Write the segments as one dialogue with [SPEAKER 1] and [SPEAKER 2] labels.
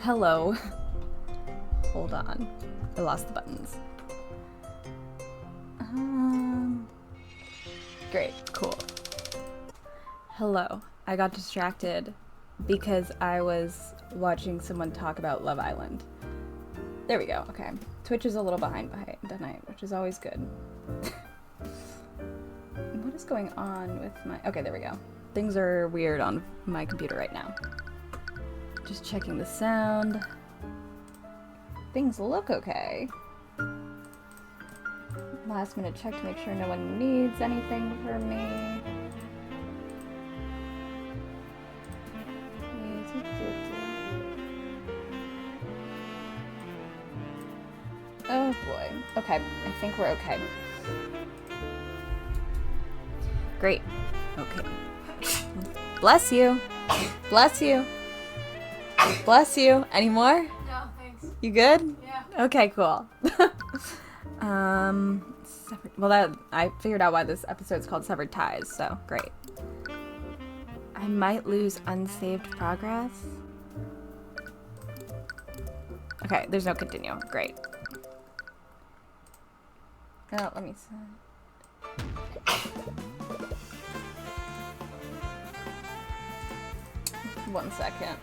[SPEAKER 1] Hello. Hold on. I lost the buttons. Great. Cool. Hello. I got distracted because I was watching someone talk about Love Island. There we go. Okay. Twitch is a little behind tonight, which is always good. What is going on with my... Okay, there we go. Things are weird on my computer right now. Just checking the sound. Things look okay. Last minute check to make sure no one needs anything from me. Oh boy. Okay, I think we're okay. Great. Okay. Bless you. Bless you. Bless you. Any more?
[SPEAKER 2] No, thanks.
[SPEAKER 1] You good?
[SPEAKER 2] Yeah.
[SPEAKER 1] Okay, cool. Well, I figured out why this episode's called Severed Ties, so great. I might lose unsaved progress. Okay, there's no continue. Great. Oh, let me see. 1 second.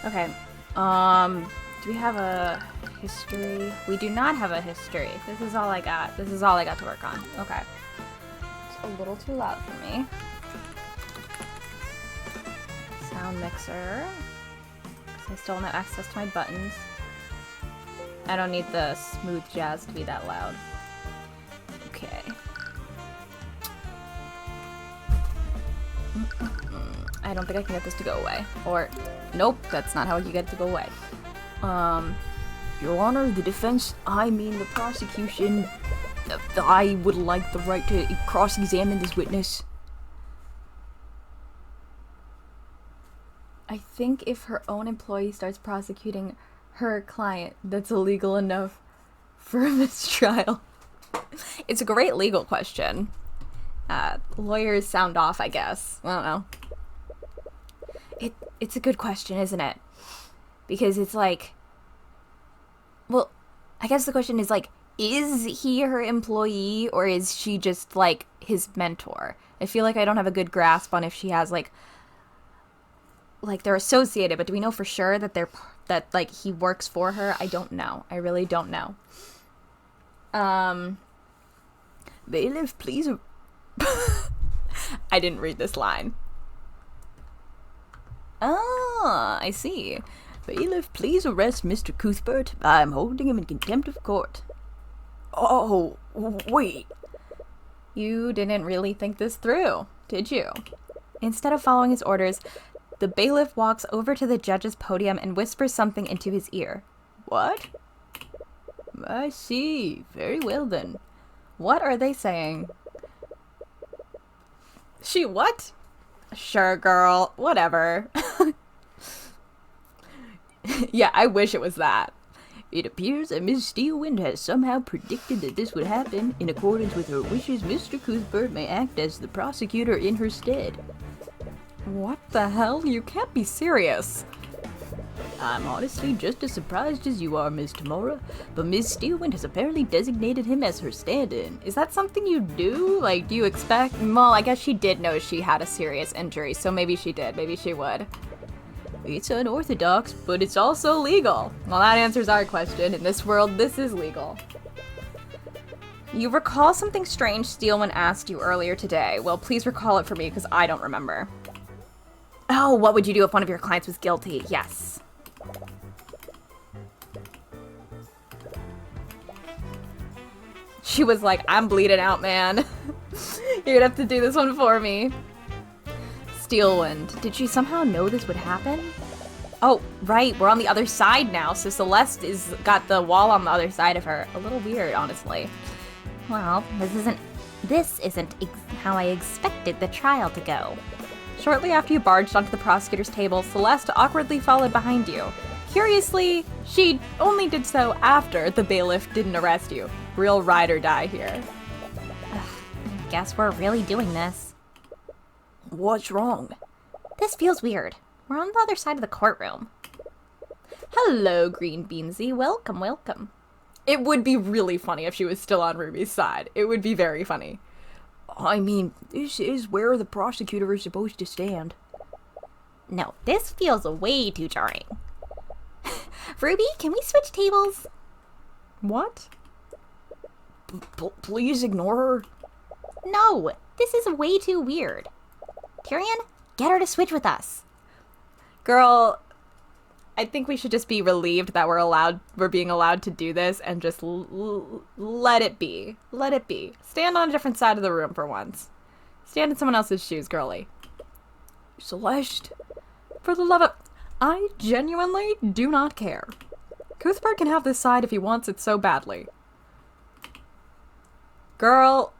[SPEAKER 1] Okay, do we have a history? We do not have a history. This is all I got. This is all I got to work on. Okay. It's a little too loud for me. Sound mixer. I still don't have access to my buttons. I don't need the smooth jazz to be that loud. Okay. I don't think I can get this to go away. Or, nope, that's not how you get it to go away. Your Honor, the defense, I mean the prosecution, I would like the right to cross-examine this witness. I think if her own employee starts prosecuting her client, that's illegal enough for a mistrial. It's a great legal question. Lawyers sound off, I guess. I don't know. It's a good question, isn't it? Because it's like... Well, I guess the question is, like, is he her employee, or is she just, like, his mentor? I feel like I don't have a good grasp on if she has, like, they're associated, but do we know for sure that that he works for her? I don't know. I really don't know. Bailiff, please... I didn't read this line. Ah, I see. Bailiff, please arrest Mr. Cuthbert. I'm holding him in contempt of court. Oh, wait. You didn't really think this through, did you? Instead of following his orders, the bailiff walks over to the judge's podium and whispers something into his ear. What? I see. Very well then. What are they saying? She what? Sure, girl. Whatever. Yeah, I wish it was that. It appears that Miss Steelwind has somehow predicted that this would happen. In accordance with her wishes, Mr. Cuthbert may act as the prosecutor in her stead. What the hell? You can't be serious. I'm honestly just as surprised as you are, Miss Tamora, but Miss Steelwind has apparently designated him as her stand-in. Is that something you do? Like, do you expect? Well, I guess she did know she had a serious injury, so maybe she did. Maybe she would. It's unorthodox, but it's also legal. Well, that answers our question. In this world, this is legal. You recall something strange Steelwind asked you earlier today. Well, please recall it for me, because I don't remember. Oh, what would you do if one of your clients was guilty? Yes. She was like, I'm bleeding out, man. You're gonna have to do this one for me. Steelwind. Did she somehow know this would happen? Oh, right, we're on the other side now, so Celeste is got the wall on the other side of her. A little weird, honestly. Well, this isn't how I expected the trial to go. Shortly after you barged onto the prosecutor's table, Celeste awkwardly followed behind you. Curiously, she only did so after the bailiff didn't arrest you. Real ride or die here. Ugh.
[SPEAKER 2] guess we're really doing this.
[SPEAKER 1] What's wrong?
[SPEAKER 2] This feels weird. We're on the other side of the courtroom.
[SPEAKER 1] Hello, Green Beansy. Welcome, welcome. It would be really funny if she was still on Ruby's side. It would be very funny. I mean, this is where the prosecutor is supposed to stand.
[SPEAKER 2] No, this feels way too jarring. Ruby, can we switch tables?
[SPEAKER 1] What? Please ignore her.
[SPEAKER 2] No, this is way too weird. Tyrion, get her to switch with us.
[SPEAKER 1] Girl, I think we should just be relieved that we're being allowed to do this and just let it be. Let it be. Stand on a different side of the room for once. Stand in someone else's shoes, girly. Celeste, for the love of... I genuinely do not care. Cuthbert can have this side if he wants it so badly. Girl.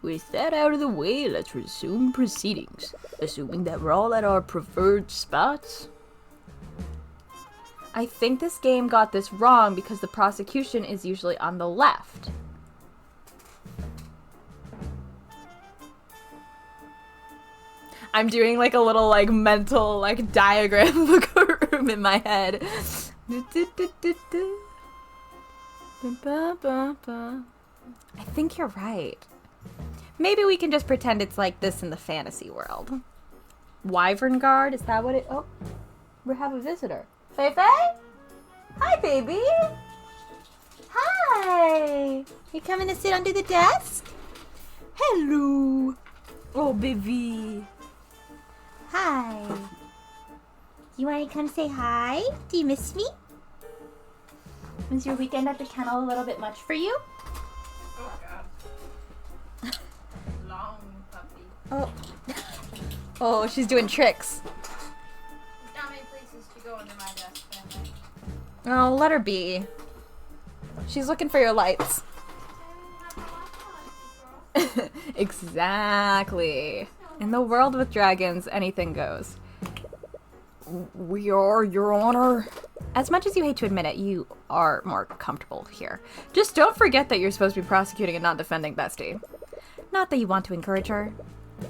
[SPEAKER 1] With that out of the way, let's resume proceedings. Assuming that we're all at our preferred spots. I think this game got this wrong because the prosecution is usually on the left. I'm doing like a little like mental like diagram of the courtroom in my head. I think you're right. Maybe we can just pretend it's like this in the fantasy world. Wyvern Guard, is that what it... Oh, we have a visitor. Faye Faye? Hi, baby.
[SPEAKER 2] Hi. You coming to sit under the desk?
[SPEAKER 1] Hello. Oh, baby.
[SPEAKER 2] Hi. You want to come say hi? Do you miss me? Was your weekend at the kennel a little bit much for you?
[SPEAKER 1] Oh, God. Long puppy.
[SPEAKER 2] Oh.
[SPEAKER 1] Oh, she's doing tricks.
[SPEAKER 3] There's not many places to go under my desk, family.
[SPEAKER 1] Oh, let her be. She's looking for your lights. Exactly. In the world with dragons, anything goes. We are, Your Honor. As much as you hate to admit it, you are more comfortable here. Just don't forget that you're supposed to be prosecuting and not defending Bestie.
[SPEAKER 2] Not that you want to encourage her.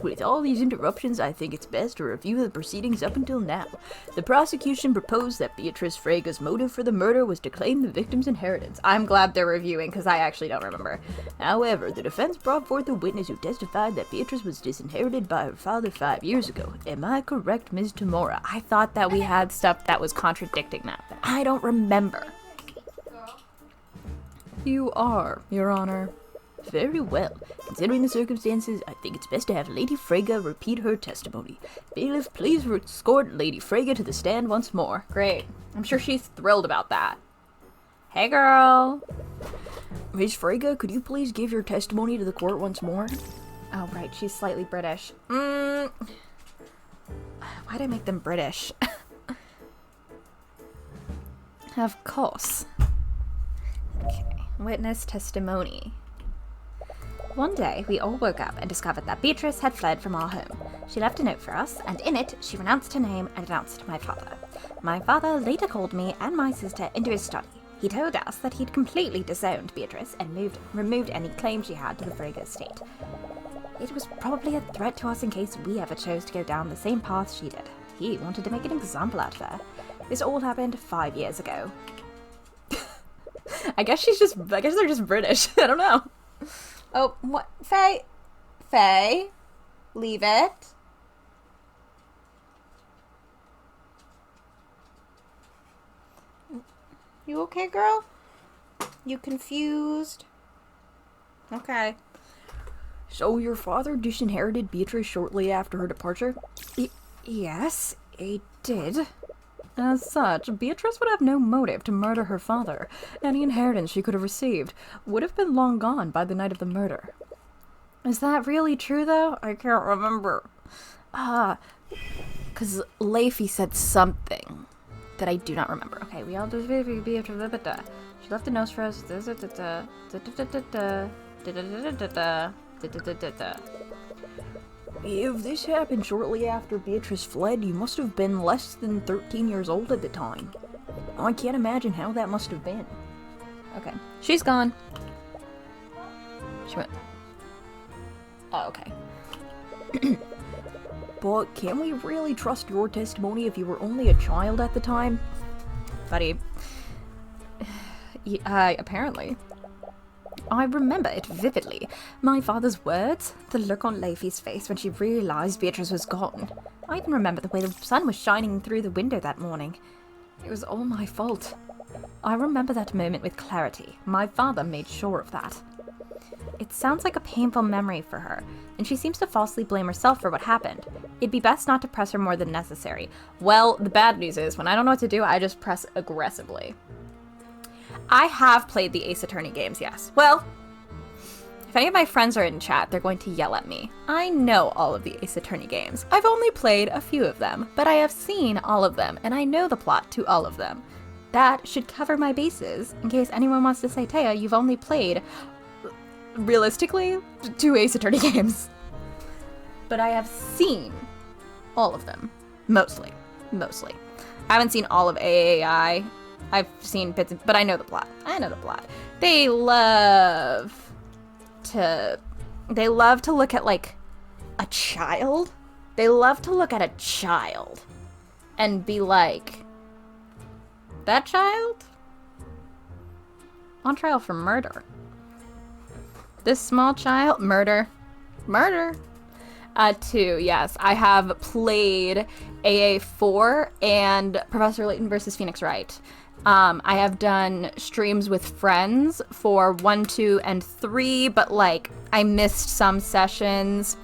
[SPEAKER 1] With all these interruptions, I think it's best to review the proceedings up until now. The prosecution proposed that Beatrice Frega's motive for the murder was to claim the victim's inheritance. I'm glad they're reviewing, because I actually don't remember. However, the defense brought forth a witness who testified that Beatrice was disinherited by her father 5 years ago. Am I correct, Ms. Tamora?
[SPEAKER 2] I thought that we had stuff that was contradicting that, but I don't remember.
[SPEAKER 1] You are, Your Honor. Very well. Considering the circumstances, I think it's best to have Lady Frega repeat her testimony. Bailiff, please escort Lady Frega to the stand once more. Great. I'm sure she's thrilled about that. Hey, girl. Miss Frega, could you please give your testimony to the court once more?
[SPEAKER 2] Oh, right. She's slightly British. Why'd I make them British?
[SPEAKER 1] Of course.
[SPEAKER 2] Okay. Witness testimony. One day, we all woke up and discovered that Beatrice had fled from our home. She left a note for us, and in it, she renounced her name and denounced my father. My father later called me and my sister into his study. He told us that he'd completely disowned Beatrice and removed any claim she had to the Frege estate. It was probably a threat to us in case we ever chose to go down the same path she did. He wanted to make an example out of her. This all happened 5 years ago.
[SPEAKER 1] I guess they're just British. I don't know.
[SPEAKER 2] Oh, what? Faye? Faye? Leave it. You okay, girl? You confused? Okay.
[SPEAKER 1] So your father disinherited Beatrice shortly after her departure?
[SPEAKER 2] Yes, he did.
[SPEAKER 1] As such, Beatrice would have no motive to murder her father. Any inheritance she could have received would have been long gone by the night of the murder. Is that really true, though? I can't remember. Because Leify said something that I do not remember. Okay, we all just... She left a note for us. If this happened shortly after Beatrice fled, you must have been less than 13 years old at the time. I can't imagine how that must have been. Okay, she's gone.
[SPEAKER 2] She went... Oh, okay.
[SPEAKER 1] But can we really trust your testimony if you were only a child at the time?
[SPEAKER 2] Buddy. Apparently. I remember it vividly. My father's words, the look on Leify's face when she realized Beatrice was gone. I even remember the way the sun was shining through the window that morning. It was all my fault. I remember that moment with clarity. My father made sure of that. It sounds like a painful memory for her, and she seems to falsely blame herself for what happened. It'd be best not to press her more than necessary. Well, the bad news is, when I don't know what to do, I just press aggressively. I have played the Ace Attorney games, yes. Well, if any of my friends are in chat, they're going to yell at me. I know all of the Ace Attorney games. I've only played a few of them, but I have seen all of them, and I know the plot to all of them. That should cover my bases, in case anyone wants to say, Taya, you've only played, realistically, 2 Ace Attorney games. But I have seen all of them. Mostly. I haven't seen all of AAI. I've seen bits, but I know the plot. They love to look at, like, a child. They love to look at a child and be like, that child? On trial for murder. This small child? Murder. 2, yes. I have played AA4 and Professor Layton versus Phoenix Wright. I have done streams with friends for 1, 2, and 3, but, like, I missed some sessions.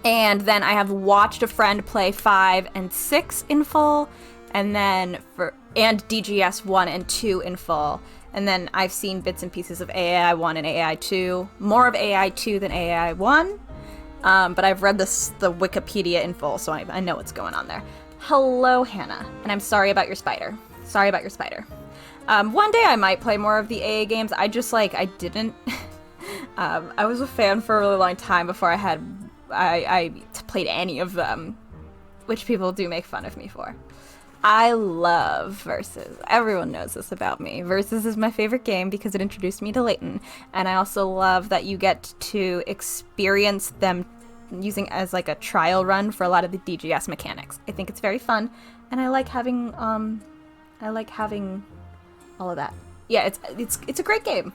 [SPEAKER 2] And then I have watched a friend play 5 and 6 in full, and DGS 1 and 2 in full. And then I've seen bits and pieces of AI 1 and AI 2. More of AI 2 than AI 1. But I've read the Wikipedia in full, so I know what's going on there. Hello, Hannah. And I'm sorry about your spider. One day I might play more of the AA games. I didn't. I was a fan for a really long time before I played any of them, which people do make fun of me for. I love Versus. Everyone knows this about me. Versus is my favorite game because it introduced me to Layton, and I also love that you get to experience them using as like a trial run for a lot of the DGS mechanics. I think it's very fun, and I like having all of that. Yeah, it's a great game.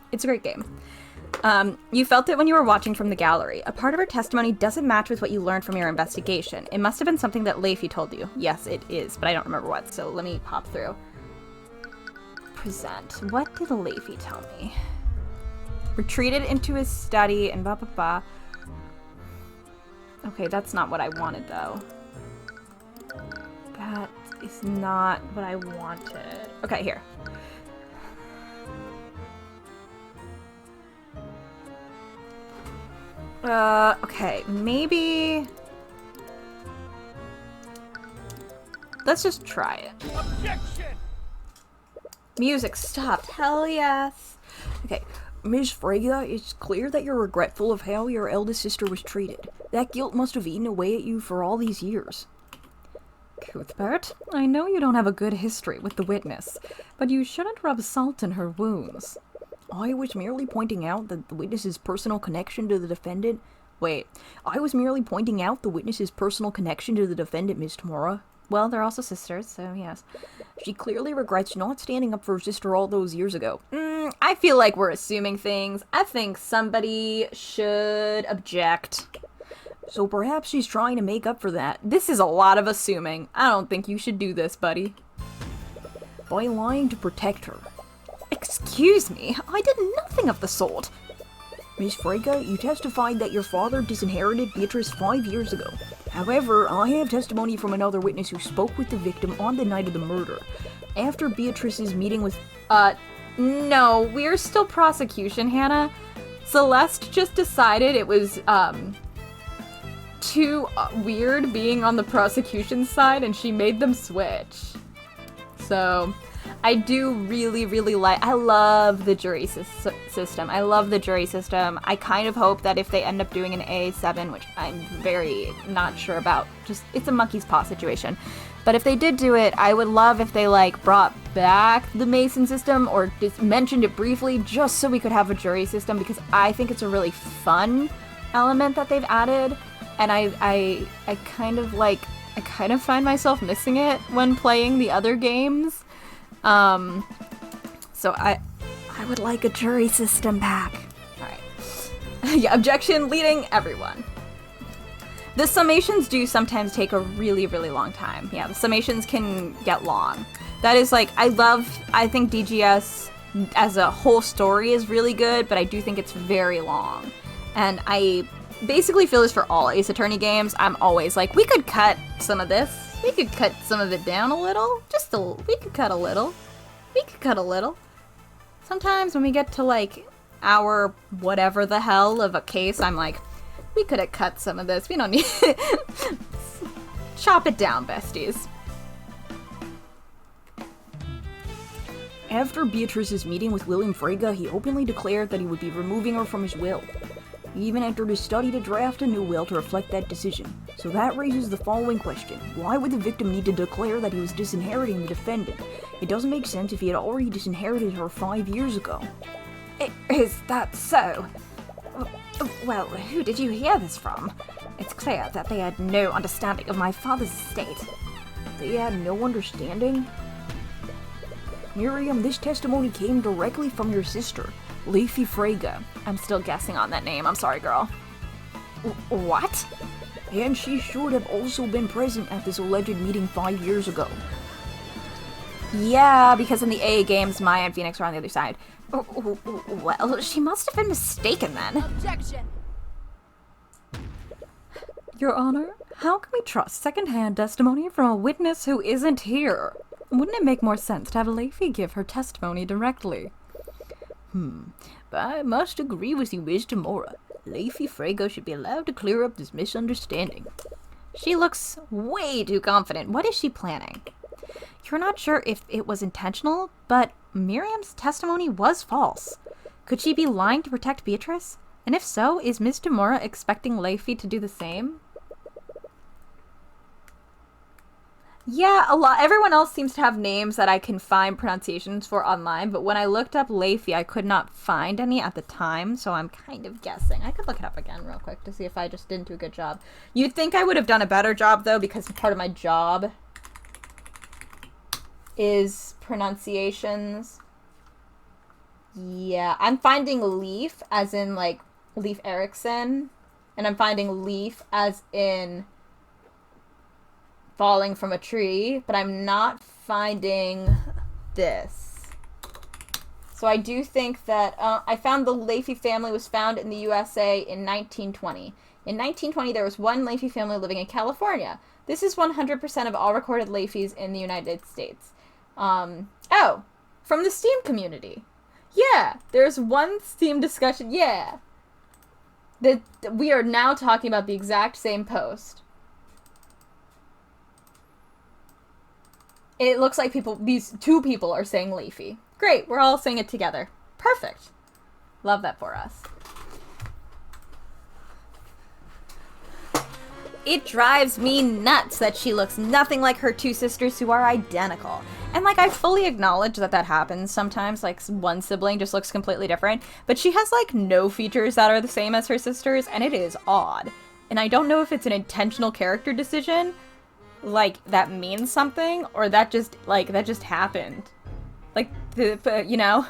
[SPEAKER 2] You felt it when you were watching from the gallery. A part of her testimony doesn't match with what you learned from your investigation. It must have been something that Leify told you. Yes, it is, but I don't remember what, so let me pop through. Present. What did Leify tell me? Retreated into his study and blah blah blah. Okay, that's not what I wanted, though. That is not what I wanted. Okay, here. Okay, maybe... Let's just try it. Objection! Music stopped. Hell yes. Okay, Ms. Frega, it's clear that you're regretful of how your eldest sister was treated. That guilt must have eaten away at you for all these years. Cuthbert, I know you don't have a good history with the witness, but you shouldn't rub salt in her wounds. I was merely pointing out that the witness's personal connection to the defendant... Wait, I was merely pointing out the witness's personal connection to the defendant, Miss Tamora. Well, they're also sisters, so yes.
[SPEAKER 1] She clearly regrets not standing up for her sister all those years ago. I feel like we're assuming things. I think somebody should object. So perhaps she's trying to make up for that. This is a lot of assuming. I don't think you should do this, buddy. By lying to protect her.
[SPEAKER 2] Excuse me, I did nothing of the sort.
[SPEAKER 1] Miss Frega, you testified that your father disinherited Beatrice 5 years ago. However, I have testimony from another witness who spoke with the victim on the night of the murder. After Beatrice's meeting with...
[SPEAKER 2] No, we're still prosecution, Hannah. Celeste just decided it was, too weird being on the prosecution side, and she made them switch. So... I do really, really I love the jury system. I love the jury system. I kind of hope that if they end up doing an A7, which I'm very not sure about, just, it's a monkey's paw situation. But if they did do it, I would love if they, like, brought back the Mason system or just mentioned it briefly just so we could have a jury system, because I think it's a really fun element that they've added, and I kind of, like, I kind of find myself missing it when playing the other games. So I would like a jury system back. Alright. Yeah, objection leading everyone. The summations do sometimes take a really, really long time. Yeah, the summations can get long. That is, like, I think DGS as a whole story is really good, but I do think it's very long. And I basically feel this for all Ace Attorney games. I'm always like, we could cut some of this. We could cut some of it down a little. We could cut a little. We could cut a little. Sometimes when we get to, like, our whatever the hell of a case, I'm like, we could have cut some of this. We don't need it. Chop it down, besties.
[SPEAKER 1] After Beatrice's meeting with William Frege, he openly declared that he would be removing her from his will. He even entered a study to draft a new will to reflect that decision. So that raises the following question. Why would the victim need to declare that he was disinheriting the defendant? It doesn't make sense if he had already disinherited her 5 years ago.
[SPEAKER 2] Is that so? Well, who did you hear this from? It's clear that they had no understanding of my father's estate.
[SPEAKER 1] They had no understanding? Miriam, this testimony came directly from your sister, Leafy Frege.
[SPEAKER 2] I'm still guessing on that name. I'm sorry, girl. What?
[SPEAKER 1] And she should have also been present at this alleged meeting 5 years ago.
[SPEAKER 2] Yeah, because in the AA games, Maya and Phoenix were on the other side. Well, she must have been mistaken then.
[SPEAKER 3] Objection!
[SPEAKER 2] Your Honor, how can we trust second-hand testimony from a witness who isn't here? Wouldn't it make more sense to have Leafy give her testimony directly?
[SPEAKER 1] But I must agree with you, Ms. Tamora. Leafy Frege should be allowed to clear up this misunderstanding.
[SPEAKER 2] She looks way too confident. What is she planning? You're not sure if it was intentional, but Miriam's testimony was false. Could she be lying to protect Beatrice? And if so, is Ms. Tamora expecting Leafy to do the same? Yeah, everyone else seems to have names that I can find pronunciations for online, but when I looked up Leafy, I could not find any at the time, so I'm kind of guessing. I could look it up again real quick to see if I just didn't do a good job. You'd think I would have done a better job, though, because part of my job is pronunciations. Yeah, I'm finding Leaf as in, like, Leif Erikson, and I'm finding Leaf as in falling from a tree, but I'm not finding this. So I do think that I found the Leafy family was found in the USA in 1920. In 1920, there was one Leafy family living in California. This is 100% of all recorded Leafys in the United States. Oh, from the Steam community. Yeah, there's one Steam discussion. Yeah. That we are now talking about the exact same post. It looks like these two people are saying Leafy. Great, we're all saying it together. Perfect. Love that for us. It drives me nuts that she looks nothing like her two sisters who are identical. And, like, I fully acknowledge that that happens sometimes, like, one sibling just looks completely different, but she has, like, no features that are the same as her sisters, and it is odd. And I don't know if it's an intentional character decision, like, that means something, or that just happened. Like, you know?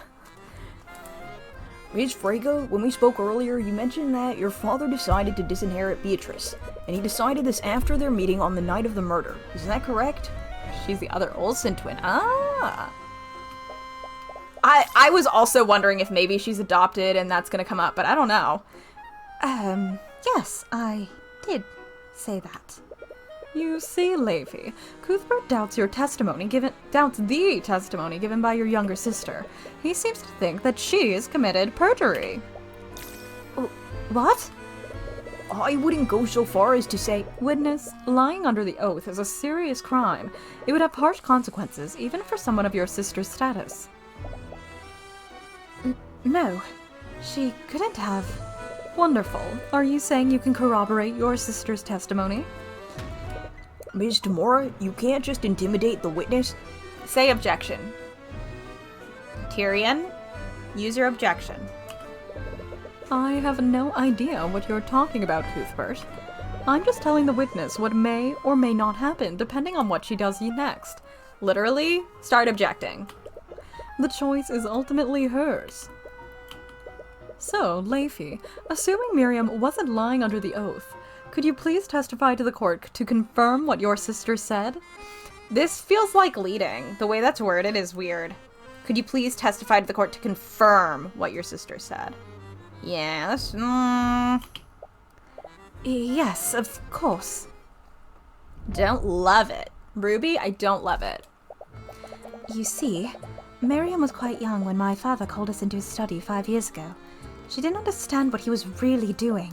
[SPEAKER 1] Ms. Frege, when we spoke earlier, you mentioned that your father decided to disinherit Beatrice, and he decided this after their meeting on the night of the murder. Is that correct?
[SPEAKER 2] She's the other Olsen twin. Ah! I was also wondering if maybe she's adopted and that's gonna come up, but I don't know. Yes, I did say that. You see, Leafy, Cuthbert doubts the testimony given by your younger sister. He seems to think that she has committed perjury. What?
[SPEAKER 1] I wouldn't go so far as to say,
[SPEAKER 2] Witness, lying under the oath is a serious crime. It would have harsh consequences, even for someone of your sister's status. No, she couldn't have. Wonderful. Are you saying you can corroborate your sister's testimony?
[SPEAKER 1] Ms. Tamora, you can't just intimidate the witness.
[SPEAKER 2] Say objection. Tyrion, use your objection.
[SPEAKER 4] I have no idea what you're talking about, Cuthbert. I'm just telling the witness what may or may not happen, depending on what she does next.
[SPEAKER 2] Literally, start objecting.
[SPEAKER 4] The choice is ultimately hers. So, Leafy, assuming Miriam wasn't lying under the oath, could you please testify to the court to confirm what your sister said?
[SPEAKER 2] This feels like leading. The way that's worded is weird. Could you please testify to the court to confirm what your sister said? Yes.
[SPEAKER 4] Yes, of course.
[SPEAKER 2] Don't love it. Ruby, I don't love it.
[SPEAKER 4] You see, Miriam was quite young when my father called us into his study 5 years ago. She didn't understand what he was really doing.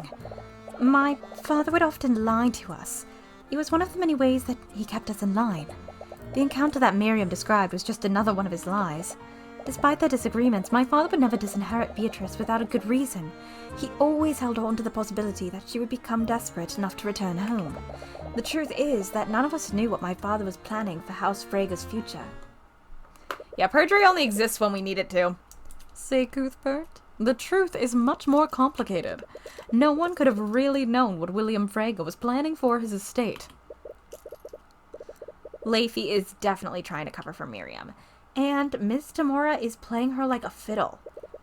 [SPEAKER 4] My father would often lie to us. It was one of the many ways that he kept us in line. The encounter that Miriam described was just another one of his lies. Despite their disagreements, my father would never disinherit Beatrice without a good reason. He always held on to the possibility that she would become desperate enough to return home. The truth is that none of us knew what my father was planning for House Frega's future.
[SPEAKER 2] Yeah, perjury only exists when we need it to.
[SPEAKER 4] Say, Cuthbert, the truth is much more complicated. No one could have really known what William Frega was planning for his estate.
[SPEAKER 2] Leafy is definitely trying to cover for Miriam. And Ms. Tamora is playing her like a fiddle.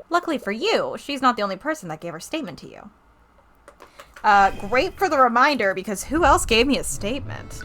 [SPEAKER 2] Luckily for you, she's not the only person that gave her statement to you. Great for the reminder, because who else gave me a statement?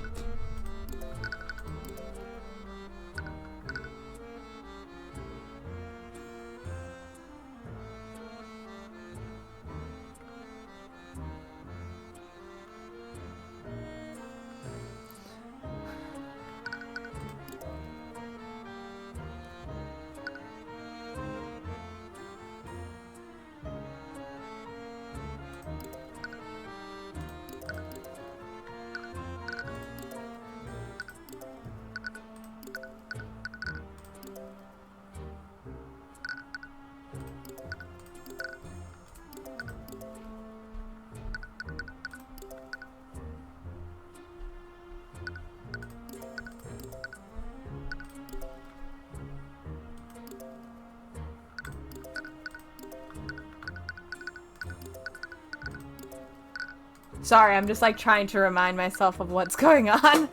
[SPEAKER 2] Sorry, I'm just like trying to remind myself of what's going on.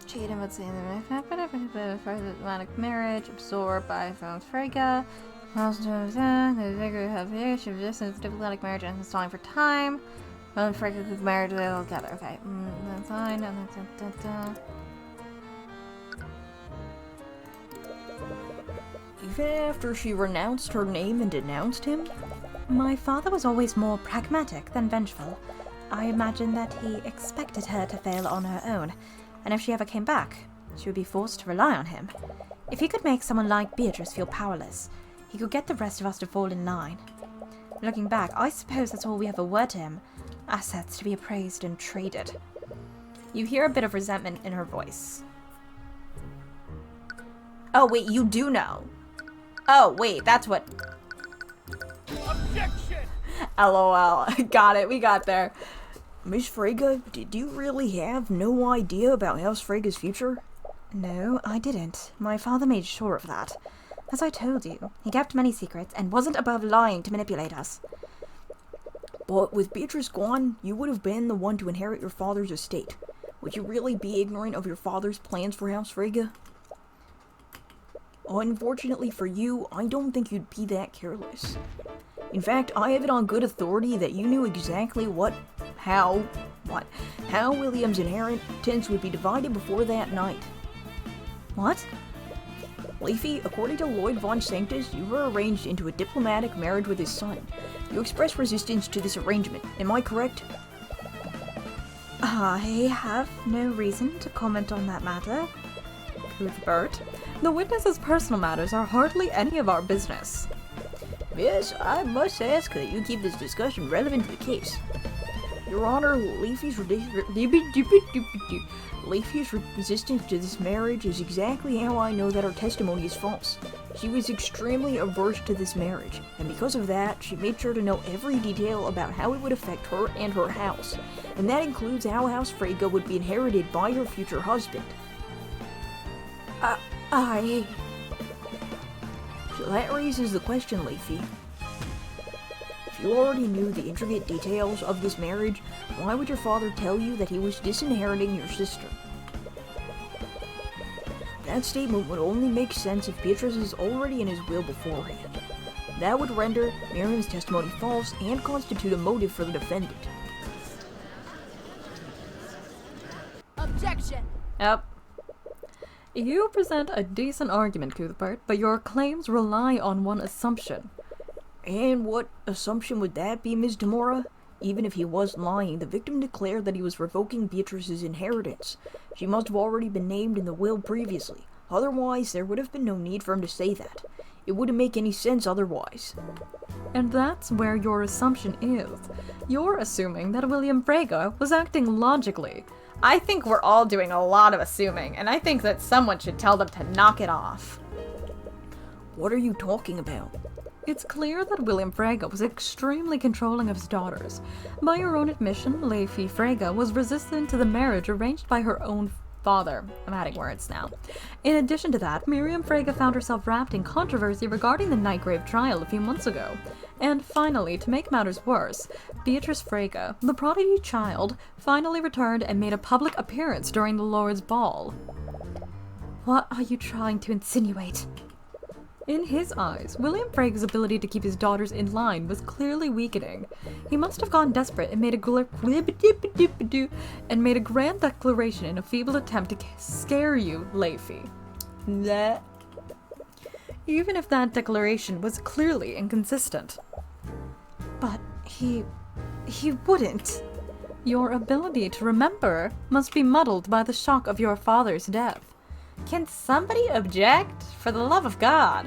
[SPEAKER 2] Cheating would say the first Atlantic marriage absorbed by Frega. The vigor of the resistance to diplomatic marriage and installing for time. Frega could marry all together. Okay, that's fine.
[SPEAKER 1] Even after she renounced her name and denounced him?
[SPEAKER 4] My father was always more pragmatic than vengeful. I imagine that he expected her to fail on her own, and if she ever came back, she would be forced to rely on him. If he could make someone like Beatrice feel powerless, he could get the rest of us to fall in line. Looking back, I suppose that's all we ever were to him. Assets to be appraised and traded.
[SPEAKER 2] You hear a bit of resentment in her voice. Oh, wait, you do know. Oh, wait, that's what...
[SPEAKER 5] Objection!
[SPEAKER 2] LOL. Got it, we got there.
[SPEAKER 1] Miss Frega, did you really have no idea about House Frega's future?
[SPEAKER 4] No, I didn't. My father made sure of that. As I told you, he kept many secrets and wasn't above lying to manipulate us.
[SPEAKER 1] But with Beatrice gone, you would have been the one to inherit your father's estate. Would you really be ignorant of your father's plans for House Frega? Unfortunately for you, I don't think you'd be that careless. In fact, I have it on good authority that you knew exactly how William's inheritance would be divided before that night.
[SPEAKER 4] What?
[SPEAKER 1] Leafy, according to Lloyd von Sanctus, you were arranged into a diplomatic marriage with his son. You expressed resistance to this arrangement. Am I correct?
[SPEAKER 4] I have no reason to comment on that matter.
[SPEAKER 2] Cuthbert, the witness's personal matters are hardly any of our business.
[SPEAKER 1] Yes, I must ask that you keep this discussion relevant to the case. Your Honor, Leafy's resistance to this marriage is exactly how I know that her testimony is false. She was extremely averse to this marriage, and because of that, she made sure to know every detail about how it would affect her and her house, and that includes how House Frege would be inherited by her future husband. So that raises the question, Leafy. If you already knew the intricate details of this marriage, why would your father tell you that he was disinheriting your sister? That statement would only make sense if Beatrice is already in his will beforehand. That would render Miriam's testimony false and constitute a motive for the defendant.
[SPEAKER 3] Objection!
[SPEAKER 2] Yep. You present a decent argument, Cuthbert, but your claims rely on one assumption.
[SPEAKER 1] And what assumption would that be, Ms. Demora? Even if he was lying, the victim declared that he was revoking Beatrice's inheritance. She must have already been named in the will previously. Otherwise, there would have been no need for him to say that. It wouldn't make any sense otherwise.
[SPEAKER 2] And that's where your assumption is. You're assuming that William Frege was acting logically. I think we're all doing a lot of assuming, and I think that someone should tell them to knock it off.
[SPEAKER 1] What are you talking about?
[SPEAKER 2] It's clear that William Frege was extremely controlling of his daughters. By her own admission, Leify Frege was resistant to the marriage arranged by her own father. I'm adding words now. In addition to that, Miriam Frege found herself wrapped in controversy regarding the Nightgrave trial a few months ago. And finally, to make matters worse, Beatrice Frege, the prodigy child, finally returned and made a public appearance during the Lord's Ball.
[SPEAKER 4] What are you trying to insinuate?
[SPEAKER 2] In his eyes, William Frege's ability to keep his daughters in line was clearly weakening. He must have gone desperate and made a grand declaration in a feeble attempt to scare you, Leify. Bleh. Even if that declaration was clearly inconsistent.
[SPEAKER 4] But he wouldn't.
[SPEAKER 2] Your ability to remember must be muddled by the shock of your father's death. Can somebody object? For the love of God.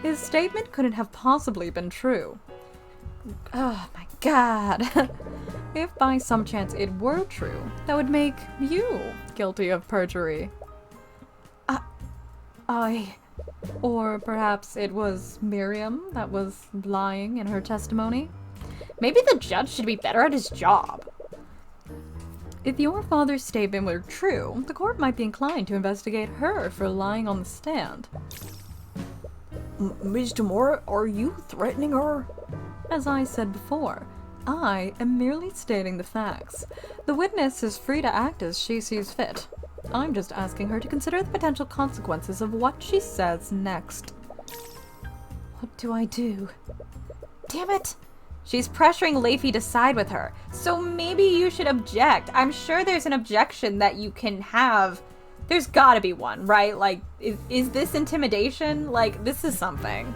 [SPEAKER 2] His statement couldn't have possibly been true. Oh my God. If by some chance it were true, that would make you guilty of perjury. Or perhaps it was Miriam that was lying in her testimony? Maybe the judge should be better at his job. If your father's statement were true, the court might be inclined to investigate her for lying on the stand.
[SPEAKER 1] Ms. Demora, are you threatening her?
[SPEAKER 2] As I said before, I am merely stating the facts. The witness is free to act as she sees fit. I'm just asking her to consider the potential consequences of what she says next.
[SPEAKER 4] What do I do?
[SPEAKER 2] Damn it! She's pressuring Leify to side with her, so maybe you should object. I'm sure there's an objection that you can have. There's gotta be one, right? Like, is this intimidation? Like, this is something.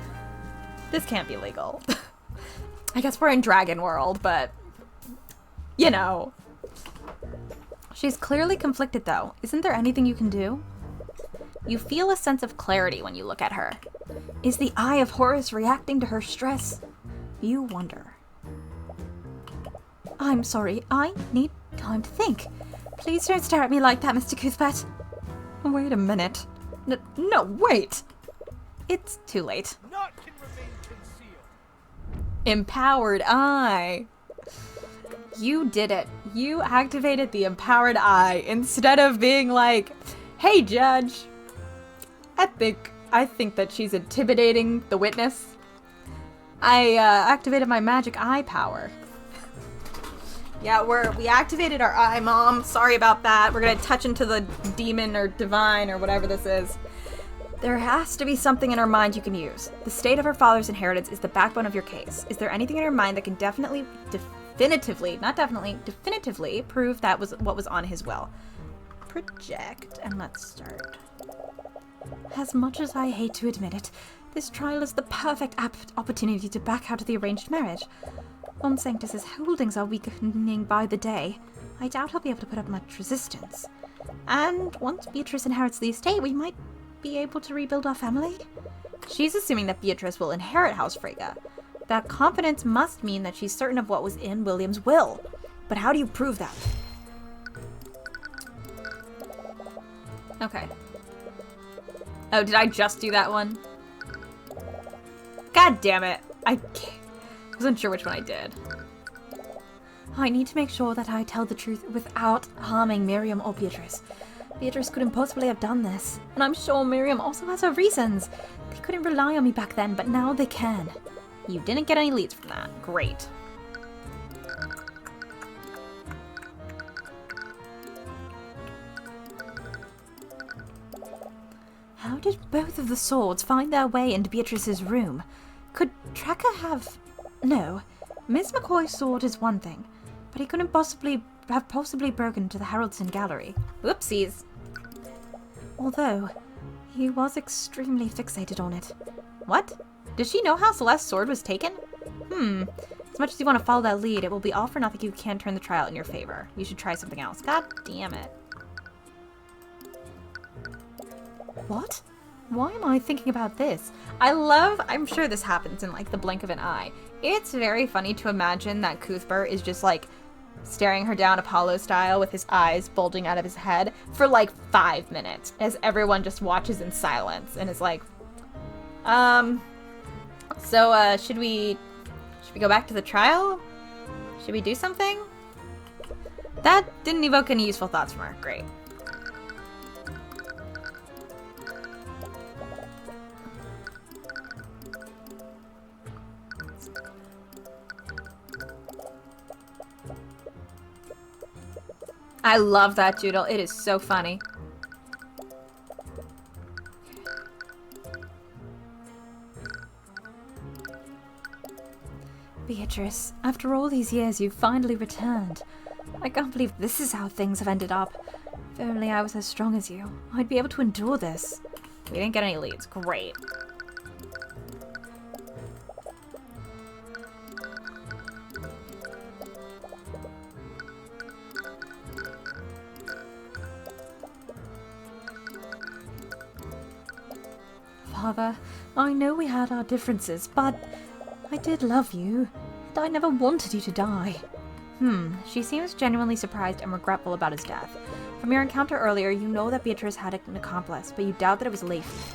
[SPEAKER 2] This can't be legal. I guess we're in Dragon World, but, you know. She's clearly conflicted, though. Isn't there anything you can do? You feel a sense of clarity when you look at her. Is the Eye of Horus reacting to her stress? You wonder.
[SPEAKER 4] I'm sorry, I need time to think. Please don't stare at me like that, Mr. Cuthbert.
[SPEAKER 2] Wait a minute. No, wait! It's too late.
[SPEAKER 5] Naught can remain concealed.
[SPEAKER 2] Empowered Eye. You did it. You activated the Empowered Eye instead of being like, hey, Judge. I think that she's intimidating the witness. I activated my magic eye power. Yeah, we activated our eye, Mom. Sorry about that. We're gonna touch into the demon or divine or whatever this is. There has to be something in her mind you can use. The state of her father's inheritance is the backbone of your case. Is there anything in her mind that can definitively prove that was what was on his will? Project, and let's start.
[SPEAKER 4] As much as I hate to admit it, this trial is the perfect opportunity to back out of the arranged marriage. Von Sanctus's holdings are weakening by the day. I doubt I'll be able to put up much resistance. And once Beatrice inherits the estate, we might be able to rebuild our family.
[SPEAKER 2] She's assuming that Beatrice will inherit House Frege. That confidence must mean that she's certain of what was in William's will. But how do you prove that? Okay. Oh, did I just do that one? God damn it. I wasn't sure which one I did.
[SPEAKER 4] I need to make sure that I tell the truth without harming Miriam or Beatrice. Beatrice couldn't possibly have done this, and I'm sure Miriam also has her reasons. They couldn't rely on me back then, but now they can.
[SPEAKER 2] You didn't get any leads from that. Great.
[SPEAKER 4] How did both of the swords find their way into Beatrice's room? Could Tracker have... No, Miss McCoy's sword is one thing, but he couldn't possibly broken into the Haraldson Gallery.
[SPEAKER 2] Whoopsies.
[SPEAKER 4] Although, he was extremely fixated on it.
[SPEAKER 2] What? Does she know how Celeste's sword was taken?
[SPEAKER 4] As much as you want to follow that lead, it will be all for nothing.
[SPEAKER 2] You can't turn the trial in your favor. You should try something else. God damn it.
[SPEAKER 4] What? Why am I thinking about this?
[SPEAKER 2] I'm sure this happens in like the blink of an eye. It's very funny to imagine that Cuthbert is just like staring her down Apollo style with his eyes bulging out of his head for like 5 minutes as everyone just watches in silence and is like, should we go back to the trial? Should we do something? That didn't evoke any useful thoughts from her. Great. I love that doodle. It is so funny.
[SPEAKER 4] Beatrice, after all these years, you've finally returned. I can't believe this is how things have ended up. If only I was as strong as you, I'd be able to endure this.
[SPEAKER 2] We didn't get any leads. Great.
[SPEAKER 4] Father, I know we had our differences, but I did love you, and I never wanted you to die.
[SPEAKER 2] She seems genuinely surprised and regretful about his death. From your encounter earlier, you know that Beatrice had an accomplice, but you doubt that it was Leif.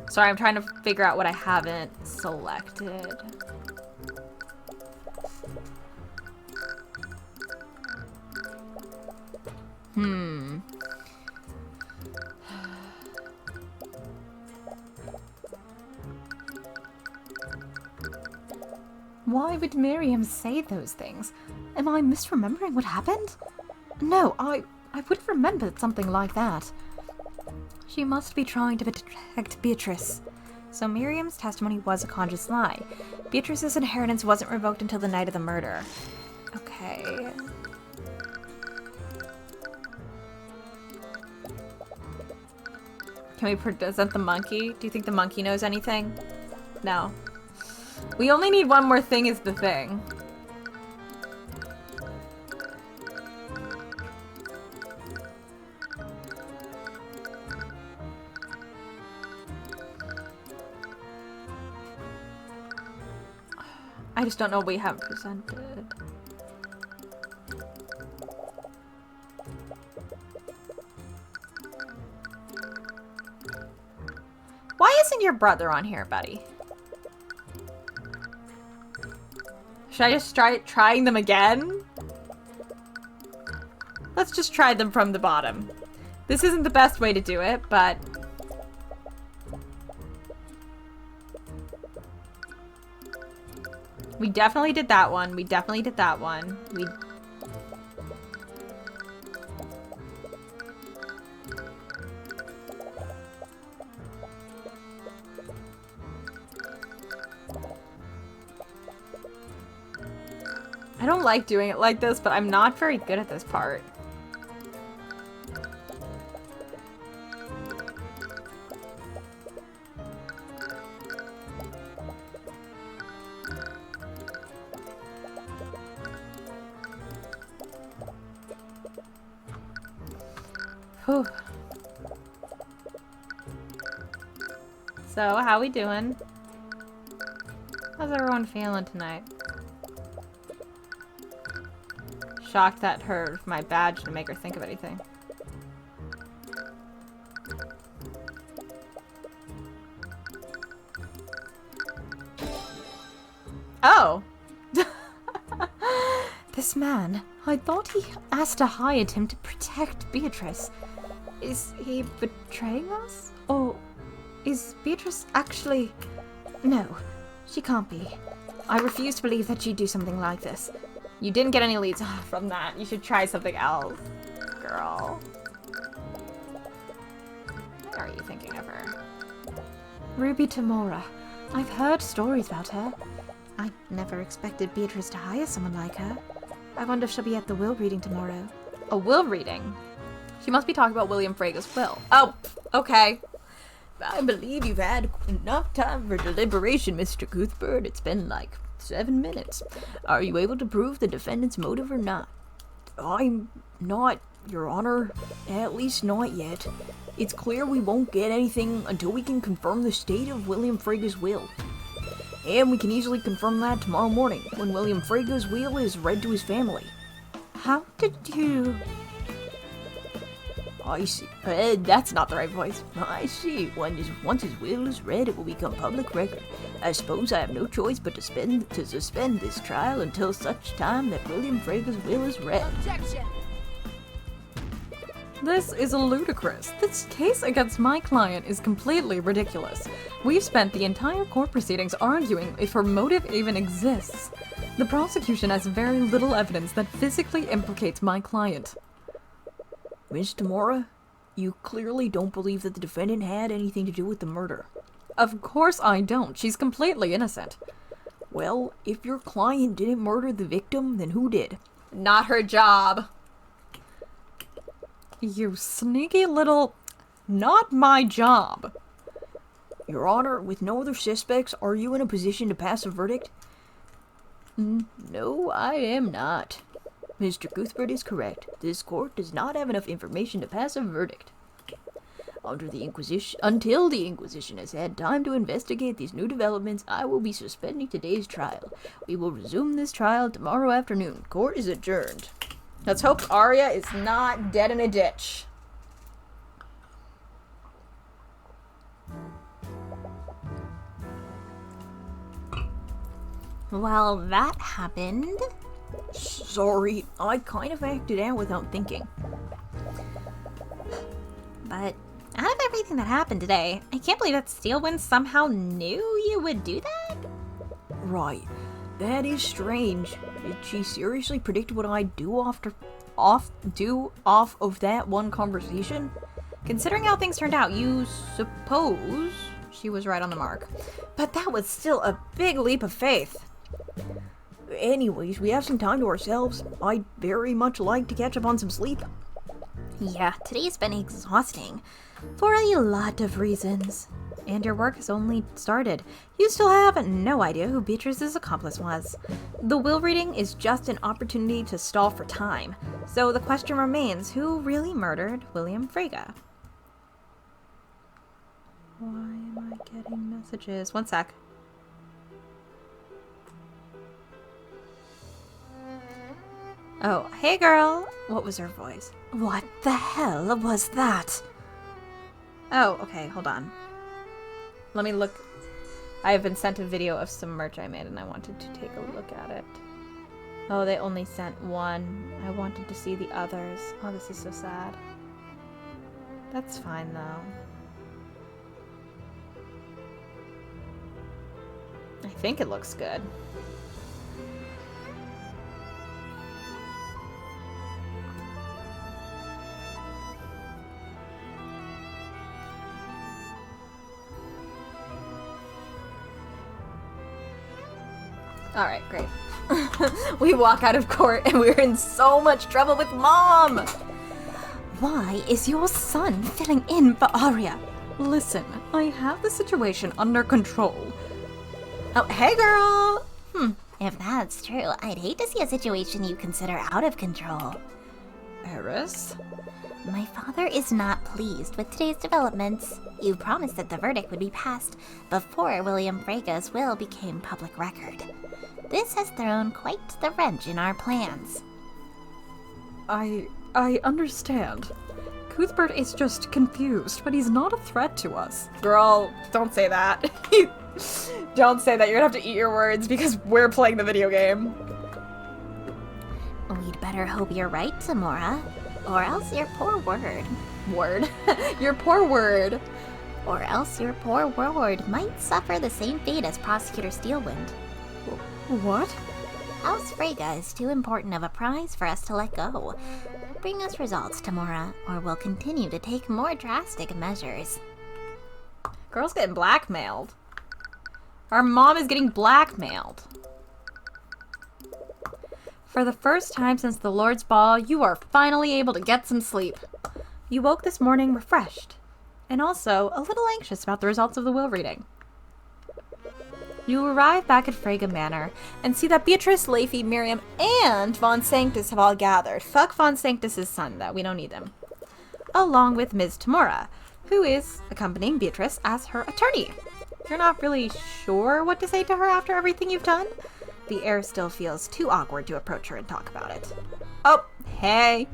[SPEAKER 2] Sorry, I'm trying to figure out what I haven't selected.
[SPEAKER 4] Why would Miriam say those things? Am I misremembering what happened? No, I wouldn't remember something like that. She must be trying to protect Beatrice.
[SPEAKER 2] So Miriam's testimony was a conscious lie. Beatrice's inheritance wasn't revoked until the night of the murder. Okay. Can we present the monkey? Do you think the monkey knows anything? No. We only need one more thing is the thing. I just don't know what we haven't presented. Why isn't your brother on here, buddy? Should I just try trying them again? Let's just try them from the bottom. This isn't the best way to do it, but... We definitely did that one. We definitely did that one. I don't like doing it like this, but I'm not very good at this part. Whew. So, how we doing? How's everyone feeling tonight? Shocked that her my badge didn't make her think of anything. Oh!
[SPEAKER 4] This man, I thought he asked to hide him to protect Beatrice. Is he betraying us? Or is Beatrice actually... No, she can't be. I refuse to believe that she'd do something like this.
[SPEAKER 2] You didn't get any leads from that. You should try something else, girl. What are you thinking of her?
[SPEAKER 4] Ruby Tamora. I've heard stories about her. I never expected Beatrice to hire someone like her. I wonder if she'll be at the will reading tomorrow.
[SPEAKER 2] A will reading? She must be talking about William Frega's will. Oh, okay.
[SPEAKER 1] I believe you've had enough time for deliberation, Mr. Cuthbert. It's been like 7 minutes. Are you able to prove the defendant's motive or not? I'm not, Your Honor. At least not yet. It's clear we won't get anything until we can confirm the state of William Frega's will. And we can easily confirm that tomorrow morning, when William Frega's will is read to his family.
[SPEAKER 4] How did you...
[SPEAKER 1] I see. That's not the right voice. I see. Once his will is read, it will become public record. I suppose I have no choice but to suspend this trial until such time that William Frega's will is read.
[SPEAKER 3] Objection!
[SPEAKER 2] This is ludicrous. This case against my client is completely ridiculous. We've spent the entire court proceedings arguing if her motive even exists. The prosecution has very little evidence that physically implicates my client.
[SPEAKER 1] Miss Tamora, you clearly don't believe that the defendant had anything to do with the murder.
[SPEAKER 2] Of course I don't. She's completely innocent.
[SPEAKER 1] Well, if your client didn't murder the victim, then who did?
[SPEAKER 2] Not her job. You sneaky little... Not my job.
[SPEAKER 1] Your Honor, with no other suspects, are you in a position to pass a verdict? No, I am not. Mr. Cuthbert is correct. This court does not have enough information to pass a verdict. Until the Inquisition has had time to investigate these new developments, I will be suspending today's trial. We will resume this trial tomorrow afternoon. Court is adjourned.
[SPEAKER 2] Let's hope Arya is not dead in a ditch.
[SPEAKER 4] Well, that happened.
[SPEAKER 1] Sorry, I kind of acted out without thinking.
[SPEAKER 4] But out of everything that happened today, I can't believe that Steelwind somehow knew you would do that.
[SPEAKER 1] Right. That is strange. Did she seriously predict what I'd do off of that one conversation?
[SPEAKER 2] Considering how things turned out, you suppose she was right on the mark. But that was still a big leap of faith.
[SPEAKER 1] Anyways, we have some time to ourselves. I'd very much like to catch up on some sleep.
[SPEAKER 4] Yeah, today's been exhausting. For a lot of reasons. And your work has only started. You still have no idea who Beatrice's accomplice was. The will reading is just an opportunity to stall for time. So the question remains, who really murdered William Frega?
[SPEAKER 2] Why am I getting messages? One sec. Oh, hey girl! What was her voice?
[SPEAKER 4] What the hell was that?
[SPEAKER 2] Oh, okay, hold on. Let me look. I have been sent a video of some merch I made and I wanted to take a look at it. Oh, they only sent one. I wanted to see the others. Oh, this is so sad. That's fine though. I think it looks good. Alright, great. We walk out of court and we're in so much trouble with Mom!
[SPEAKER 4] Why is your son filling in for Arya?
[SPEAKER 2] Listen, I have the situation under control. Oh, hey girl!
[SPEAKER 6] If that's true, I'd hate to see a situation you consider out of control.
[SPEAKER 2] Eris?
[SPEAKER 6] My father is not pleased with today's developments. You promised that the verdict would be passed before William Frega's will became public record. This has thrown quite the wrench in our plans.
[SPEAKER 2] I understand.
[SPEAKER 4] Cuthbert is just confused, but he's not a threat to us.
[SPEAKER 2] Girl, don't say that. Don't say that. You're gonna have to eat your words because we're playing the video game.
[SPEAKER 6] We'd better hope you're right, Tamora. Or else your poor word.
[SPEAKER 2] Word? Your poor word.
[SPEAKER 6] Or else your poor ward might suffer the same fate as Prosecutor Steelwind.
[SPEAKER 4] What?
[SPEAKER 6] House Freyga is too important of a prize for us to let go. Bring us results, Tamora, or we'll continue to take more drastic measures.
[SPEAKER 2] Girl's getting blackmailed. Our mom is getting blackmailed.
[SPEAKER 4] For the first time since the Lord's Ball, you are finally able to get some sleep. You woke this morning refreshed, and also a little anxious about the results of the will reading. You arrive back at Freyga Manor and see that Beatrice, Leify, Miriam, and Von Sanctus have all gathered. Fuck Von Sanctus' son, though. We don't need them. Along with Ms. Tamora, who is accompanying Beatrice as her attorney. You're not really sure what to say to her after everything you've done. The air still feels too awkward to approach her and talk about it.
[SPEAKER 1] Oh, hey.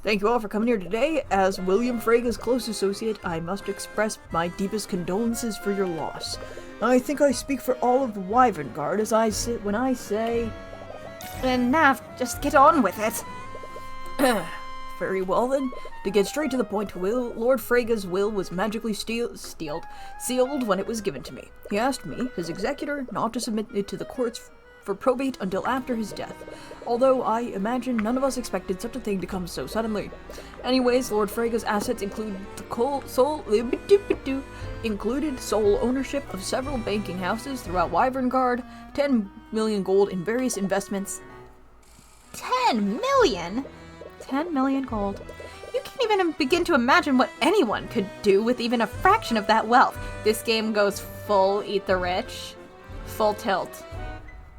[SPEAKER 1] Thank you all for coming here today. As William Freyga's close associate, I must express my deepest condolences for your loss. I think I speak for all of the Wyvern Guard as I sit when I say...
[SPEAKER 2] And Nav, just get on with it.
[SPEAKER 1] Very well then. To get straight to the point, Lord Freyga's will was magically sealed when it was given to me. He asked me, his executor, not to submit it to the courts for probate until after his death, although I imagine none of us expected such a thing to come so suddenly. Anyways, Lord Freyga's assets include sole ownership of several banking houses throughout Wyvern Guard, 10 million gold in various investments.
[SPEAKER 2] 10 million?
[SPEAKER 4] 10 million gold.
[SPEAKER 2] You can't even begin to imagine what anyone could do with even a fraction of that wealth. This game goes full eat the rich, full tilt.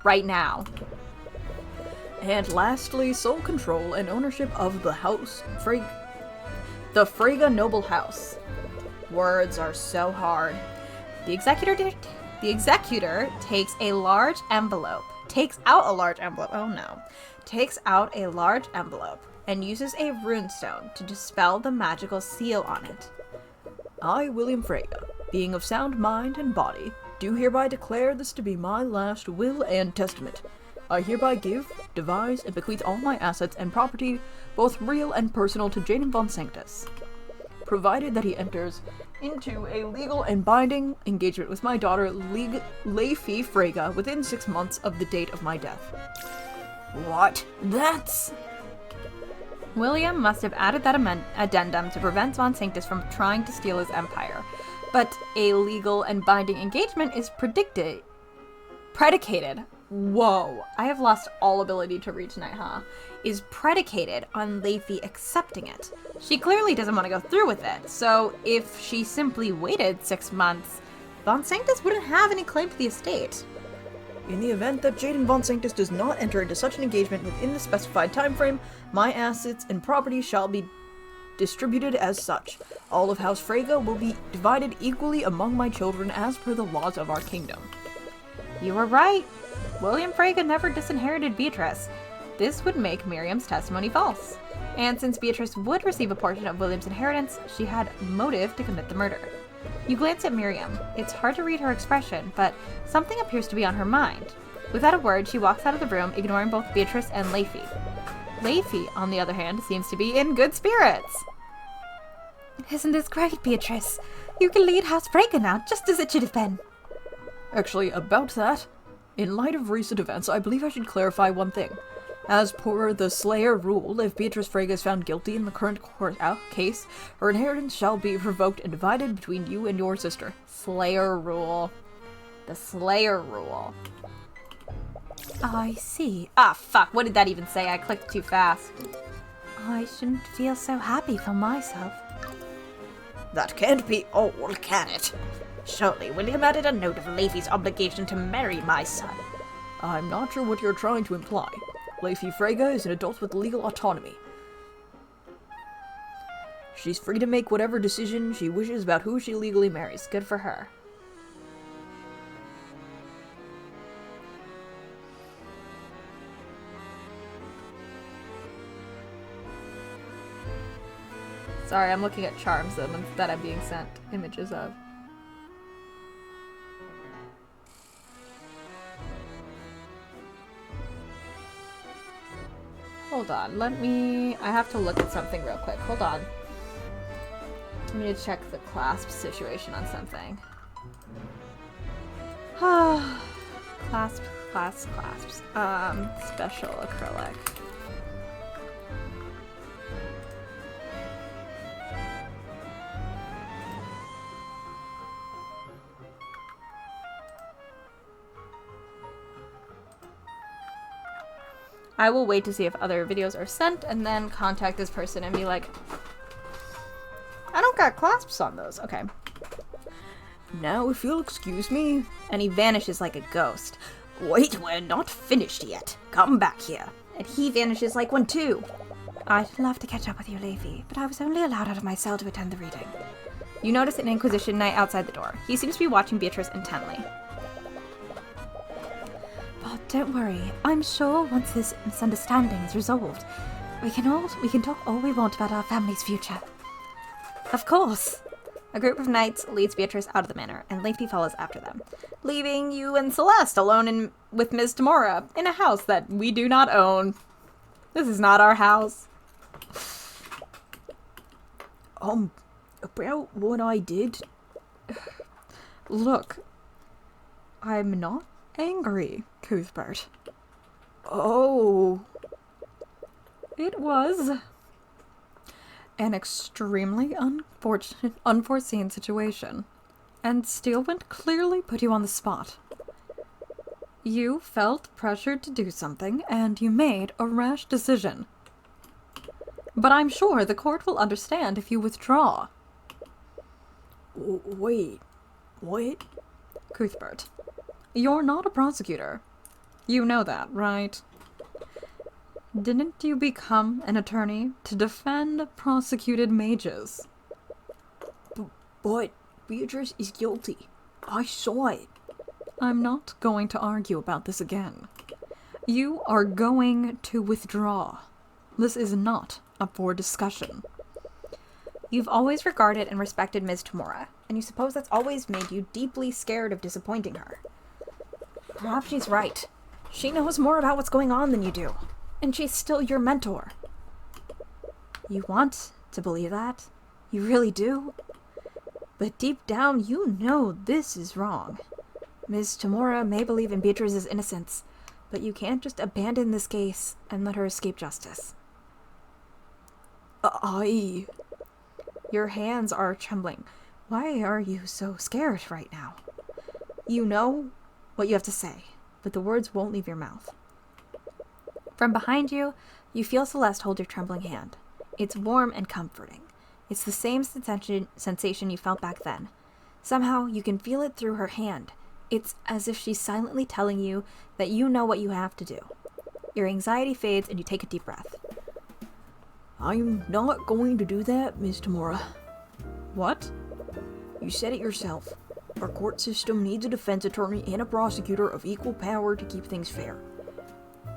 [SPEAKER 2] Right now.
[SPEAKER 1] And lastly, sole control and ownership of the house, the Freyga noble house.
[SPEAKER 2] Words are so hard. The executor takes out a large envelope. Takes out a large envelope and uses a runestone to dispel the magical seal on it.
[SPEAKER 1] I, William Freyga, being of sound mind and body, do hereby declare this to be my last will and testament. I hereby give, devise, and bequeath all my assets and property, both real and personal, to Jaden Von Sanctus, provided that he enters into a legal and binding engagement with my daughter, Leify Freyga, within 6 months of the date of my death. What? That's...
[SPEAKER 4] William must have added that addendum to prevent Von Sanctus from trying to steal his empire. But a legal and binding engagement is predicated. Whoa, I have lost all ability to read tonight, huh? Is predicated on Leify accepting it. She clearly doesn't want to go through with it, so if she simply waited 6 months, Von Sanctus wouldn't have any claim to the estate.
[SPEAKER 1] In the event that Jaden Von Sanctus does not enter into such an engagement within the specified time frame, my assets and property shall be distributed as such. All of House Freyga will be divided equally among my children as per the laws of our kingdom.
[SPEAKER 4] You were right. William Freyga never disinherited Beatrice. This would make Miriam's testimony false. And since Beatrice would receive a portion of William's inheritance, she had motive to commit the murder. You glance at Miriam. It's hard to read her expression, but something appears to be on her mind. Without a word, she walks out of the room, ignoring both Beatrice and Leify. Leify, on the other hand, seems to be in good spirits. Isn't this great, Beatrice? You can lead House Freyga now, just as it should have been.
[SPEAKER 1] Actually, about that, in light of recent events, I believe I should clarify one thing. As per the Slayer rule, if Beatrice Freyga is found guilty in the current court case, her inheritance shall be revoked and divided between you and your sister.
[SPEAKER 2] Slayer rule. The Slayer rule.
[SPEAKER 4] I see.
[SPEAKER 2] Ah, fuck, what did that even say? I clicked too fast.
[SPEAKER 4] I shouldn't feel so happy for myself.
[SPEAKER 1] That can't be all, can it?
[SPEAKER 2] Surely William added a note of Leify's obligation to marry my son.
[SPEAKER 1] I'm not sure what you're trying to imply. Leify Freyga is an adult with legal autonomy. She's free to make whatever decision she wishes about who she legally marries.
[SPEAKER 2] Good for her. Sorry, I'm looking at charms that I'm being sent images of. Hold on, I have to look at something real quick. Hold on. I need to check the clasp situation on something. Clasps. Special acrylic. I will wait to see if other videos are sent and then contact this person and be like, I don't got clasps on those. Okay.
[SPEAKER 1] Now, if you'll excuse me.
[SPEAKER 2] And he vanishes like a ghost.
[SPEAKER 1] Wait, we're not finished yet. Come back here.
[SPEAKER 2] And he vanishes like one too.
[SPEAKER 4] I'd love to catch up with you, Leafy, but I was only allowed out of my cell to attend the reading.
[SPEAKER 2] You notice an Inquisition Knight outside the door. He seems to be watching Beatrice intently.
[SPEAKER 4] But don't worry, I'm sure once this misunderstanding is resolved, we can talk all we want about our family's future.
[SPEAKER 2] Of course. A group of knights leads Beatrice out of the manor, and Leafy follows after them, leaving you and Celeste alone with Ms. Tamora in a house that we do not own. This is not our house.
[SPEAKER 1] About what I did?
[SPEAKER 2] Look, I'm not angry, Cuthbert.
[SPEAKER 1] Oh.
[SPEAKER 2] It was an extremely unforeseen situation, and Steelwind clearly put you on the spot. You felt pressured to do something, and you made a rash decision. But I'm sure the court will understand if you withdraw.
[SPEAKER 1] Wait. What?
[SPEAKER 2] Cuthbert, you're not a prosecutor. You know that, right? Didn't you become an attorney to defend prosecuted mages?
[SPEAKER 1] But Beatrice is guilty. I saw it.
[SPEAKER 2] I'm not going to argue about this again. You are going to withdraw. This is not up for discussion. You've always regarded and respected Ms. Tamora, and you suppose that's always made you deeply scared of disappointing her. Perhaps she's right. She knows more about what's going on than you do, and she's still your mentor. You want to believe that? You really do? But deep down, you know this is wrong. Ms. Tamora may believe in Beatrice's innocence, but you can't just abandon this case and let her escape justice. Your hands are trembling. Why are you so scared right now? You know what you have to say, but the words won't leave your mouth. From behind you, you feel Celeste hold your trembling hand. It's warm and comforting. It's the same sensation you felt back then. Somehow, you can feel it through her hand. It's as if she's silently telling you that you know what you have to do. Your anxiety fades and you take a deep breath.
[SPEAKER 1] I'm not going to do that, Ms. Tamora.
[SPEAKER 2] What?
[SPEAKER 1] You said it yourself. Our court system needs a defense attorney and a prosecutor of equal power to keep things fair.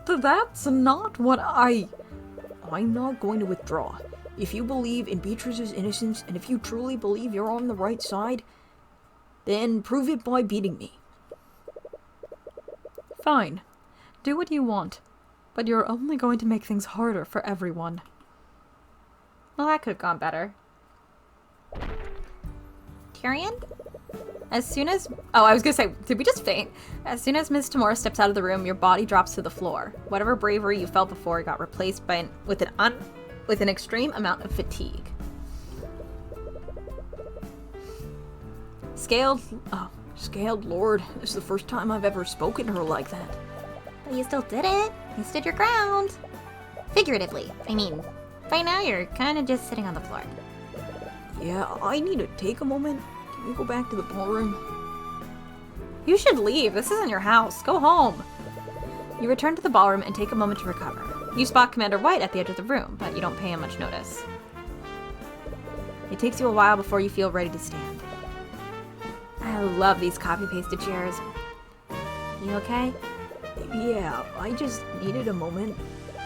[SPEAKER 2] That's not what
[SPEAKER 1] I'm not going to withdraw. If you believe in Beatrice's innocence, and if you truly believe you're on the right side, then prove it by beating me.
[SPEAKER 2] Fine. Do what you want. But you're only going to make things harder for everyone. Well, that could have gone better. Tyrion? As soon as... Oh, I was gonna say, did we just faint? As soon as Ms. Tamora steps out of the room, your body drops to the floor. Whatever bravery you felt before got replaced by with an extreme amount of fatigue. Scaled
[SPEAKER 1] Lord, it's the first time I've ever spoken to her like that.
[SPEAKER 6] But you still did it. You stood your ground. Figuratively. I mean, right now you're kind of just sitting on the floor.
[SPEAKER 1] Yeah, I need to take a moment. Can we go back to the ballroom?
[SPEAKER 2] You should leave. This isn't your house. Go home. You return to the ballroom and take a moment to recover. You spot Commander White at the edge of the room, but you don't pay him much notice. It takes you a while before you feel ready to stand. I love these copy-pasted chairs. You okay?
[SPEAKER 1] Yeah, I just needed a moment.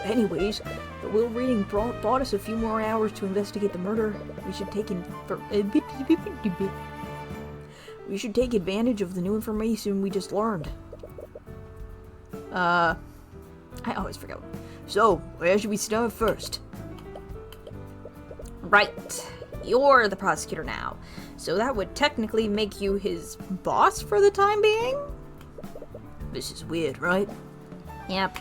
[SPEAKER 1] Anyways, the will reading bought us a few more hours to investigate the murder. We should take advantage of the new information we just learned. I always forget. So, where should we start first?
[SPEAKER 2] Right. You're the prosecutor now. So that would technically make you his boss for the time being?
[SPEAKER 1] This is weird, right?
[SPEAKER 2] Yep.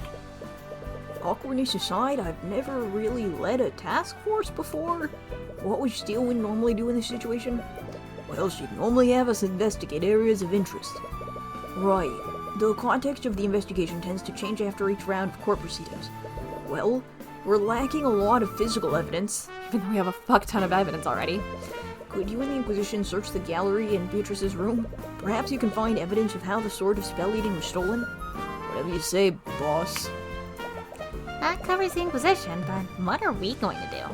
[SPEAKER 1] Awkwardness aside, I've never really led a task force before. What would Steelwind normally do in this situation? Well, she'd normally have us investigate areas of interest. Right. The context of the investigation tends to change after each round of court proceedings. Well, we're lacking a lot of physical evidence.
[SPEAKER 2] Even though we have a fuck ton of evidence already.
[SPEAKER 1] Could you and the Inquisition search the gallery in Beatrice's room? Perhaps you can find evidence of how the Sword of Spell Eating was stolen? Whatever you say, boss.
[SPEAKER 6] That covers the Inquisition, but what are we going to do?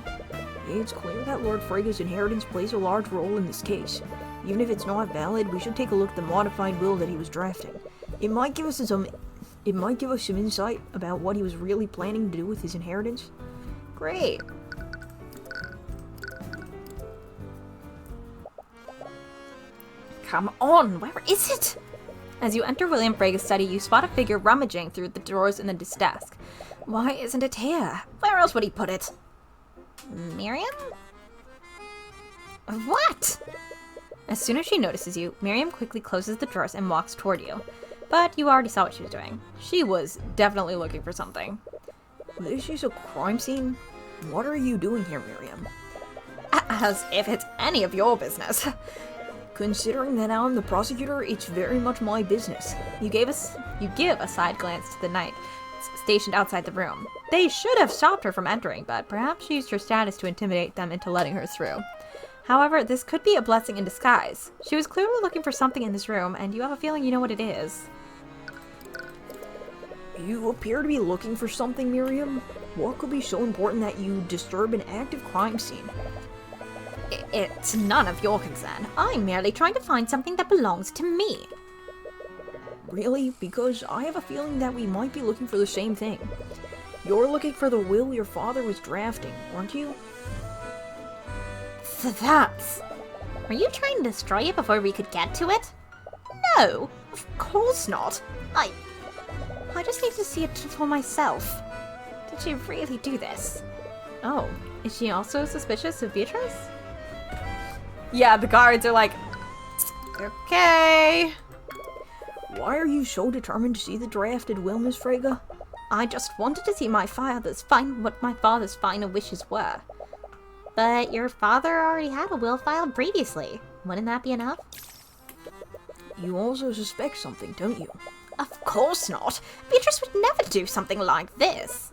[SPEAKER 1] It's clear that Lord Frega's inheritance plays a large role in this case. Even if it's not valid, we should take a look at the modified will that he was drafting. It might give us some insight about what he was really planning to do with his inheritance.
[SPEAKER 2] Great. Come on, where is it? As you enter William Frega's study, you spot a figure rummaging through the drawers in his desk. Why isn't it here? Where else would he put it?
[SPEAKER 6] Miriam?
[SPEAKER 2] What? As soon as she notices you, Miriam quickly closes the drawers and walks toward you. But you already saw what she was doing. She was definitely looking for something.
[SPEAKER 1] This is a crime scene? What are you doing here, Miriam?
[SPEAKER 2] As if it's any of your business.
[SPEAKER 1] Considering that I'm the prosecutor, it's very much my business.
[SPEAKER 2] You give a side glance to the knight stationed outside the room. They should have stopped her from entering, but perhaps she used her status to intimidate them into letting her through. However, this could be a blessing in disguise. She was clearly looking for something in this room, and you have a feeling you know what it is.
[SPEAKER 1] You appear to be looking for something, Miriam. What could be so important that you disturb an active crime scene?
[SPEAKER 2] It's none of your concern. I'm merely trying to find something that belongs to me.
[SPEAKER 1] Really? Because I have a feeling that we might be looking for the same thing. You're looking for the will your father was drafting, weren't you?
[SPEAKER 2] That's...
[SPEAKER 6] Were you trying to destroy it before we could get to it?
[SPEAKER 2] No, of course not. I just need to see it for myself. Did she really do this? Oh, is she also suspicious of Beatrice? Yeah, the guards are like, okay.
[SPEAKER 1] Why are you so determined to see the drafted will, Miss Frega?
[SPEAKER 2] I just wanted to see what my father's final wishes were.
[SPEAKER 6] But your father already had a will filed previously. Wouldn't that be enough?
[SPEAKER 1] You also suspect something, don't you?
[SPEAKER 2] Of course not. Beatrice would never do something like this.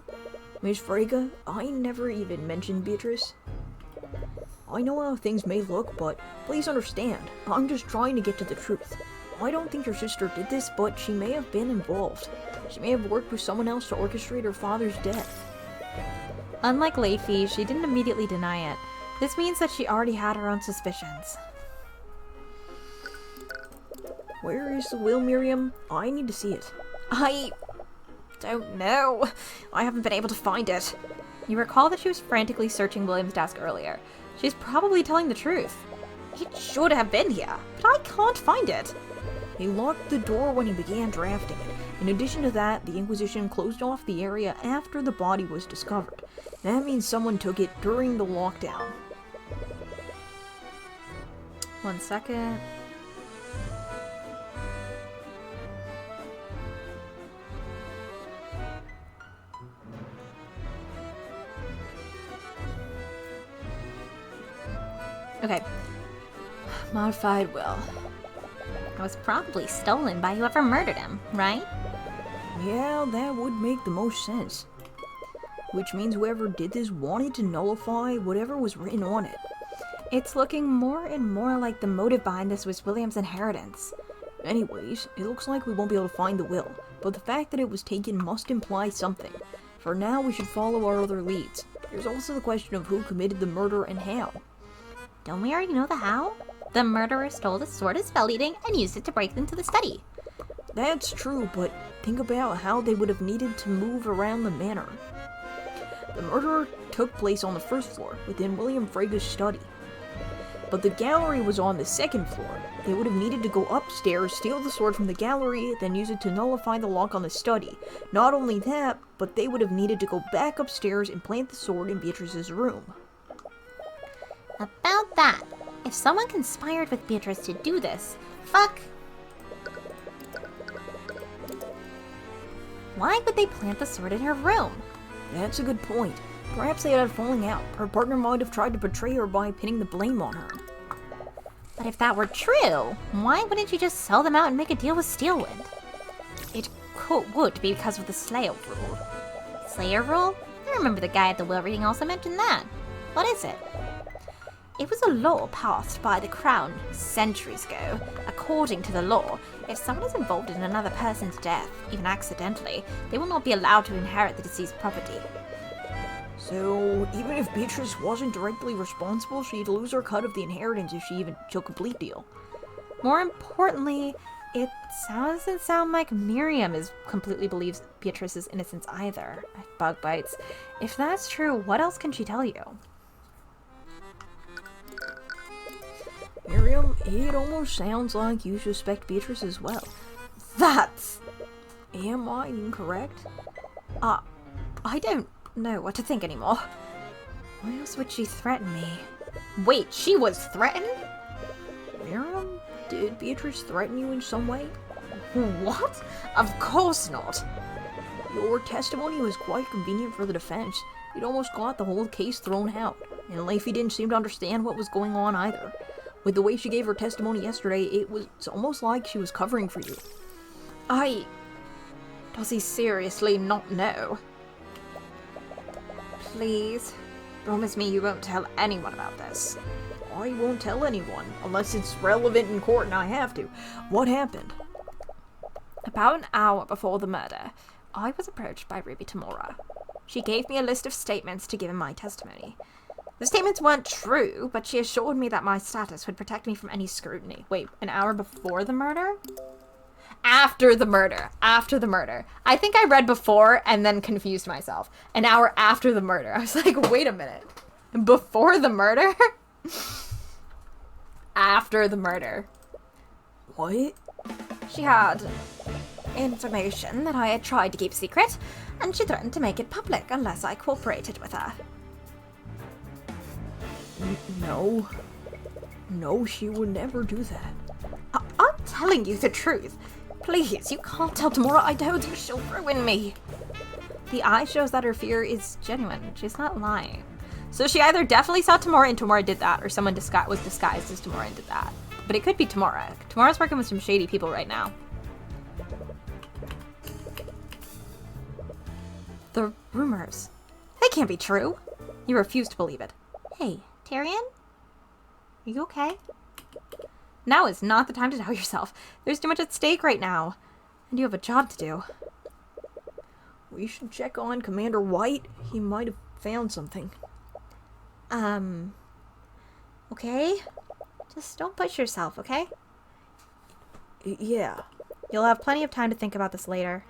[SPEAKER 1] Miss Frega, I never even mentioned Beatrice. I know how things may look, but please understand, I'm just trying to get to the truth. I don't think your sister did this, but she may have been involved. She may have worked with someone else to orchestrate her father's death.
[SPEAKER 2] Unlike Leify, she didn't immediately deny it. This means that she already had her own suspicions.
[SPEAKER 1] Where is the will, Miriam? I need to see it.
[SPEAKER 2] I don't know. I haven't been able to find it. You recall that she was frantically searching William's desk earlier. She's probably telling the truth. It should have been here, but I can't find it.
[SPEAKER 1] He locked the door when he began drafting it. In addition to that, the Inquisition closed off the area after the body was discovered. That means someone took it during the lockdown.
[SPEAKER 2] 1 second. Okay. Modified will.
[SPEAKER 6] It was probably stolen by whoever murdered him, right?
[SPEAKER 1] Yeah, that would make the most sense. Which means whoever did this wanted to nullify whatever was written on it.
[SPEAKER 2] It's looking more and more like the motive behind this was William's inheritance.
[SPEAKER 1] Anyways, it looks like we won't be able to find the will, but the fact that it was taken must imply something. For now, we should follow our other leads. There's also the question of who committed the murder and how.
[SPEAKER 6] Don't we already know the how? The murderer stole the Sword of Spell Eating and used it to break into the study.
[SPEAKER 1] That's true, but think about how they would have needed to move around the manor. The murder took place on the first floor, within William Frega's study. But the gallery was on the second floor. They would have needed to go upstairs, steal the sword from the gallery, then use it to nullify the lock on the study. Not only that, but they would have needed to go back upstairs and plant the sword in Beatrice's room.
[SPEAKER 6] About that, if someone conspired with Beatrice to do this, fuck. Why would they plant the sword in her room?
[SPEAKER 1] That's a good point. Perhaps they had a falling out. Her partner might have tried to betray her by pinning the blame on her.
[SPEAKER 6] But if that were true, why wouldn't you just sell them out and make a deal with Steelwind?
[SPEAKER 2] It would be because of the Slayer rule.
[SPEAKER 6] Slayer rule? I remember the guy at the will reading also mentioned that. What is it?
[SPEAKER 2] It was a law passed by the Crown centuries ago. According to the law, if someone is involved in another person's death, even accidentally, they will not be allowed to inherit the deceased property.
[SPEAKER 1] So, even if Beatrice wasn't directly responsible, she'd lose her cut of the inheritance if she even took a plea deal.
[SPEAKER 2] More importantly, it doesn't sound like Miriam completely believes Beatrice's innocence either. Bug bites. If that's true, what else can she tell you?
[SPEAKER 1] Miriam, it almost sounds like you suspect Beatrice as well.
[SPEAKER 2] That's...
[SPEAKER 1] Am I incorrect?
[SPEAKER 2] I don't know what to think anymore. Why else would she threaten me? Wait, she was threatened?
[SPEAKER 1] Miriam, did Beatrice threaten you in some way?
[SPEAKER 2] What? Of course not.
[SPEAKER 1] Your testimony was quite convenient for the defense. It almost got the whole case thrown out. And Leafy didn't seem to understand what was going on either. With the way she gave her testimony yesterday, it was almost like she was covering for you.
[SPEAKER 2] Does he seriously not know? Please, promise me you won't tell anyone about this.
[SPEAKER 1] I won't tell anyone, unless it's relevant in court and I have to. What happened?
[SPEAKER 2] About an hour before the murder, I was approached by Ruby Tamora. She gave me a list of statements to give in my testimony. The statements weren't true, but she assured me that my status would protect me from any scrutiny. Wait, an hour before the murder? After the murder. After the murder. I think I read before and then confused myself. An hour after the murder. I was like, wait a minute. Before the murder? After the murder.
[SPEAKER 1] What?
[SPEAKER 2] She had information that I had tried to keep secret, and she threatened to make it public unless I cooperated with her.
[SPEAKER 1] No. No, she would never do that.
[SPEAKER 2] I'm telling you the truth. Please, you can't tell Tamora I told you. She'll ruin me. The eye shows that her fear is genuine. She's not lying. So she either definitely saw Tamora and Tamora did that, or someone was disguised as Tamora and did that. But it could be Tamora. Tamora's working with some shady people right now. The rumors. They can't be true. You refuse to believe it.
[SPEAKER 6] Hey, Tyrion?
[SPEAKER 2] Are you okay? Now is not the time to doubt yourself. There's too much at stake right now. And you have a job to do.
[SPEAKER 1] We should check on Commander White. He might have found something.
[SPEAKER 2] Okay? Just don't push yourself, okay?
[SPEAKER 1] Yeah.
[SPEAKER 2] You'll have plenty of time to think about this later.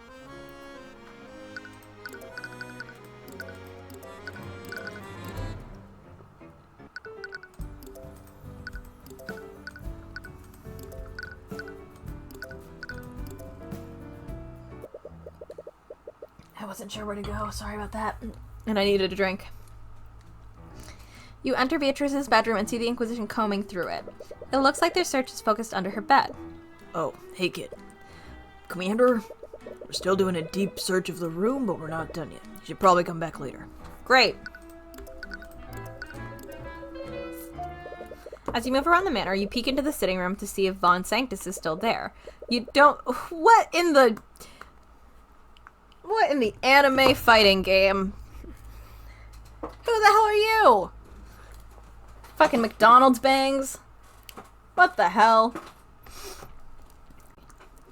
[SPEAKER 2] I wasn't sure where to go. Sorry about that. And I needed a drink. You enter Beatrice's bedroom and see the Inquisition combing through it. It looks like their search is focused under her bed.
[SPEAKER 1] Oh, hey kid. Commander, we're still doing a deep search of the room, but we're not done yet. You should probably come back later.
[SPEAKER 2] Great. As you move around the manor, you peek into the sitting room to see if Von Sanctus is still there. You don't... What in the anime fighting game? Who the hell are you? Fucking McDonald's bangs? What the hell?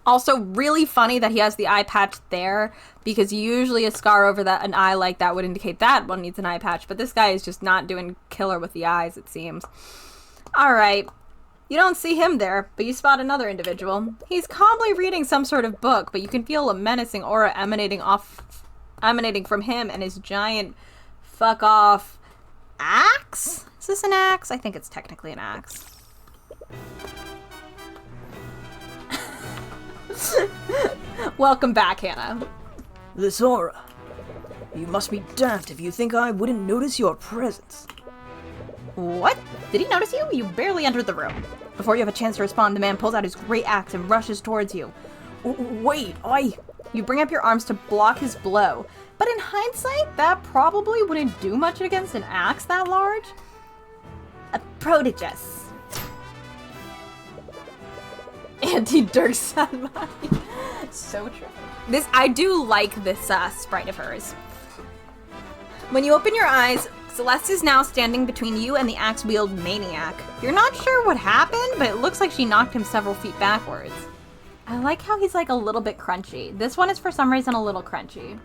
[SPEAKER 2] Also, really funny that he has the eye patch there, because usually a scar over an eye like that would indicate that one needs an eye patch, but this guy is just not doing killer with the eyes, it seems. Alright. You don't see him there, but you spot another individual. He's calmly reading some sort of book, but you can feel a menacing aura emanating from him and his giant Fuck off. Axe? Is this an axe? I think it's technically an axe. Welcome back, Hannah.
[SPEAKER 1] This aura. You must be daft if you think I wouldn't notice your presence.
[SPEAKER 2] What? Did he notice you? You barely entered the room. Before you have a chance to respond, the man pulls out his great axe and rushes towards you.
[SPEAKER 1] Wait,
[SPEAKER 2] You bring up your arms to block his blow. But in hindsight, that probably wouldn't do much against an axe that large. A prodigious. Anti-Dirk Sunlight. So true. I do like this sprite of hers. When you open your eyes, Celeste is now standing between you and the axe-wield maniac. You're not sure what happened, but it looks like she knocked him several feet backwards. I like how he's like a little bit crunchy. This one is for some reason a little crunchy.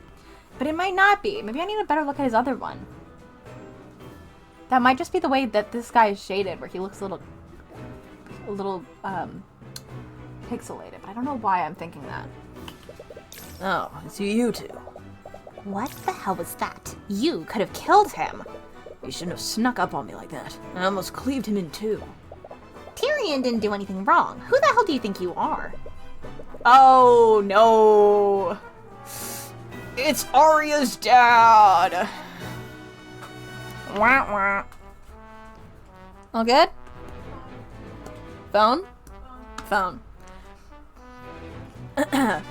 [SPEAKER 2] But it might not be. Maybe I need a better look at his other one. That might just be the way that this guy is shaded, where he looks a little pixelated. But I don't know why I'm thinking that.
[SPEAKER 1] Oh, it's you two.
[SPEAKER 6] What the hell was that? You could have killed him.
[SPEAKER 1] You shouldn't have snuck up on me like that. I almost cleaved him in two.
[SPEAKER 6] Tyrion didn't do anything wrong. Who the hell do you think you are?
[SPEAKER 2] Oh, no.
[SPEAKER 1] It's Arya's dad!
[SPEAKER 2] Wah, wah. All good? Phone? Phone.
[SPEAKER 1] I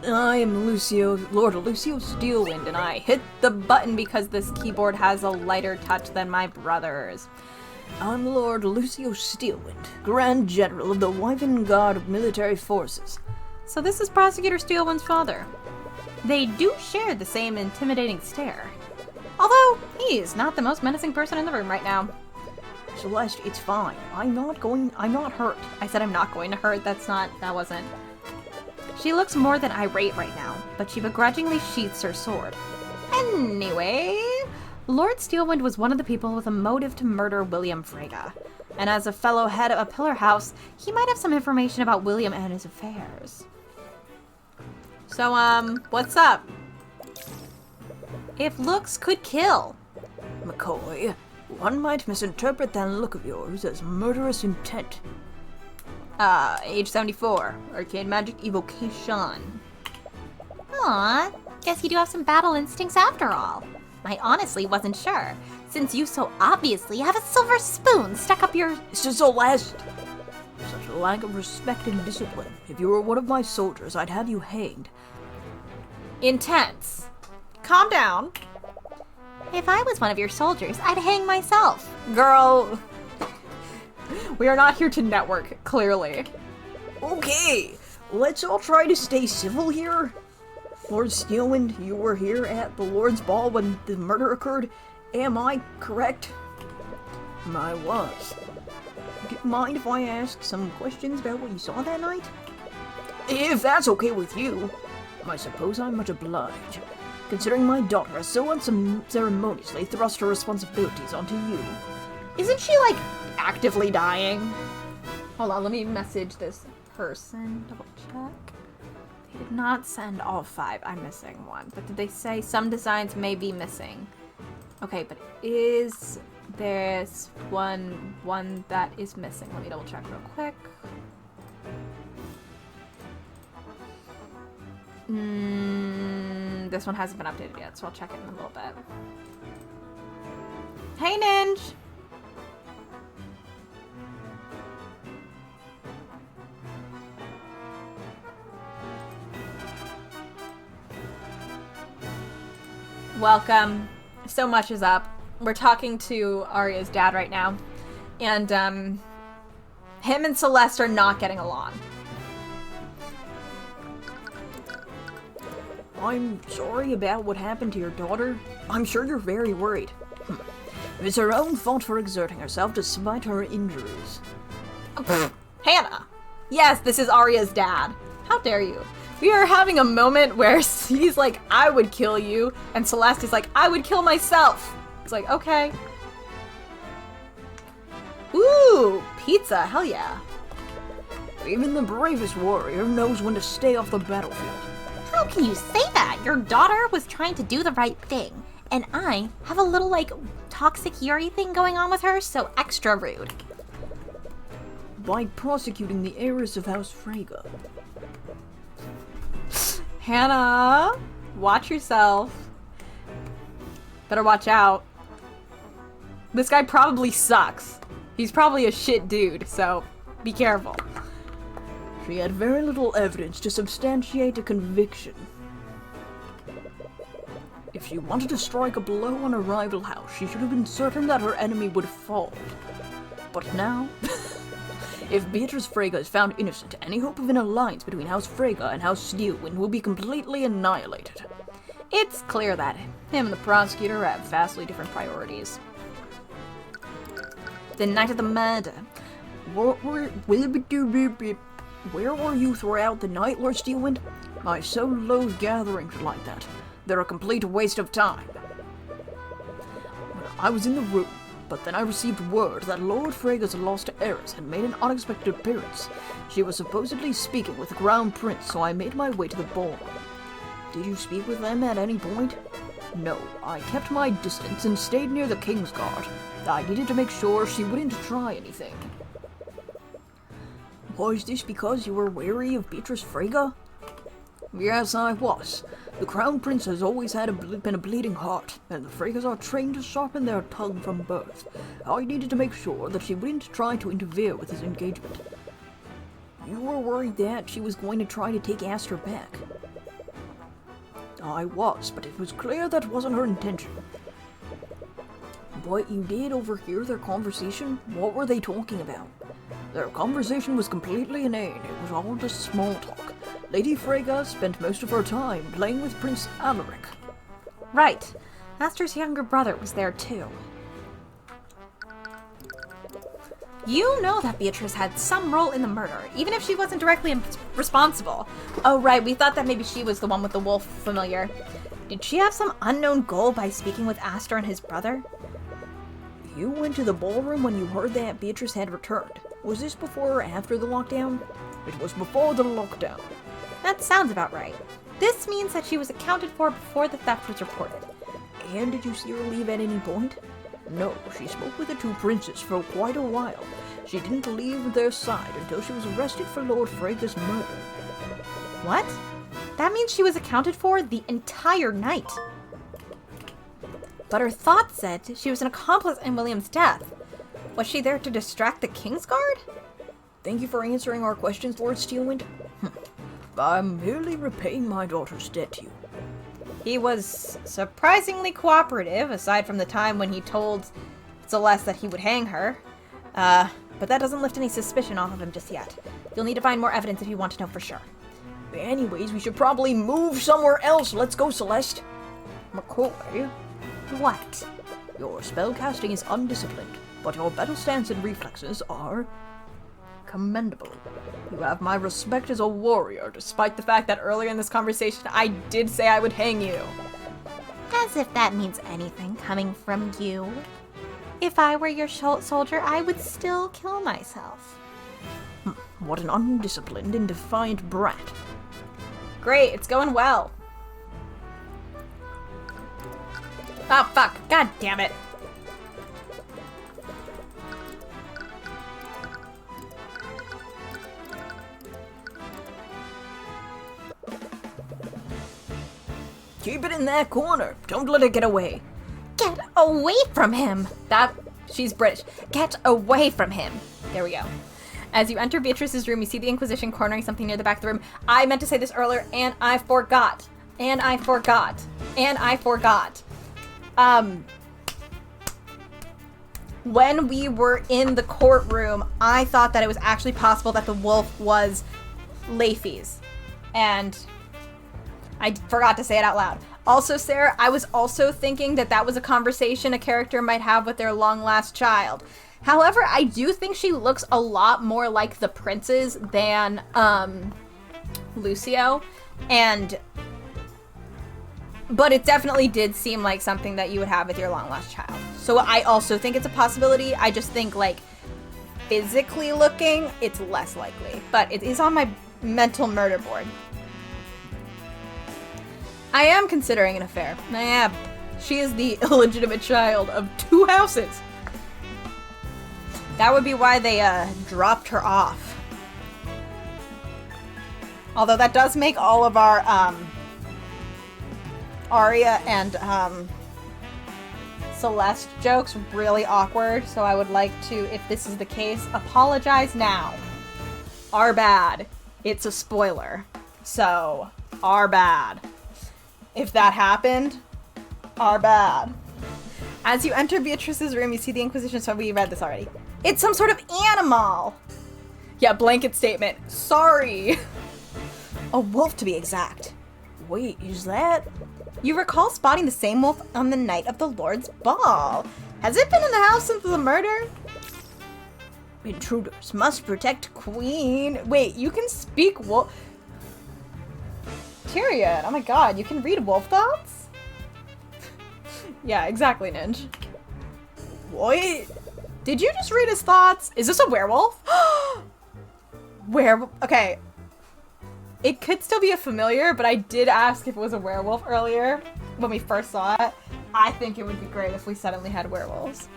[SPEAKER 1] am Lord Lucio Steelwind, and I hit the button because this keyboard has a lighter touch than my brother's. I'm Lord Lucio Steelwind, Grand General of the Wyvern Guard Military Forces.
[SPEAKER 2] So this is Prosecutor Steelwind's father. They do share the same intimidating stare. Although, he is not the most menacing person in the room right now.
[SPEAKER 1] Celeste, it's fine. I'm not hurt.
[SPEAKER 2] I said I'm not going to hurt. That wasn't. She looks more than irate right now, but she begrudgingly sheaths her sword. Anyway, Lord Steelwind was one of the people with a motive to murder William Frege. And as a fellow head of a pillar house, he might have some information about William and his affairs. So, what's up? If looks could kill.
[SPEAKER 1] McCoy, one might misinterpret that look of yours as murderous intent.
[SPEAKER 2] Age 74. Arcane magic evocation.
[SPEAKER 6] Aw, guess you do have some battle instincts after all. I honestly wasn't sure, since you so obviously have a silver spoon stuck up your—
[SPEAKER 1] Celeste! Such a lack of respect and discipline. If you were one of my soldiers, I'd have you hanged.
[SPEAKER 2] Intense. Calm down.
[SPEAKER 6] If I was one of your soldiers, I'd hang myself.
[SPEAKER 2] Girl, we are not here to network, clearly.
[SPEAKER 1] Okay, let's all try to stay civil here. Lord Steelwind, you were here at the Lord's Ball when the murder occurred. Am I correct? I was. Do you mind if I ask some questions about what you saw that night? If that's okay with you. I suppose I'm much obliged, considering my daughter has so unceremoniously thrust her responsibilities onto you.
[SPEAKER 2] Isn't she, like, actively dying? Hold on, let me message this person. Double check. They did not send all 5. I'm missing one. But did they say some designs may be missing? Okay, but is there's one that is missing? Let me double check real quick. This one hasn't been updated yet, so I'll check it in a little bit. Hey, Ninja! Welcome. So much is up. We're talking to Arya's dad right now, and him and Celeste are not getting along.
[SPEAKER 1] I'm sorry about what happened to your daughter. I'm sure you're very worried. It's her own fault for exerting herself despite her injuries.
[SPEAKER 2] Hannah! Yes, this is Arya's dad. How dare you? We are having a moment where he's like, I would kill you, and Celeste is like, I would kill myself. It's like, okay. Ooh, pizza, hell yeah.
[SPEAKER 1] Even the bravest warrior knows when to stay off the battlefield.
[SPEAKER 6] How can you say that? Your daughter was trying to do the right thing.
[SPEAKER 2] And I have a little, like, toxic Yuri thing going on with her, so extra rude.
[SPEAKER 1] By prosecuting the heiress of House Frege. Hannah, watch yourself. Better watch out. This guy probably sucks. He's probably a shit dude, so be careful. She had very little evidence to substantiate a conviction. If she wanted to strike a blow on a rival house, she should have been certain that her enemy would fall. But now, if Beatrice Frege is found innocent, any hope of an alliance between House Frege and House Steelwind will be completely annihilated. It's clear that him and the prosecutor have vastly different priorities. The night of the murder. Where were you throughout the night, Lord Steelwind? I so loathe gatherings like that. They're a complete waste of time. Well, I was in the room, but then I received word that Lord Frege's lost heiress had made an unexpected appearance. She was supposedly speaking with the Crown Prince, so I made my way to the ballroom. Did you speak with them at any point? No, I kept my distance and stayed near the King's Guard. I needed to make sure she wouldn't try anything. Was this because you were wary of Beatrice Frege? Yes, I was. The Crown Prince has always been a bleeding heart, and the Freges are trained to sharpen their tongue from birth. I needed to make sure that she wouldn't try to interfere with his engagement. You were worried that she was going to try to take Aster back. I was, but it was clear that wasn't her intention. But you did overhear their conversation? What were they talking about? Their conversation was completely inane. It was all just small talk. Lady Frege spent most of her time playing with Prince Alaric.
[SPEAKER 2] Right. Aster's younger brother was there too. You know that Beatrice had some role in the murder, even if she wasn't directly responsible. Oh right, we thought that maybe she was the one with the wolf familiar. Did she have some unknown goal by speaking with Aster and his brother?
[SPEAKER 1] You went to the ballroom when you heard that Beatrice had returned. Was this before or after the lockdown? It was before the lockdown.
[SPEAKER 2] That sounds about right. This means that she was accounted for before the theft was reported.
[SPEAKER 1] And did you see her leave at any point? No, she spoke with the two princes for quite a while. She didn't leave their side until she was arrested for Lord Frege's murder.
[SPEAKER 2] What? That means she was accounted for the entire night. But her thoughts said she was an accomplice in William's death. Was she there to distract the Kingsguard?
[SPEAKER 1] Thank you for answering our questions, Lord Steelwind. I'm merely repaying my daughter's debt to you.
[SPEAKER 2] He was surprisingly cooperative, aside from the time when he told Celeste that he would hang her. But that doesn't lift any suspicion off of him just yet. You'll need to find more evidence if you want to know for sure.
[SPEAKER 1] Anyways, we should probably move somewhere else. Let's go, Celeste. McCoy.
[SPEAKER 2] What?
[SPEAKER 1] Your spellcasting is undisciplined, but your battle stance and reflexes are commendable. You have my respect as a warrior, despite the fact that earlier in this conversation I did say I would hang you.
[SPEAKER 6] As if that means anything coming from you. If I were your soldier, I would still kill myself.
[SPEAKER 1] What an undisciplined and defiant brat.
[SPEAKER 2] Great, it's going well. Oh, fuck. God damn it.
[SPEAKER 1] Keep it in that corner. Don't let it get away.
[SPEAKER 2] Get away from him. She's British. Get away from him. There we go. As you enter Beatrice's room, you see the Inquisition cornering something near the back of the room. I meant to say this earlier, and I forgot. When we were in the courtroom, I thought that it was actually possible that the wolf was Leify's. And I forgot to say it out loud. Also, Sarah, I was also thinking that that was a conversation a character might have with their long-lost child. However, I do think she looks a lot more like the princes than Lucio. But it definitely did seem like something that you would have with your long-lost child. So I also think it's a possibility. I just think, like, physically looking, it's less likely. But it is on my mental murder board. I am considering an affair. I am.
[SPEAKER 1] She is the illegitimate child of 2 houses. That would be why they dropped her off. Although that does make all of our Arya and Celeste jokes really awkward, so I would like to, if this is the case, apologize now. Our bad. It's a spoiler. So, our bad. If that happened, our bad. As you enter Beatrice's room, you see the Inquisition, so we read this already. It's some sort of animal! Yeah, blanket statement. Sorry. A wolf, to be exact. Wait, is that? You recall spotting the same wolf on the night of the Lord's Ball. Has it been in the house since the murder? Intruders must protect Queen. Wait, you can speak wolf. Tyrion, oh my god, you can read wolf thoughts? Yeah, exactly, Ninja. What? Did you just read his thoughts? Is this a werewolf? Werewolf. Okay. It could still be a familiar, but I did ask if it was a werewolf earlier when we first saw it. I think it would be great if we suddenly had werewolves.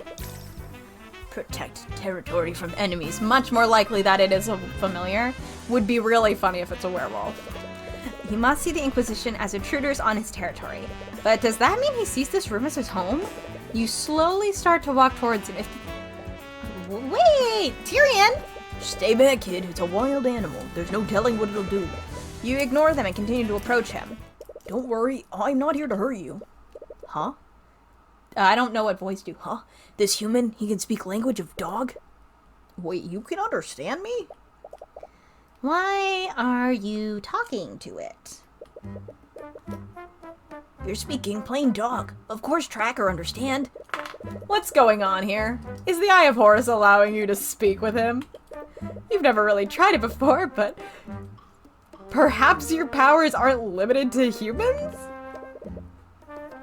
[SPEAKER 1] Protect territory from enemies. Much more likely that it is a familiar. Would be really funny if it's a werewolf. He must see the Inquisition as intruders on his territory. But does that mean he sees this room as his home? You slowly start to walk towards him. Wait, Tyrion! Stay back, kid. It's a wild animal. There's no telling what it'll do. You ignore them and continue to approach him. Don't worry, I'm not here to hurt you. Huh? I don't know what voice do. Huh? This human, he can speak language of dog? Wait, you can understand me?
[SPEAKER 6] Why are you talking to it?
[SPEAKER 1] You're speaking plain dog. Of course Tracker understand. What's going on here? Is the Eye of Horus allowing you to speak with him? You've never really tried it before, but perhaps your powers aren't limited to humans?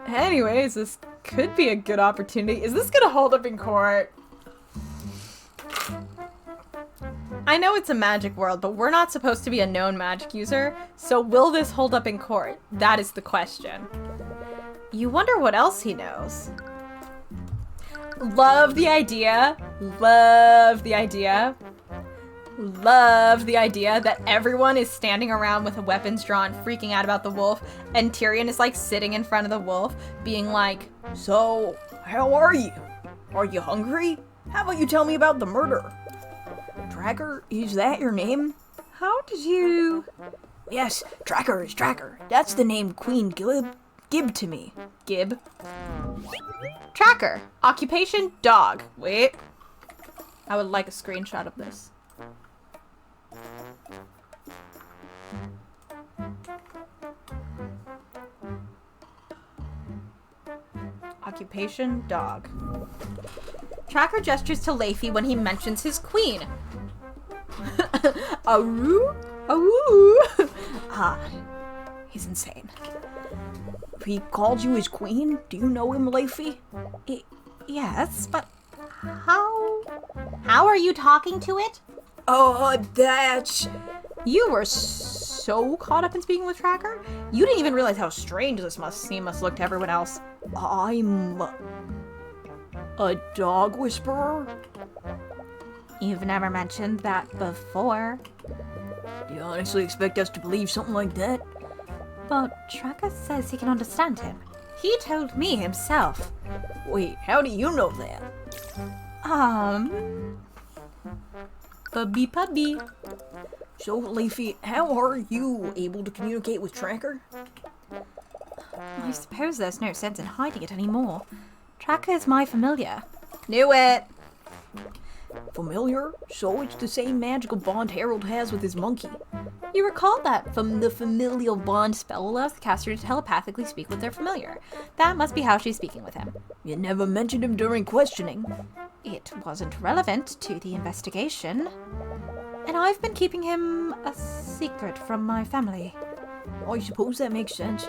[SPEAKER 1] Anyways, this could be a good opportunity. Is this gonna hold up in court? I know it's a magic world, but we're not supposed to be a known magic user, so will this hold up in court? That is the question. You wonder what else he knows. Love the idea. Love the idea. Love the idea that everyone is standing around with weapons drawn, freaking out about the wolf, and Tyrion is like sitting in front of the wolf, being like, "So, how are you? Are you hungry? How about you tell me about the murder?" Tracker, is that your name? How did you... Yes, Tracker is Tracker. That's the name Queen Gib to me. Gib? Tracker. Occupation, dog. Wait. I would like a screenshot of this. Occupation, dog. Tracker gestures to Leafy when he mentions his queen. Aroo? Aroo? Ah, he's insane. He called you his queen? Do you know him, Leafy?
[SPEAKER 2] Yes, but how are you talking to it?
[SPEAKER 1] Oh, that's... You were so caught up in speaking with Tracker? You didn't even realize how strange this must look to everyone else. I'm... a dog whisperer?
[SPEAKER 2] You've never mentioned that before.
[SPEAKER 1] Do you honestly expect us to believe something like that?
[SPEAKER 2] But Tracker says he can understand him. He told me himself.
[SPEAKER 1] Wait, how do you know that? Pubby. So, Leafy, how are you able to communicate with Tracker?
[SPEAKER 2] I suppose there's no sense in hiding it anymore. Tracker is my familiar.
[SPEAKER 1] Knew it! Familiar? So it's the same magical bond Harold has with his monkey. You recall that from the familial bond spell allows the caster to telepathically speak with their familiar. That must be how she's speaking with him. You never mentioned him during questioning.
[SPEAKER 2] It wasn't relevant to the investigation. And I've been keeping him a secret from my family.
[SPEAKER 1] I suppose that makes sense.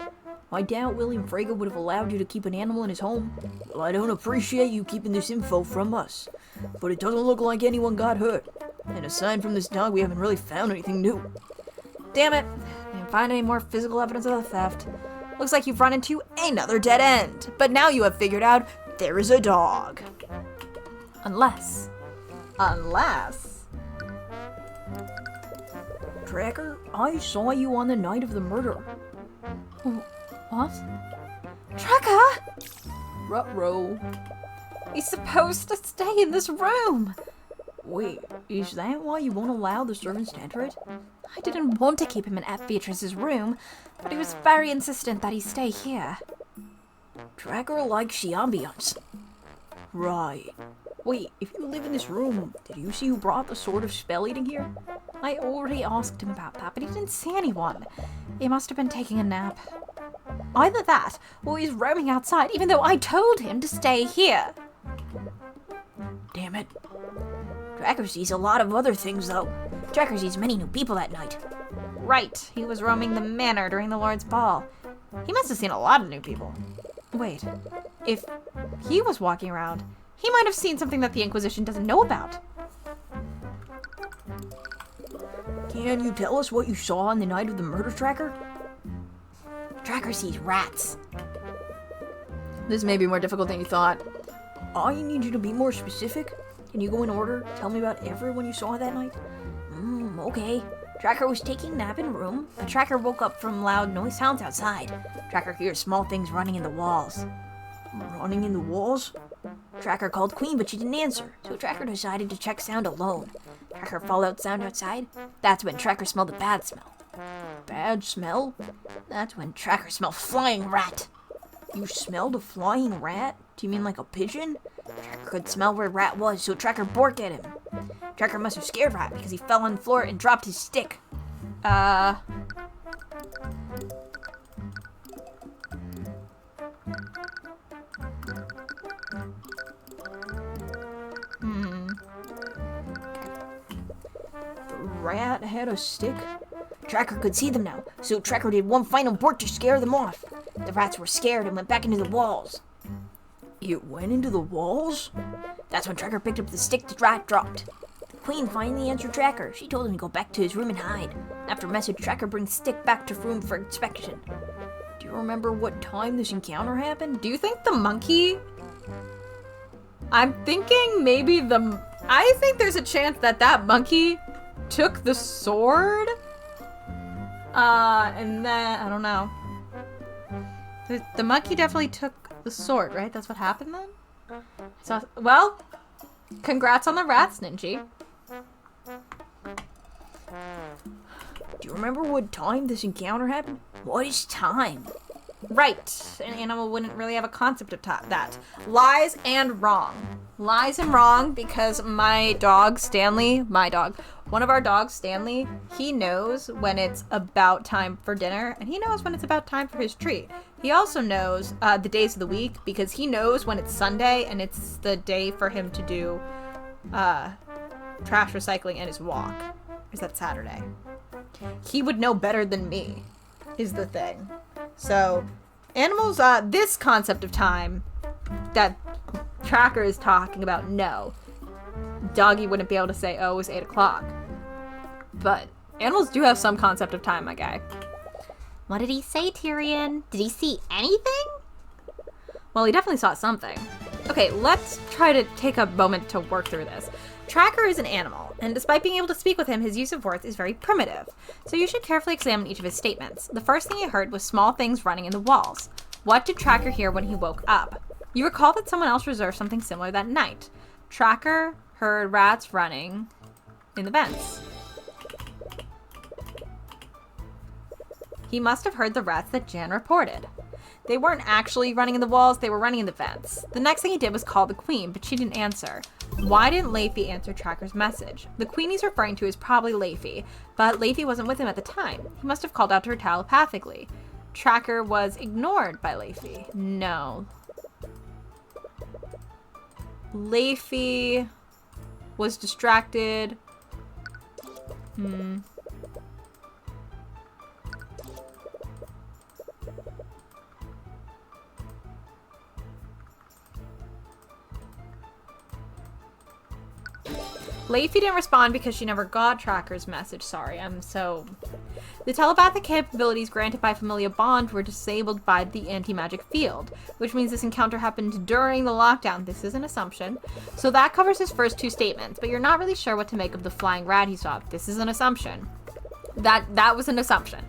[SPEAKER 1] I doubt William Frege would have allowed you to keep an animal in his home. Well, I don't appreciate you keeping this info from us. But it doesn't look like anyone got hurt. And aside from this dog, we haven't really found anything new. Damn it! I didn't find any more physical evidence of the theft.
[SPEAKER 2] Looks like you've run into another dead end, but now you have figured out there is a dog. Unless...
[SPEAKER 1] Tracker, I saw you on the night of the murder.
[SPEAKER 2] What? Tracker!
[SPEAKER 1] Ruh-roh.
[SPEAKER 2] He's supposed to stay in this room.
[SPEAKER 1] Wait, is that why you won't allow the servants to enter it?
[SPEAKER 2] I didn't want to keep him in Aunt Beatrice's room, but he was very insistent that he stay here.
[SPEAKER 1] Tracker likes the ambiance. Right. Wait, if you live in this room, did you see who brought the sword of spell eating here?
[SPEAKER 2] I already asked him about that, but he didn't see anyone. He must have been taking a nap. Either that, or he's roaming outside, even though I told him to stay here.
[SPEAKER 1] Damn it. Tracker sees a lot of other things, though.
[SPEAKER 6] Tracker sees many new people that night.
[SPEAKER 2] Right, he was roaming the manor during the Lord's Ball. He must have seen a lot of new people. Wait, if he was walking around, he might have seen something that the Inquisition doesn't know about.
[SPEAKER 1] Can you tell us what you saw on the night of the murder, Tracker?
[SPEAKER 6] Tracker sees rats.
[SPEAKER 1] This may be more difficult than you thought. I need you to be more specific. Can you go in order? Tell me about everyone you saw that night?
[SPEAKER 6] Okay. Tracker was taking a nap in a room, but Tracker woke up from loud noise sounds outside. Tracker hears small things running in the walls.
[SPEAKER 1] Running in the walls?
[SPEAKER 6] Tracker called Queen, but she didn't answer, so Tracker decided to check sound alone. Tracker followed sound outside. That's when Tracker smelled a bad smell.
[SPEAKER 1] Bad smell?
[SPEAKER 6] That's when Tracker smelled flying rat.
[SPEAKER 1] You smelled a flying rat? Do you mean like a pigeon?
[SPEAKER 6] Tracker could smell where Rat was, so Tracker barked at him. Tracker must have scared Rat because he fell on the floor and dropped his stick.
[SPEAKER 1] Rat had a stick?
[SPEAKER 6] Tracker could see them now, so Tracker did one final bark to scare them off. The rats were scared and went back into the walls.
[SPEAKER 1] It went into the walls?
[SPEAKER 6] That's when Tracker picked up the stick the rat dropped. The Queen finally answered Tracker. She told him to go back to his room and hide. After a message, Tracker brings the stick back to room for inspection.
[SPEAKER 1] Do you remember what time this encounter happened?
[SPEAKER 2] Do you think the monkey... I'm thinking maybe the... I think there's a chance that that monkey took the sword? And then... I don't know. The monkey definitely took the sword, right? That's what happened then? So, well, congrats on the rats, Ninji.
[SPEAKER 1] Do you remember what time this encounter happened?
[SPEAKER 6] What is time?
[SPEAKER 2] Right. An animal wouldn't really have a concept of that. Lies and wrong. Lies and wrong because my dog, Stanley, one of our dogs, Stanley, he knows when it's about time for dinner, and he knows when it's about time for his treat. He also knows the days of the week because he knows when it's Sunday and it's the day for him to do trash recycling and his walk. Or is that Saturday? He would know better than me, is the thing. So, animals, this concept of time that Tracker is talking about, no. Doggy wouldn't be able to say, oh, it was 8 o'clock. But animals do have some concept of time, my guy.
[SPEAKER 6] What did he say, Tyrion? Did he see anything?
[SPEAKER 2] Well, he definitely saw something. Okay, let's try to take a moment to work through this. Tracker is an animal, and despite being able to speak with him, his use of words is very primitive. So you should carefully examine each of his statements. The first thing he heard was small things running in the walls. What did Tracker hear when he woke up? You recall that someone else observed something similar that night. Tracker heard rats running in the vents. He must have heard the rats that Jan reported. They weren't actually running in the walls, they were running in the vents. The next thing he did was call the Queen, but she didn't answer. Why didn't Leify answer Tracker's message? The Queen he's referring to is probably Leify, but Leify wasn't with him at the time. He must have called out to her telepathically. Tracker was ignored by Leify. No. Leify was distracted. Leify didn't respond because she never got Tracker's message. Sorry, The telepathic capabilities granted by Familia Bond were disabled by the anti-magic field, which means this encounter happened during the lockdown. This is an assumption. So that covers his first two statements, but you're not really sure what to make of the flying rat he saw. This is an assumption. That was an assumption.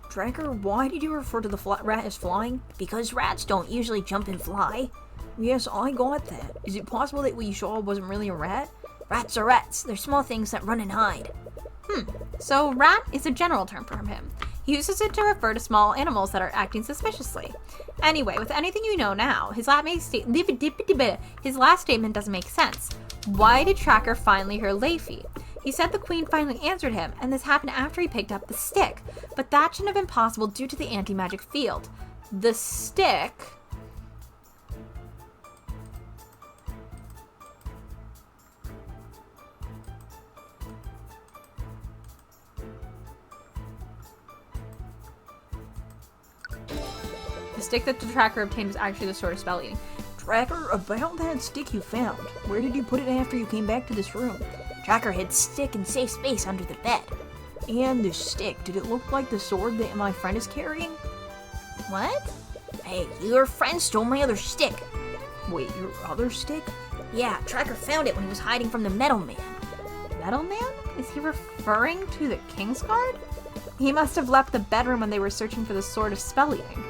[SPEAKER 1] Tracker, why did you refer to the rat as flying?
[SPEAKER 6] Because rats don't usually jump and fly.
[SPEAKER 1] Yes, I got that. Is it possible that what you saw wasn't really a rat?
[SPEAKER 6] Rats are rats. They're small things that run and hide.
[SPEAKER 2] So rat is a general term for him. He uses it to refer to small animals that are acting suspiciously. Anyway, with anything you know now, his last statement doesn't make sense. Why did Tracker finally hear Leify? He said the queen finally answered him, and this happened after he picked up the stick. But that shouldn't have been possible due to the anti-magic field. The stick... The stick that the Tracker obtained was actually the Sword of Spell Eating.
[SPEAKER 1] Tracker, about that stick you found. Where did you put it after you came back to this room?
[SPEAKER 6] Tracker hid stick in safe space under the bed.
[SPEAKER 1] And the stick, did it look like the sword that my friend is carrying?
[SPEAKER 6] What? Hey, your friend stole my other stick.
[SPEAKER 1] Wait, your other stick?
[SPEAKER 6] Yeah, Tracker found it when he was hiding from the Metal Man.
[SPEAKER 2] Metal Man? Is he referring to the Kingsguard? He must have left the bedroom when they were searching for the Sword of Spell Eating.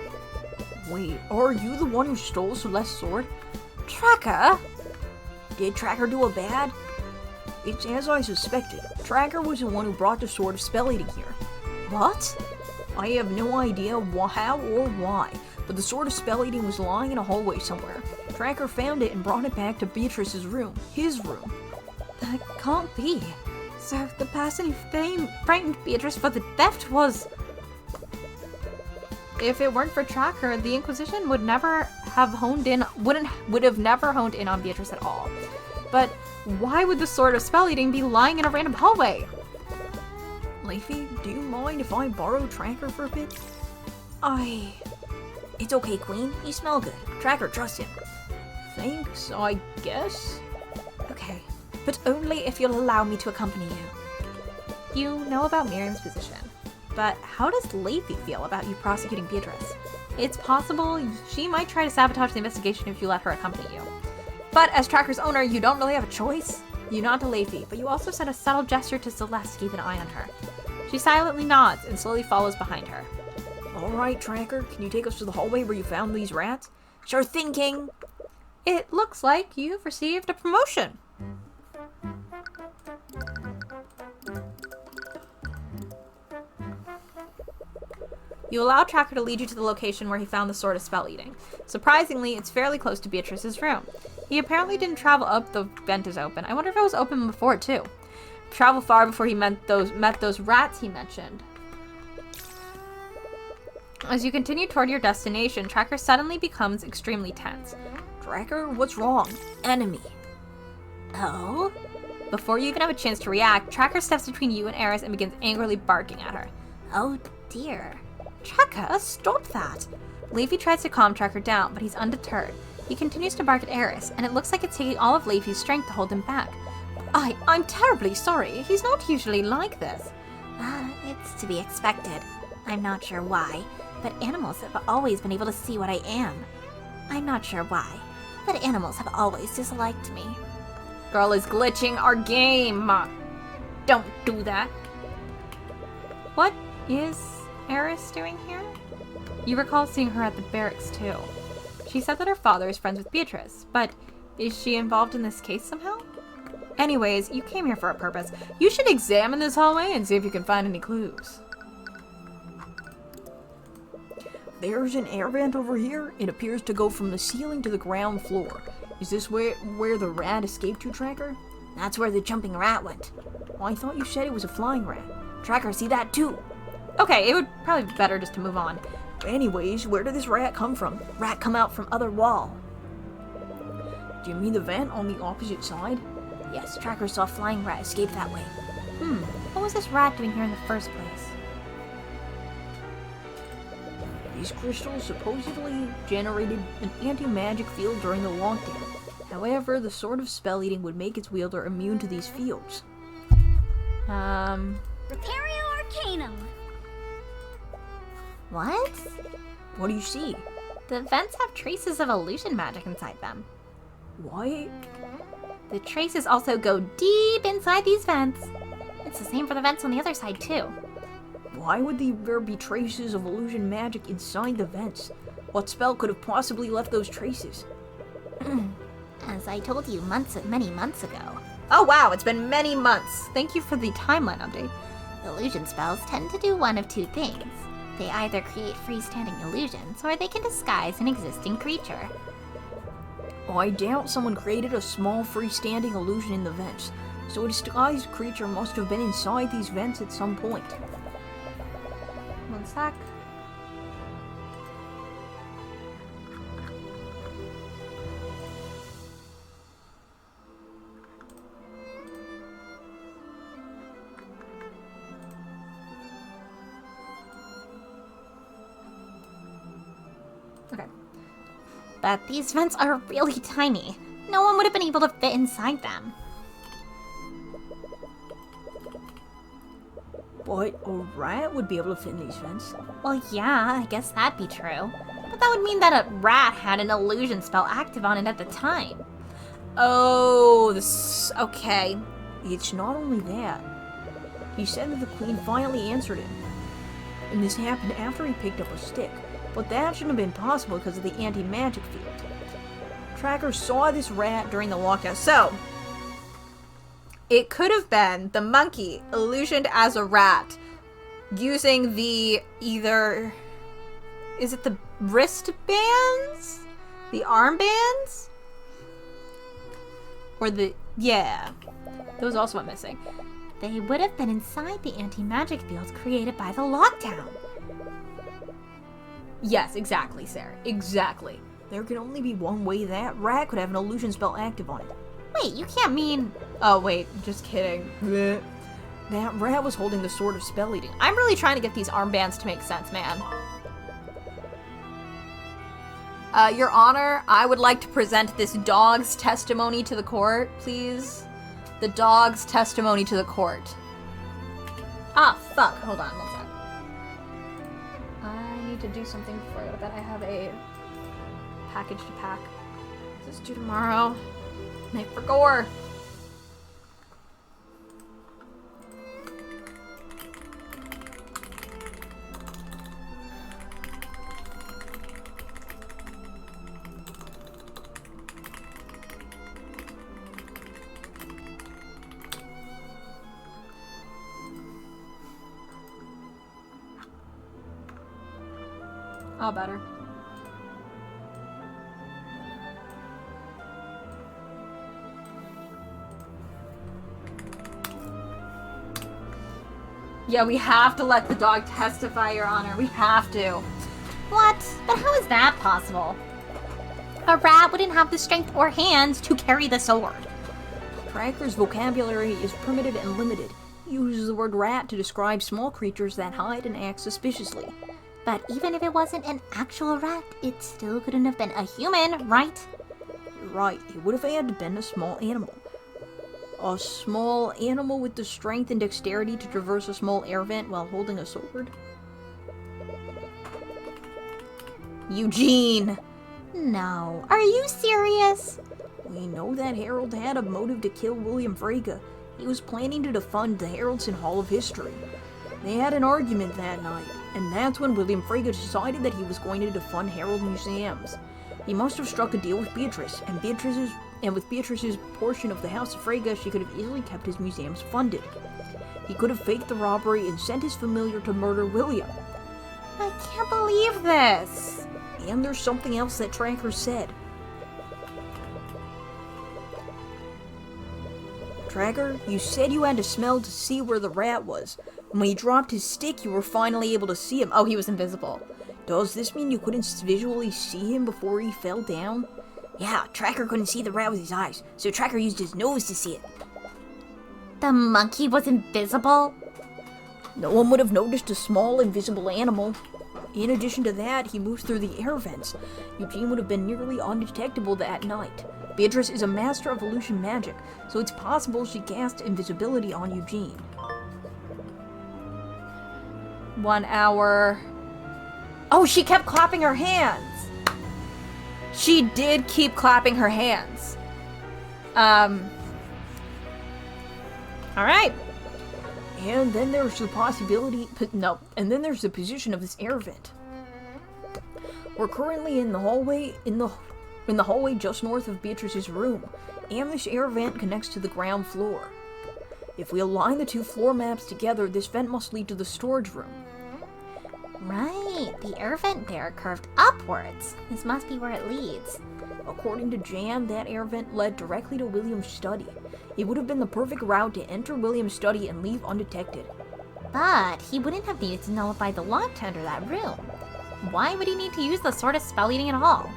[SPEAKER 1] Wait, are you the one who stole Celeste's sword?
[SPEAKER 2] Tracker?
[SPEAKER 1] Did Tracker do a bad? It's as I suspected. Tracker was the one who brought the Sword of Spell Eating here.
[SPEAKER 2] What?
[SPEAKER 1] I have no idea how or why, but the Sword of Spell Eating was lying in a hallway somewhere. Tracker found it and brought it back to Beatrice's room. His room.
[SPEAKER 2] That can't be. So the person who frightened Beatrice for the theft was... If it weren't for Tracker, the Inquisition would never have honed in on Beatrice at all. But why would the Sword of Spell Eating be lying in a random hallway?
[SPEAKER 1] Leify, do you mind if I borrow Tracker for a bit?
[SPEAKER 6] It's okay, Queen. You smell good. Tracker trusts him.
[SPEAKER 1] Thanks, I guess.
[SPEAKER 2] Okay, but only if you'll allow me to accompany you. You know about Miriam's position, but how does Leify feel about you prosecuting Beatrice? It's possible she might try to sabotage the investigation if you let her accompany you. But as Tracker's owner, you don't really have a choice. You nod to Leify, but you also send a subtle gesture to Celeste to keep an eye on her. She silently nods and slowly follows behind her.
[SPEAKER 1] Alright, Tracker, can you take us to the hallway where you found these rats?
[SPEAKER 6] Sure thing, King.
[SPEAKER 2] It looks like you've received a promotion. You allow Tracker to lead you to the location where he found the Sword of Spell Eating. Surprisingly, it's fairly close to Beatrice's room. He apparently didn't travel up the vent is open. I wonder if it was open before, too. Travel far before he met those rats he mentioned. As you continue toward your destination, Tracker suddenly becomes extremely tense.
[SPEAKER 1] Tracker, what's wrong?
[SPEAKER 6] Enemy. Oh?
[SPEAKER 2] Before you even have a chance to react, Tracker steps between you and Eris and begins angrily barking at her.
[SPEAKER 6] Oh dear.
[SPEAKER 2] Tracker, stop that! Leify tries to calm Tracker down, but he's undeterred. He continues to bark at Eris, and it looks like it's taking all of Leify's strength to hold him back. I'm terribly sorry. He's not usually like this.
[SPEAKER 6] It's to be expected. I'm not sure why, but animals have always been able to see what I am. I'm not sure why, but animals have always disliked me.
[SPEAKER 2] Girl is glitching our game. Don't do that. What is Eris doing here? You recall seeing her at the barracks too. She said that her father is friends with Beatrice, but is she involved in this case somehow? Anyways, you came here for a purpose. You should examine this hallway and see if you can find any clues.
[SPEAKER 1] There's an air vent over here. It appears to go from the ceiling to the ground floor. Is this where the rat escaped to, Tracker?
[SPEAKER 6] That's where the jumping rat went.
[SPEAKER 1] Well, I thought you said it was a flying rat.
[SPEAKER 6] Tracker, see that too?
[SPEAKER 2] Okay, it would probably be better just to move on.
[SPEAKER 1] Anyways, where did this rat come from?
[SPEAKER 6] Rat come out from other wall.
[SPEAKER 1] Do you mean the vent on the opposite side?
[SPEAKER 6] Yes, Tracker saw flying rat escape that way.
[SPEAKER 2] What was this rat doing here in the first place?
[SPEAKER 1] These crystals supposedly generated an anti-magic field during the lockdown. However, the sword of spell eating would make its wielder immune to these fields.
[SPEAKER 3] Repario Arcanum.
[SPEAKER 6] What?
[SPEAKER 1] What do you see?
[SPEAKER 2] The vents have traces of illusion magic inside them.
[SPEAKER 1] What?
[SPEAKER 2] The traces also go deep inside these vents. It's the same for the vents on the other side, too.
[SPEAKER 1] Why would there be traces of illusion magic inside the vents? What spell could have possibly left those traces?
[SPEAKER 6] As I told you many months ago,
[SPEAKER 2] Oh wow, it's been many months. Thank you for the timeline update.
[SPEAKER 6] illusion spells tend to do one of two things. They either create freestanding illusions, or they can disguise an existing creature.
[SPEAKER 1] Oh, I doubt someone created a small freestanding illusion in the vents, so a disguised creature must have been inside these vents at some point.
[SPEAKER 2] One sec. Okay.
[SPEAKER 6] But these vents are really tiny. No one would have been able to fit inside them.
[SPEAKER 1] But a rat would be able to fit in these vents.
[SPEAKER 6] Well, yeah, I guess that'd be true.
[SPEAKER 2] But that would mean that a rat had an illusion spell active on it at the time. Oh, this... okay.
[SPEAKER 1] It's not only that. He said that the queen finally answered him. And this happened after he picked up a stick. But that shouldn't have been possible because of the anti-magic field. Tracker saw this rat during the walkout.
[SPEAKER 2] So, it could have been the monkey illusioned as a rat using the either... Is it the wristbands? The armbands? Or the... yeah. Those also went missing.
[SPEAKER 6] They would have been inside the anti-magic fields created by the lockdown.
[SPEAKER 2] Yes, exactly, Sarah. Exactly.
[SPEAKER 1] There can only be one way that rat could have an illusion spell active on it.
[SPEAKER 6] Wait, you can't mean...
[SPEAKER 2] Oh, wait. Just kidding.
[SPEAKER 1] Bleh. That rat was holding the sword of spell eating.
[SPEAKER 2] I'm really trying to get these armbands to make sense, man. Your Honor, I would like to present this dog's testimony to the court, please. The dog's testimony to the court. Ah, fuck. Hold on one sec. I need to do something before I go to bed. I have a package to pack. This is due tomorrow. Night for gore. All better. Yeah, we have to let the dog testify, Your Honor. We have to.
[SPEAKER 6] What? But how is that possible? A rat wouldn't have the strength or hands to carry the sword.
[SPEAKER 1] Tracker's vocabulary is primitive and limited. He uses the word rat to describe small creatures that hide and act suspiciously.
[SPEAKER 6] But even if it wasn't an actual rat, it still couldn't have been a human, right?
[SPEAKER 1] You're right, it would have had to been a small animal. A small animal with the strength and dexterity to traverse a small air vent while holding a sword?
[SPEAKER 2] Eugene!
[SPEAKER 6] No. Are you serious?
[SPEAKER 1] We know that Harold had a motive to kill William Frege. He was planning to defund the Haraldson Hall of History. They had an argument that night, and that's when William Frege decided that he was going to defund Herald museums. He must have struck a deal with Beatrice, and with Beatrice's portion of the House of Frege, she could have easily kept his museums funded. He could have faked the robbery and sent his familiar to murder William.
[SPEAKER 2] I can't believe this!
[SPEAKER 1] And there's something else that Tracker said. Tracker, you said you had to smell to see where the rat was. When he dropped his stick, you were finally able to see him.
[SPEAKER 2] Oh, he was invisible.
[SPEAKER 1] Does this mean you couldn't visually see him before he fell down? Yeah, Tracker couldn't see the rat with his eyes, so Tracker used his nose to see it.
[SPEAKER 6] The monkey was invisible?
[SPEAKER 1] No one would have noticed a small, invisible animal. In addition to that, he moves through the air vents. Eugene would have been nearly undetectable that night. Beatrice is a master of illusion magic, so it's possible she cast invisibility on Eugene.
[SPEAKER 2] 1 hour. Oh, she kept clapping her hands. She did keep clapping her hands. Alright.
[SPEAKER 1] And then there's the possibility, and then there's the position of this air vent. We're currently in the hallway, in the hallway just north of Beatrice's room, and this air vent connects to the ground floor. If we align the two floor maps together, this vent must lead to the storage room.
[SPEAKER 6] Right, the air vent there curved upwards. This must be where it leads.
[SPEAKER 1] According to Jan, that air vent led directly to William's study. It would have been the perfect route to enter William's study and leave undetected.
[SPEAKER 6] But he wouldn't have needed to nullify the lock to enter that room. Why would he need to use the sword of spell eating at all?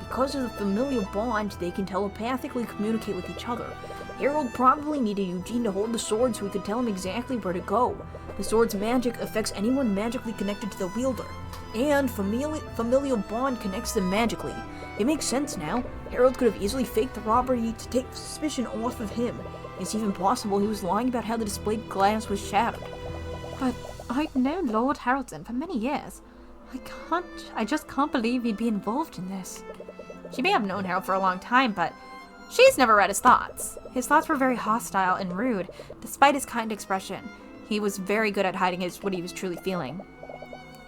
[SPEAKER 1] Because of the familial bond, they can telepathically communicate with each other. Harold probably needed Eugene to hold the sword so he could tell him exactly where to go. The sword's magic affects anyone magically connected to the wielder. And familial bond connects them magically. It makes sense now. Harold could have easily faked the robbery to take suspicion off of him. It's even possible he was lying about how the displayed glass was shattered.
[SPEAKER 4] But I'd known Lord Haraldson for many years. I just can't believe he'd be involved in this.
[SPEAKER 2] She may have known Harold for a long time, but she's never read his thoughts. His thoughts were very hostile and rude, despite his kind expression. He was very good at hiding what he was truly feeling.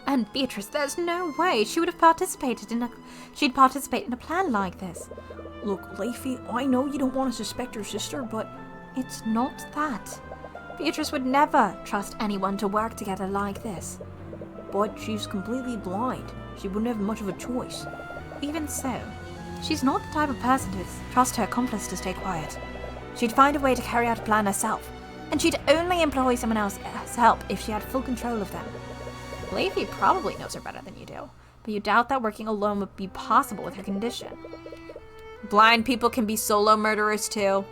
[SPEAKER 2] And Beatrice, there's no way she would have participated in a plan like this.
[SPEAKER 1] Look, Leafy, I know you don't want to suspect your sister, but
[SPEAKER 2] it's not that. Beatrice would never trust anyone to work together like this.
[SPEAKER 1] But she's completely blind. She wouldn't have much of a choice.
[SPEAKER 2] Even so, she's not the type of person to trust her accomplice to stay quiet. She'd find a way to carry out a plan herself, and she'd only employ someone else's help if she had full control of them. Leafy probably knows her better than you do, but you doubt that working alone would be possible with her condition. Blind people can be solo murderers too.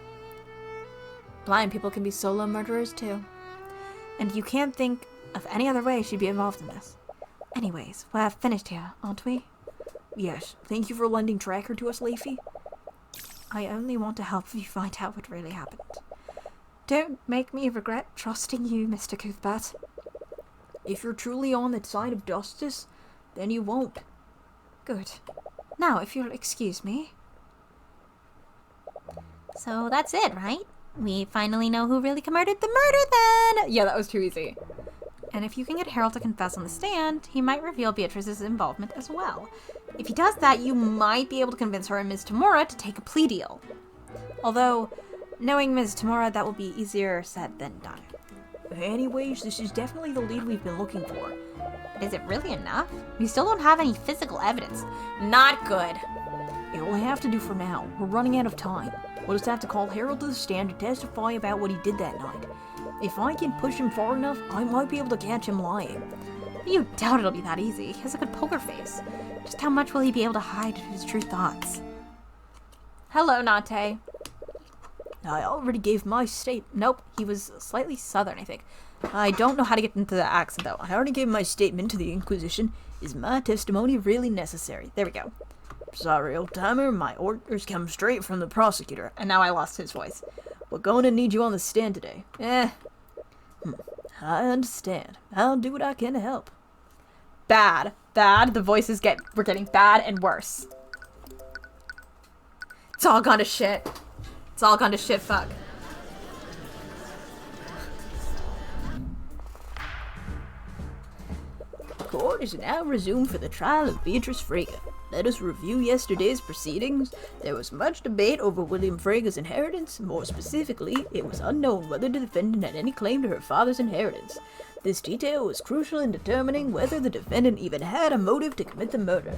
[SPEAKER 2] Blind people can be solo murderers too. And you can't think of any other way she'd be involved in this. Anyways, we're finished here, aren't we?
[SPEAKER 1] Yes, thank you for lending Tracker to us, Leafy.
[SPEAKER 2] I only want to help you find out what really happened. Don't make me regret trusting you, Mr. Cuthbert.
[SPEAKER 1] If you're truly on the side of justice, then you won't.
[SPEAKER 2] Good. Now, if you'll excuse me.
[SPEAKER 6] So that's it, right? We finally know who really committed the murder then!
[SPEAKER 2] Yeah, that was too easy. And if you can get Harold to confess on the stand, he might reveal Beatrice's involvement as well. If he does that, you might be able to convince her and Ms. Tamora to take a plea deal. Although, knowing Ms. Tamora, that will be easier said than done.
[SPEAKER 1] Anyways, this is definitely the lead we've been looking for.
[SPEAKER 2] But is it really enough? We still don't have any physical evidence. Not good.
[SPEAKER 1] It'll have to do for now. We're running out of time. We'll just have to call Harold to the stand to testify about what he did that night. If I can push him far enough, I might be able to catch him lying.
[SPEAKER 2] You doubt it'll be that easy. He has a good poker face. Just how much will he be able to hide his true thoughts? Hello, Nate.
[SPEAKER 1] I already gave my statement.
[SPEAKER 2] Nope, he was slightly southern, I think. I don't know how to get into the accent, though.
[SPEAKER 1] I already gave my statement to the Inquisition. Is my testimony really necessary?
[SPEAKER 2] There we go.
[SPEAKER 1] Sorry, old-timer, my orders come straight from the prosecutor.
[SPEAKER 2] And now I lost his voice.
[SPEAKER 1] We're going to need you on the stand today. I understand. I'll do what I can to help.
[SPEAKER 2] Bad. The voices were getting bad and worse. It's all gone to shit. It's all gone to shit, fuck.
[SPEAKER 1] Court is now resumed for the trial of Beatrice Frege. Let us review yesterday's proceedings. There was much debate over William Frege's inheritance. More specifically, it was unknown whether the defendant had any claim to her father's inheritance. This detail was crucial in determining whether the defendant even had a motive to commit the murder.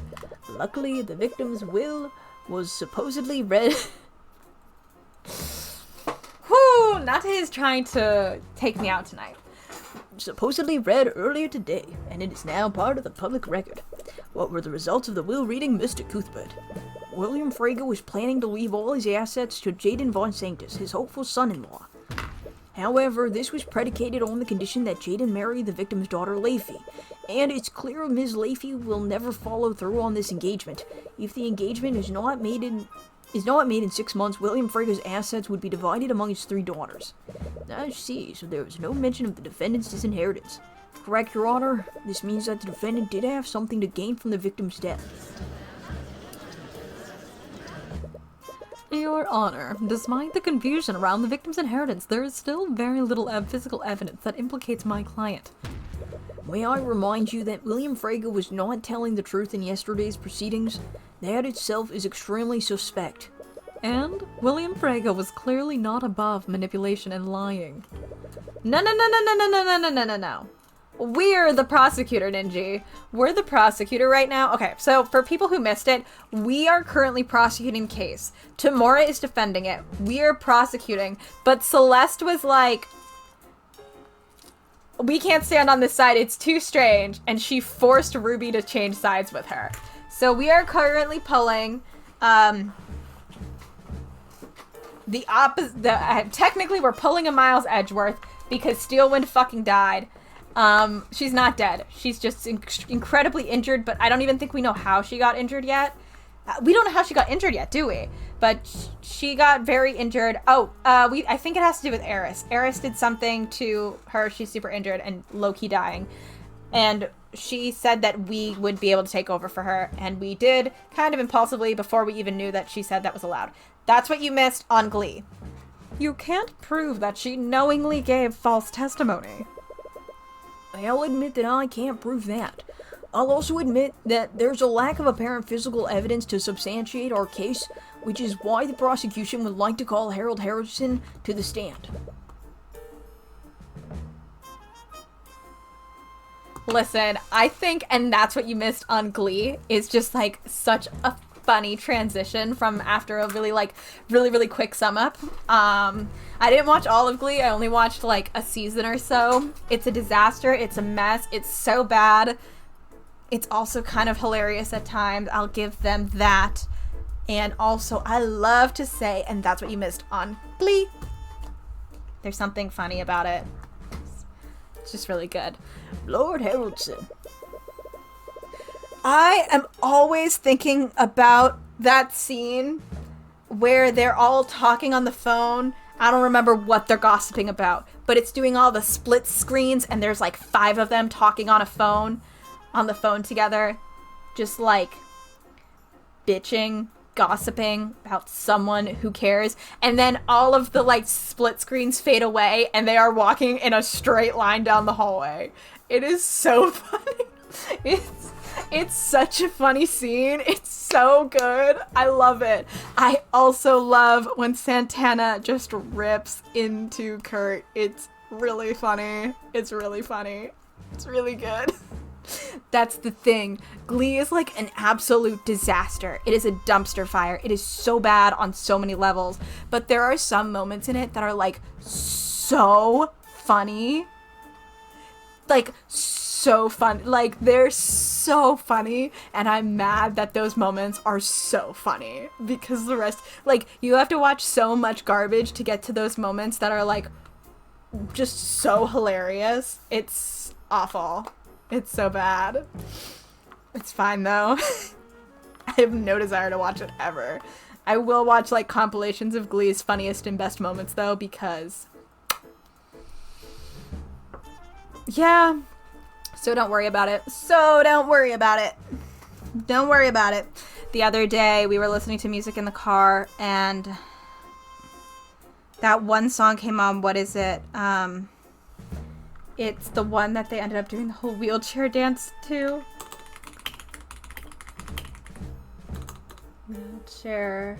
[SPEAKER 1] Luckily, the victim's will was supposedly read...
[SPEAKER 2] Whew, Nate is trying to take me out tonight.
[SPEAKER 1] Supposedly read earlier today, and it is now part of the public record. What were the results of the will reading, Mr. Cuthbert? William Frege was planning to leave all his assets to Jaden von Sanctus, his hopeful son-in-law. However, this was predicated on the condition that Jaden marry the victim's daughter, Leafy, and it's clear Ms. Leafy will never follow through on this engagement. If the engagement is not made in 6 months, William Frega's assets would be divided among his 3 daughters. I see, so there was no mention of the defendant's disinheritance. Correct, Your Honor? This means that the defendant did have something to gain from the victim's death.
[SPEAKER 4] Your Honor, despite the confusion around the victim's inheritance, there is still very little physical evidence that implicates my client.
[SPEAKER 1] May I remind you that William Frege was not telling the truth in yesterday's proceedings? That itself is extremely suspect.
[SPEAKER 4] And William Frege was clearly not above manipulation and lying.
[SPEAKER 2] No. We're the prosecutor, Ninji. We're the prosecutor right now. Okay, so for people who missed it, we are currently prosecuting the case. Tamora is defending it. We are prosecuting. But Celeste was like, we can't stand on this side. It's too strange. And she forced Ruby to change sides with her. So we are currently pulling the opposite. Technically, we're pulling a Miles Edgeworth because Steelwind fucking died. She's not dead. She's just incredibly injured, but I don't even think we know how she got injured yet. We don't know how she got injured yet, do we? But she got very injured. I think it has to do with Eris. Eris did something to her. She's super injured and low-key dying. And she said that we would be able to take over for her, and we did, kind of impulsively, before we even knew that she said that was allowed. That's what you missed on Glee.
[SPEAKER 4] You can't prove that she knowingly gave false testimony.
[SPEAKER 1] I'll admit that I can't prove that. I'll also admit that there's a lack of apparent physical evidence to substantiate our case, which is why the prosecution would like to call Harold Harrison to the stand.
[SPEAKER 2] Listen, I think, and that's what you missed on Glee, is just like such a funny transition from after a really quick sum up. I didn't watch all of Glee. I only watched like a season or so. It's a disaster. It's a mess. It's so bad. It's also kind of hilarious at times. I'll give them that. And also, I love to say, and that's what you missed on Glee, there's something funny about it. It's just really good.
[SPEAKER 1] Lord Harrelson.
[SPEAKER 2] I am always thinking about that scene where they're all talking on the phone. I don't remember what they're gossiping about, but it's doing all the split screens and there's like 5 of them talking on the phone together, just like bitching, gossiping about someone who cares. And then all of the like split screens fade away and they are walking in a straight line down the hallway. It is so funny. It's such a funny scene. It's so good. I love it. I also love when Santana just rips into Kurt. It's really funny. It's really funny. It's really good. That's the thing. Glee is like an absolute disaster. It is a dumpster fire. It is so bad on so many levels. But there are some moments in it that are like so funny. Like so fun. Like they're so funny, and I'm mad that those moments are so funny because the rest, like, you have to watch so much garbage to get to those moments that are like just so hilarious. It's awful. It's so bad. It's fine though. I have no desire to watch it ever. I will watch like compilations of Glee's funniest and best moments though, because yeah. So don't worry about it. Don't worry about it. The other day we were listening to music in the car and that one song came on. What is it? It's the one that they ended up doing the whole wheelchair dance to. Wheelchair.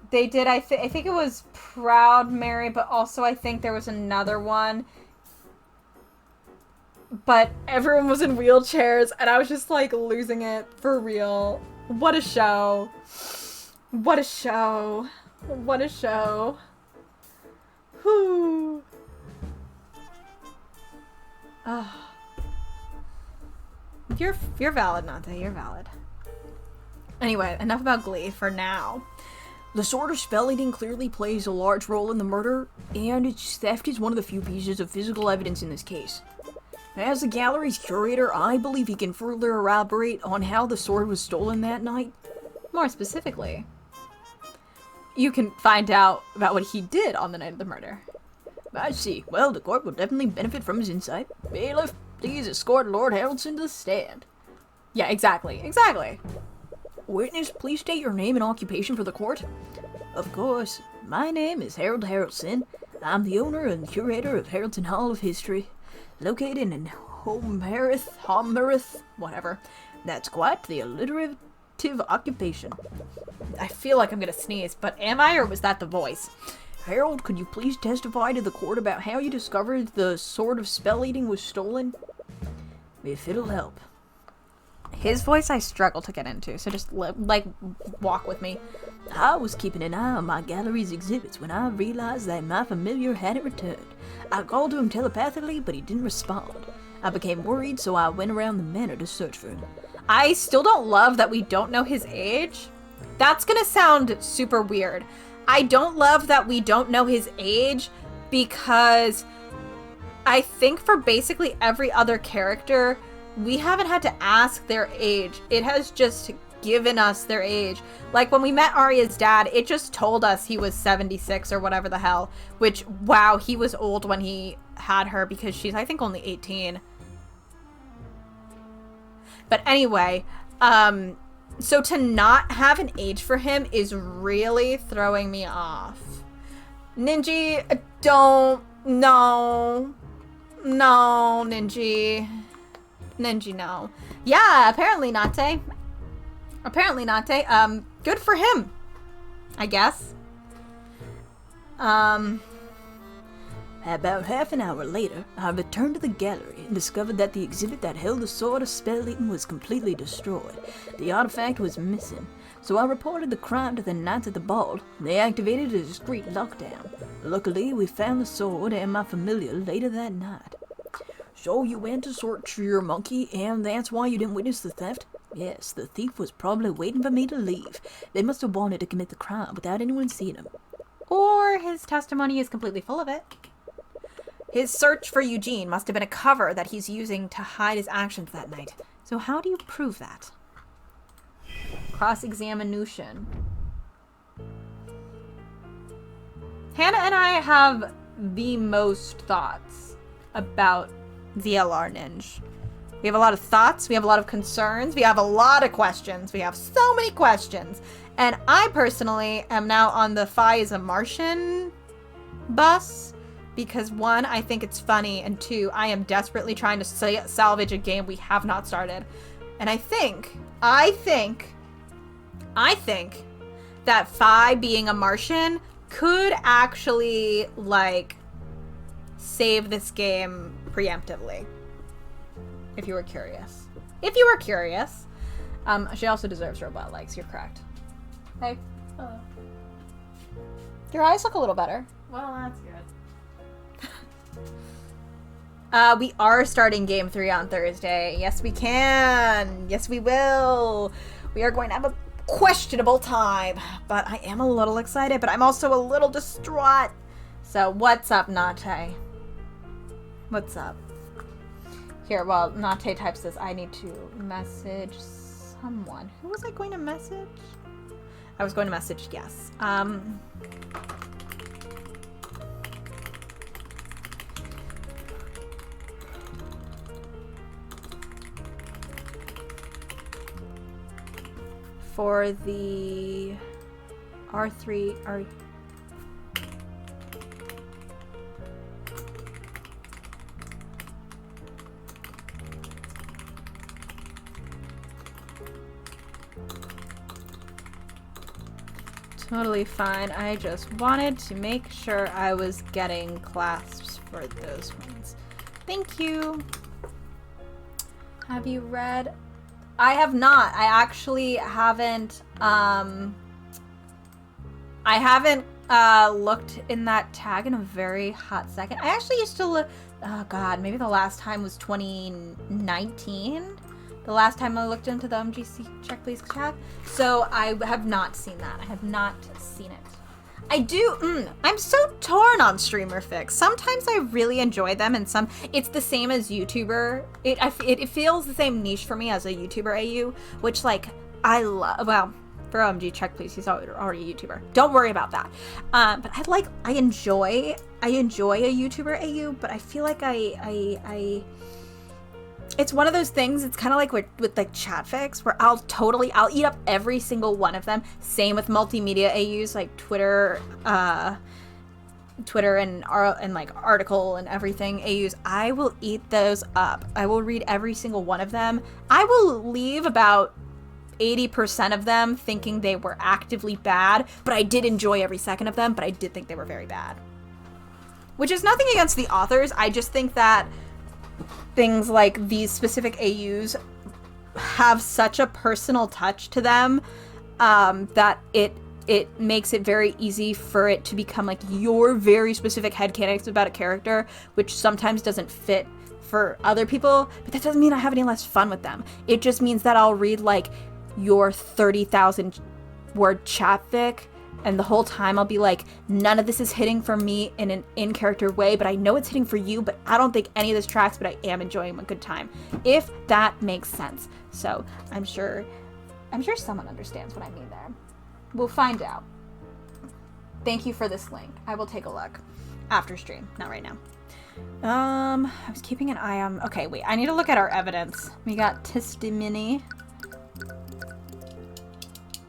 [SPEAKER 2] They did, I think it was Proud Mary, but also I think there was another one. But everyone was in wheelchairs, and I was just, like, losing it for real. What a show. What a show. What a show. Whew. You're valid, Nante. You're valid. Anyway, enough about Glee for now.
[SPEAKER 1] The Sword of Spell Eating clearly plays a large role in the murder, and its theft is one of the few pieces of physical evidence in this case. As the gallery's curator, I believe he can further elaborate on how the sword was stolen that night.
[SPEAKER 2] More specifically, you can find out about what he did on the night of the murder.
[SPEAKER 1] I see. Well, the court will definitely benefit from his insight. Bailiff, please escort Lord Haraldson to the stand.
[SPEAKER 2] Yeah, exactly.
[SPEAKER 1] Witness, please state your name and occupation for the court. Of course. My name is Harold Haraldson. I'm the owner and curator of Haraldson Hall of History, located in Homerith, whatever. That's quite the alliterative occupation.
[SPEAKER 2] I feel like I'm gonna sneeze, but am I, or was that the voice?
[SPEAKER 1] Harold, could you please testify to the court about how you discovered the Sword of Spell Eating was stolen? If it'll help.
[SPEAKER 2] His voice I struggle to get into, so just, like, walk with me.
[SPEAKER 1] I was keeping an eye on my gallery's exhibits when I realized that my familiar hadn't returned. I called to him telepathically, but he didn't respond. I became worried, so I went around the manor to search for him.
[SPEAKER 2] I still don't love that we don't know his age. That's gonna sound super weird. I don't love that we don't know his age because I think for basically every other character, we haven't had to ask their age. It has just given us their age. Like when we met Arya's dad, it just told us he was 76 or whatever the hell. Which, wow, he was old when he had her because she's, I think, only 18. But anyway, so to not have an age for him is really throwing me off. Ninji, don't. No, Ninji. Ninji, no. Yeah, apparently Nate. Good for him, I guess.
[SPEAKER 1] About half an hour later, I returned to the gallery and discovered that the exhibit that held the Sword of Spell Eating was completely destroyed. The artifact was missing, so I reported the crime to the Knights at the Ball. They activated a discreet lockdown. Luckily, we found the sword and my familiar later that night. So you went to search your monkey, and that's why you didn't witness the theft? Yes, the thief was probably waiting for me to leave. They must have wanted to commit the crime without anyone seeing him.
[SPEAKER 2] Or his testimony is completely full of it. His search for Eugene must have been a cover that he's using to hide his actions that night. So how do you prove that? Cross-examination. Hannah and I have the most thoughts about VLR Ninja. We have a lot of thoughts, we have a lot of concerns, we have a lot of questions. We have so many questions. And I personally am now on the Fi is a Martian bus because one, I think it's funny, and two, I am desperately trying to salvage a game we have not started. And I think that Fi being a Martian could actually, like, save this game preemptively. If you were curious. She also deserves robot legs, you're correct. Hey.
[SPEAKER 3] Hello.
[SPEAKER 2] Your eyes look a little better.
[SPEAKER 3] Well, that's good.
[SPEAKER 2] We are starting Game 3 on Thursday. Yes, we can. Yes, we will. We are going to have a questionable time, but I am a little excited, but I'm also a little distraught. So, what's up, Nate? What's up? Here, while Nate types this, I need to message someone. Who was I going to message? I was going to message, yes. For the R3, Totally fine. I just wanted to make sure I was getting clasps for those ones. Thank you. Have you read? I have not. I actually haven't. I haven't looked in that tag in a very hot second. I actually used to look. Oh God, maybe the last time was 2019. the last time I looked into the MGC check please check. So I have not seen that. I have not seen it. I do, I'm so torn on streamer fics. Sometimes I really enjoy them and it's the same as YouTuber. It feels the same niche for me as a YouTuber AU, which like, I love, well, for OMG check please, he's already a YouTuber. Don't worry about that. But I enjoy a YouTuber AU, but I feel like it's one of those things, it's kind of like with like chat fics, where I'll eat up every single one of them. Same with multimedia AUs like Twitter and like article and everything AUs. I will eat those up. I will read every single one of them. I will leave about 80% of them thinking they were actively bad, but I did enjoy every second of them, but I did think they were very bad. Which is nothing against the authors, I just think that things like these specific AUs have such a personal touch to them that it makes it very easy for it to become like your very specific headcanons about a character, which sometimes doesn't fit for other people, but that doesn't mean I have any less fun with them. It just means that I'll read like your 30,000 word chat fic, and the whole time I'll be like, none of this is hitting for me in an in-character way, but I know it's hitting for you, but I don't think any of this tracks, but I am enjoying a good time. If that makes sense. So I'm sure someone understands what I mean there. We'll find out. Thank you for this link. I will take a look after stream, not right now. I was keeping an eye on, okay, wait, I need to look at our evidence. We got testimony.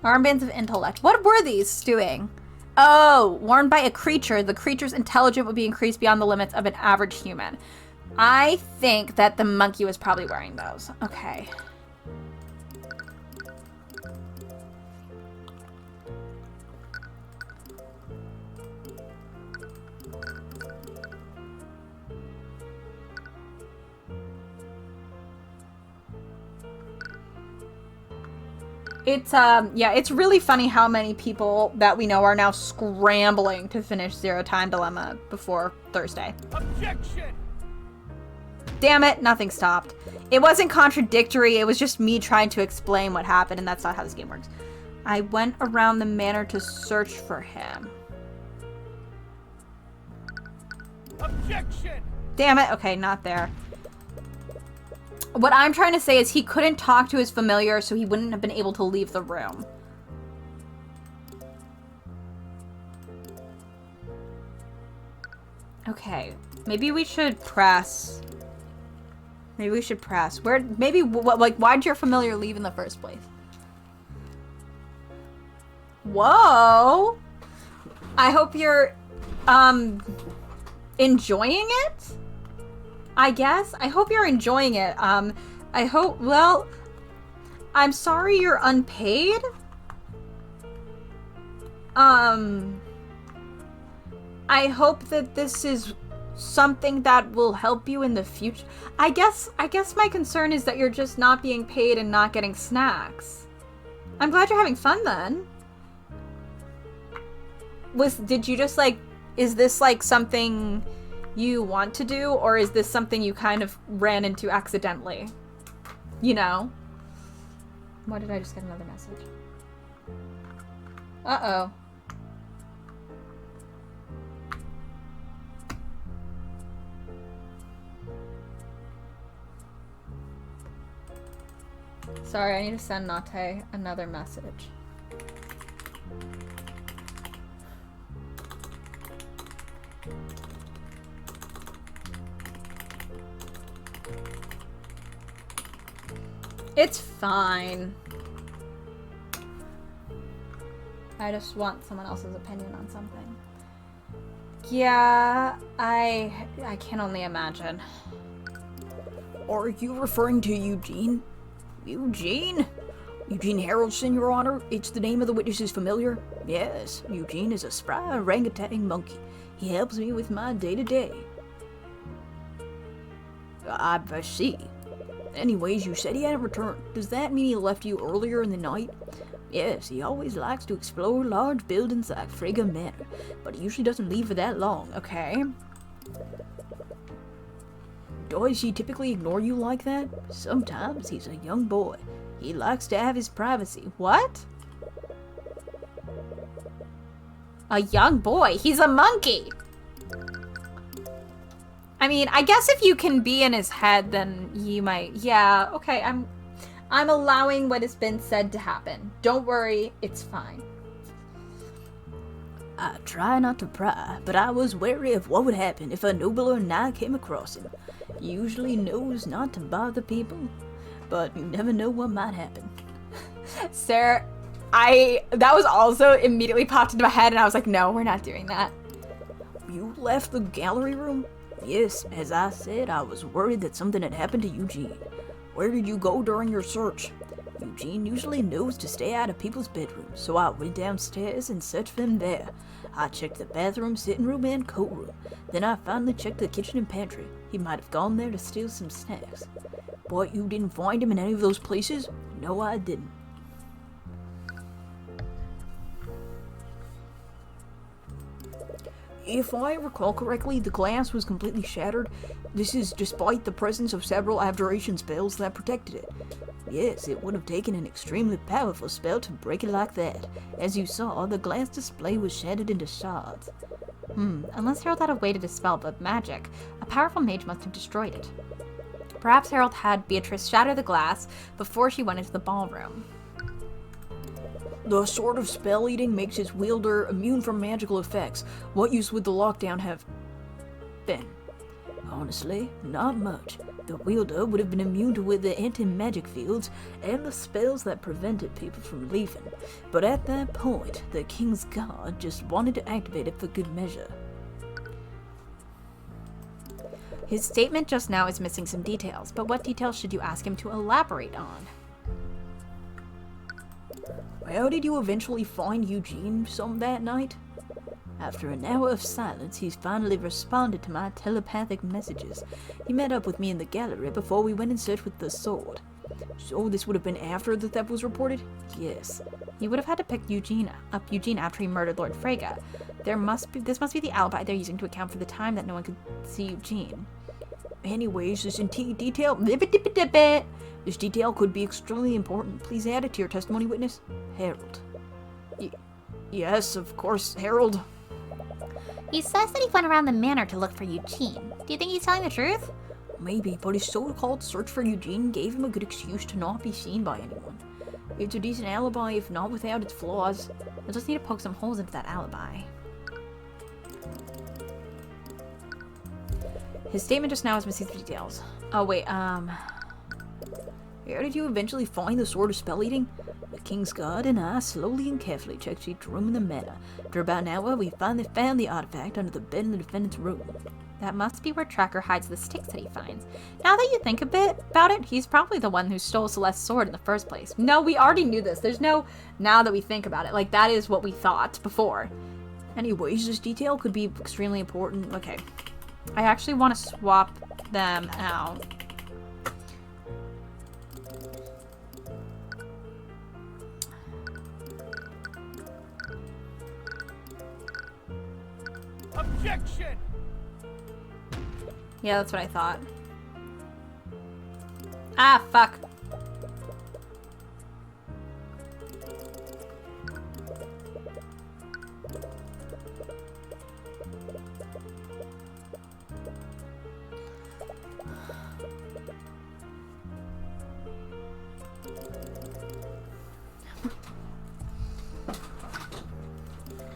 [SPEAKER 2] Armbands of intellect. What were these doing? Oh, worn by a creature. The creature's intelligence would be increased beyond the limits of an average human. I think that the monkey was probably wearing those. Okay. It's, yeah, it's really funny how many people that we know are now scrambling to finish Zero Time Dilemma before Thursday.
[SPEAKER 5] Objection!
[SPEAKER 2] Damn it, nothing stopped. It wasn't contradictory, it was just me trying to explain what happened, and that's not how this game works. I went around the manor to search for him.
[SPEAKER 5] Objection!
[SPEAKER 2] Damn it, okay, not there. What I'm trying to say is he couldn't talk to his familiar, so he wouldn't have been able to leave the room. Okay, maybe we should press. Maybe we should press. Where, maybe, like, why'd your familiar leave in the first place? Whoa! I hope you're, enjoying it? I guess. I hope you're enjoying it. I hope, well, I'm sorry you're unpaid. I hope that this is something that will help you in the future. I guess my concern is that you're just not being paid and not getting snacks. I'm glad you're having fun then. Did you just like, is this like something you want to do, or is this something you kind of ran into accidentally? You know? Why did I just get another message? Uh-oh. Sorry, I need to send Nate another message. It's fine. I just want someone else's opinion on something. Yeah, I can only imagine.
[SPEAKER 1] Are you referring to Eugene? Eugene? Eugene Harrelson, Your Honor? It's the name of the witness's familiar? Yes, Eugene is a spry orangutan monkey. He helps me with my day-to-day. I see. Anyways, you said he hadn't returned. Does that mean he left you earlier in the night? Yes, he always likes to explore large buildings like Frigga Manor, but he usually doesn't leave for that long.
[SPEAKER 2] Okay.
[SPEAKER 1] Does he typically ignore you like that? Sometimes he's a young boy. He likes to have his privacy.
[SPEAKER 2] What? A young boy? He's a monkey! I mean, I guess if you can be in his head, then you might... Yeah, okay, I'm allowing what has been said to happen. Don't worry, it's fine.
[SPEAKER 1] I try not to pry, but I was wary of what would happen if a noble or knight came across him. He usually knows not to bother people, but you never know what might happen.
[SPEAKER 2] Sarah, that was also immediately popped into my head, and I was like, no, we're not doing that.
[SPEAKER 1] You left the gallery room? Yes, as I said, I was worried that something had happened to Eugene. Where did you go during your search? Eugene usually knows to stay out of people's bedrooms, so I went downstairs and searched for him there. I checked the bathroom, sitting room, and coat room. Then I finally checked the kitchen and pantry. He might have gone there to steal some snacks. But you didn't find him in any of those places? No, I didn't. If I recall correctly, the glass was completely shattered. This is despite the presence of several abjuration spells that protected it. Yes, it would have taken an extremely powerful spell to break it like that. As you saw, the glass display was shattered into shards.
[SPEAKER 2] Unless Harold had a way to dispel the magic, a powerful mage must have destroyed it. Perhaps Harold had Beatrice shatter the glass before she went into the ballroom.
[SPEAKER 1] The sword of spell eating makes its wielder immune from magical effects. What use would the lockdown have been? Honestly, not much. The wielder would have been immune to the anti-magic fields and the spells that prevented people from leaving. But at that point, the king's guard just wanted to activate it for good measure.
[SPEAKER 2] His statement just now is missing some details, but what details should you ask him to elaborate on?
[SPEAKER 1] How did you eventually find Eugene some that night? After an hour of silence, he's finally responded to my telepathic messages. He met up with me in the gallery before we went in search with the sword. So this would have been after the theft was reported? Yes.
[SPEAKER 2] He would have had to pick Eugene after he murdered Lord Frege. This must be the alibi they're using to account for the time that no one could see Eugene.
[SPEAKER 1] Anyways, this detail... This detail could be extremely important. Please add it to your testimony, witness. Harold. Yes, of course, Harold.
[SPEAKER 6] He says that he went around the manor to look for Eugene. Do you think he's telling the truth?
[SPEAKER 1] Maybe, but his so-called search for Eugene gave him a good excuse to not be seen by anyone. It's a decent alibi, if not without its flaws.
[SPEAKER 2] We'll just need to poke some holes into that alibi. His statement just now is missing some details. Oh, wait,
[SPEAKER 1] How did you eventually find the sword of spell eating? The king's guard and I slowly and carefully checked each room in the manor. After about an hour, we finally found the artifact under the bed in the defendant's room.
[SPEAKER 2] That must be where Tracker hides the sticks that he finds. Now that you think a bit about it, he's probably the one who stole Celeste's sword in the first place. No, we already knew this. There's no now that we think about it. Like, that is what we thought before.
[SPEAKER 1] Anyways, this detail could be extremely important.
[SPEAKER 2] Okay. I actually want to swap them out.
[SPEAKER 5] Objection!
[SPEAKER 2] Yeah, that's what I thought. Ah, fuck.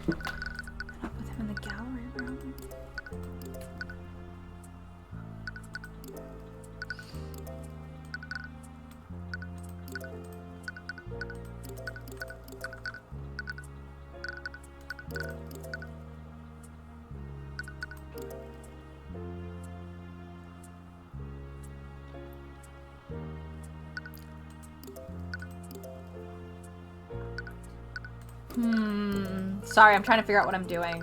[SPEAKER 2] With him in the gallery room. Sorry, I'm trying to figure out what I'm doing.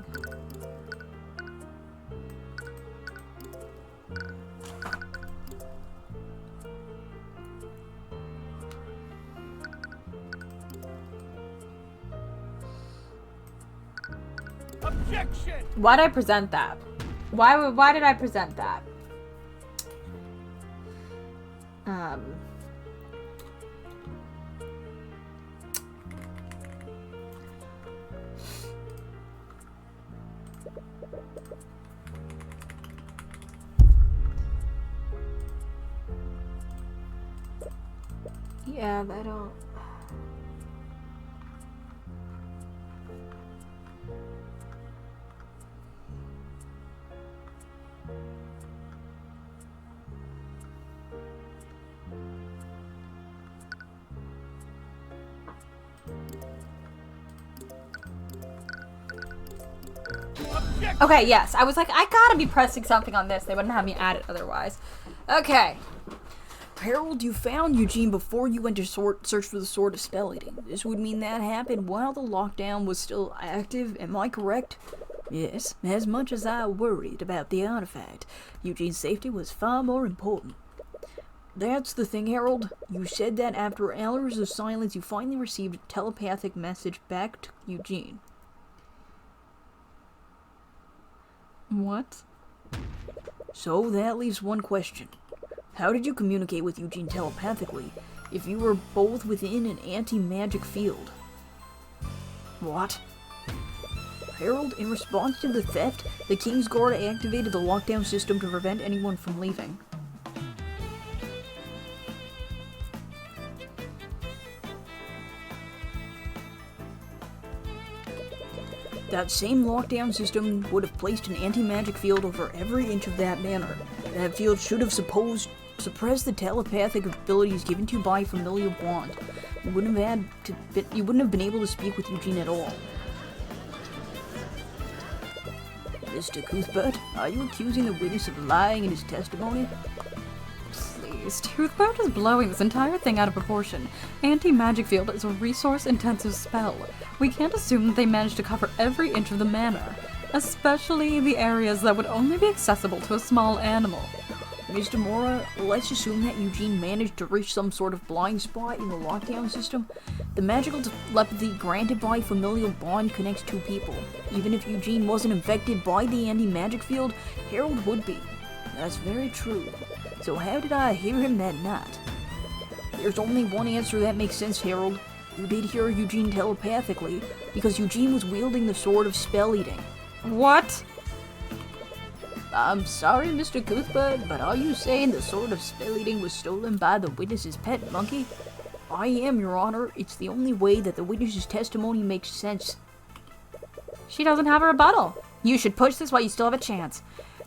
[SPEAKER 5] Objection!
[SPEAKER 2] Why did I present that? Why did I present that? Yeah, I don't... Okay, yes. I was like, I gotta be pressing something on this. They wouldn't have me add it otherwise. Okay.
[SPEAKER 1] Harold, you found Eugene before you went to search for the Sword of Spell Eating. This would mean that happened while the lockdown was still active, am I correct? Yes, as much as I worried about the artifact, Eugene's safety was far more important. That's the thing, Harold. You said that after hours of silence you finally received a telepathic message back to Eugene.
[SPEAKER 2] What?
[SPEAKER 1] So that leaves one question. How did you communicate with Eugene telepathically if you were both within an anti-magic field? What? Harold, in response to the theft, the King's Guard activated the lockdown system to prevent anyone from leaving. That same lockdown system would have placed an anti-magic field over every inch of that manor. That field should have suppressed the telepathic abilities given to you by familial bond. You wouldn't have been able to speak with Eugene at all. Mr. Cuthbert, are you accusing the witness of lying in his testimony?
[SPEAKER 2] Please, Cuthbert is blowing this entire thing out of proportion. Anti-magic field is a resource-intensive spell. We can't assume that they managed to cover every inch of the manor, especially the areas that would only be accessible to a small animal.
[SPEAKER 1] Mr. Mora, let's assume that Eugene managed to reach some sort of blind spot in the lockdown system. The magical telepathy granted by familial bond connects two people. Even if Eugene wasn't infected by the anti-magic field, Harold would be. That's very true. So how did I hear him that night? There's only one answer that makes sense, Harold. You did hear Eugene telepathically, because Eugene was wielding the Sword of Spell Eating.
[SPEAKER 2] What?
[SPEAKER 1] I'm sorry, Mr. Cuthbert, but are you saying the Sword of Spell Eating was stolen by the witness's pet monkey? I am, Your Honor. It's the only way that the witness's testimony makes sense.
[SPEAKER 2] She doesn't have a rebuttal. You should push this while you still have a chance.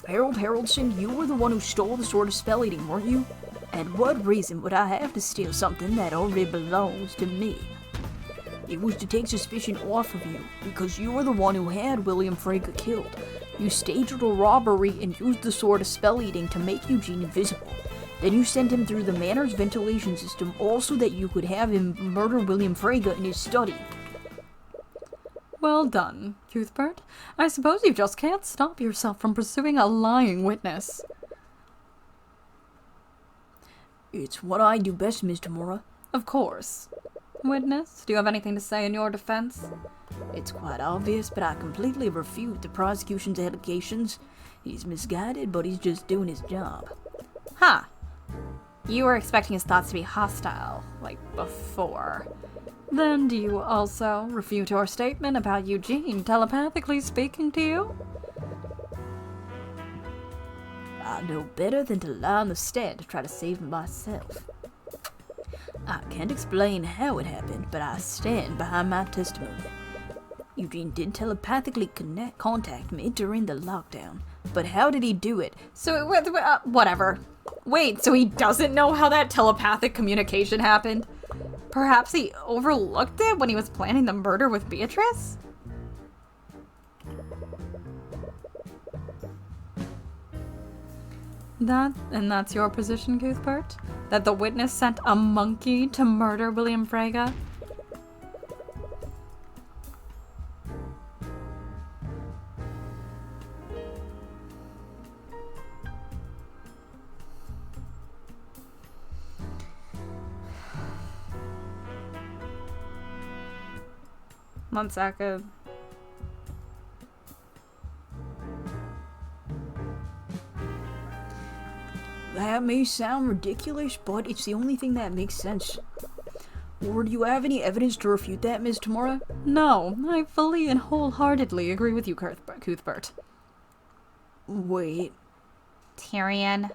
[SPEAKER 1] Harold Haroldson, you were the one who stole the Sword of Spell Eating, weren't you? And what reason would I have to steal something that already belongs to me? It was to take suspicion off of you, because you were the one who had William Frege killed. You staged a robbery and used the Sword of Spell Eating to make Eugene invisible. Then you sent him through the manor's ventilation system also that you could have him murder William Frege in his study.
[SPEAKER 2] Well done, Cuthbert. I suppose you just can't stop yourself from pursuing a lying witness.
[SPEAKER 1] It's what I do best, Mr. Mora.
[SPEAKER 2] Of course. Witness, do you have anything to say in your defense?
[SPEAKER 1] It's quite obvious, but I completely refute the prosecution's allegations. He's misguided, but he's just doing his job.
[SPEAKER 2] Huh. You were expecting his thoughts to be hostile, like before. Then do you also refute your statement about Eugene telepathically speaking to you?
[SPEAKER 1] I know better than to lie on the stand to try to save myself. I can't explain how it happened, but I stand behind my testimony. Eugene did telepathically contact me during the lockdown, but how did he do it?
[SPEAKER 2] So, whatever. Wait, so he doesn't know how that telepathic communication happened? Perhaps he overlooked it when he was planning the murder with Beatrice? That's your position, Cuthbert? That the witness sent a monkey to murder William Frege? One second.
[SPEAKER 1] That may sound ridiculous, but it's the only thing that makes sense. Or do you have any evidence to refute that, Ms. Tamora?
[SPEAKER 4] No, I fully and wholeheartedly agree with you, Cuthbert.
[SPEAKER 1] Wait,
[SPEAKER 2] Tyrion.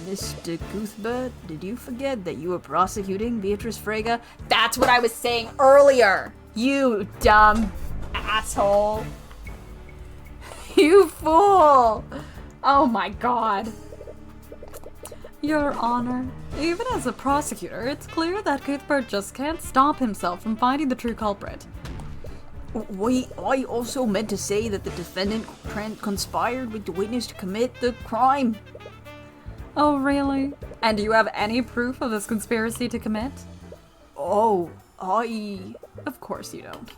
[SPEAKER 1] Mr. Cuthbert, did you forget that you were prosecuting Beatrice Frege?
[SPEAKER 2] That's what I was saying earlier. You dumb asshole.
[SPEAKER 1] You fool!
[SPEAKER 2] Oh my god.
[SPEAKER 4] Your Honor, even as a prosecutor, it's clear that Cuthbert just can't stop himself from finding the true culprit.
[SPEAKER 1] Wait, I also meant to say that the defendant conspired with the witness to commit the crime.
[SPEAKER 4] Oh, really? And do you have any proof of this conspiracy to commit?
[SPEAKER 1] Oh,
[SPEAKER 4] Of course you don't.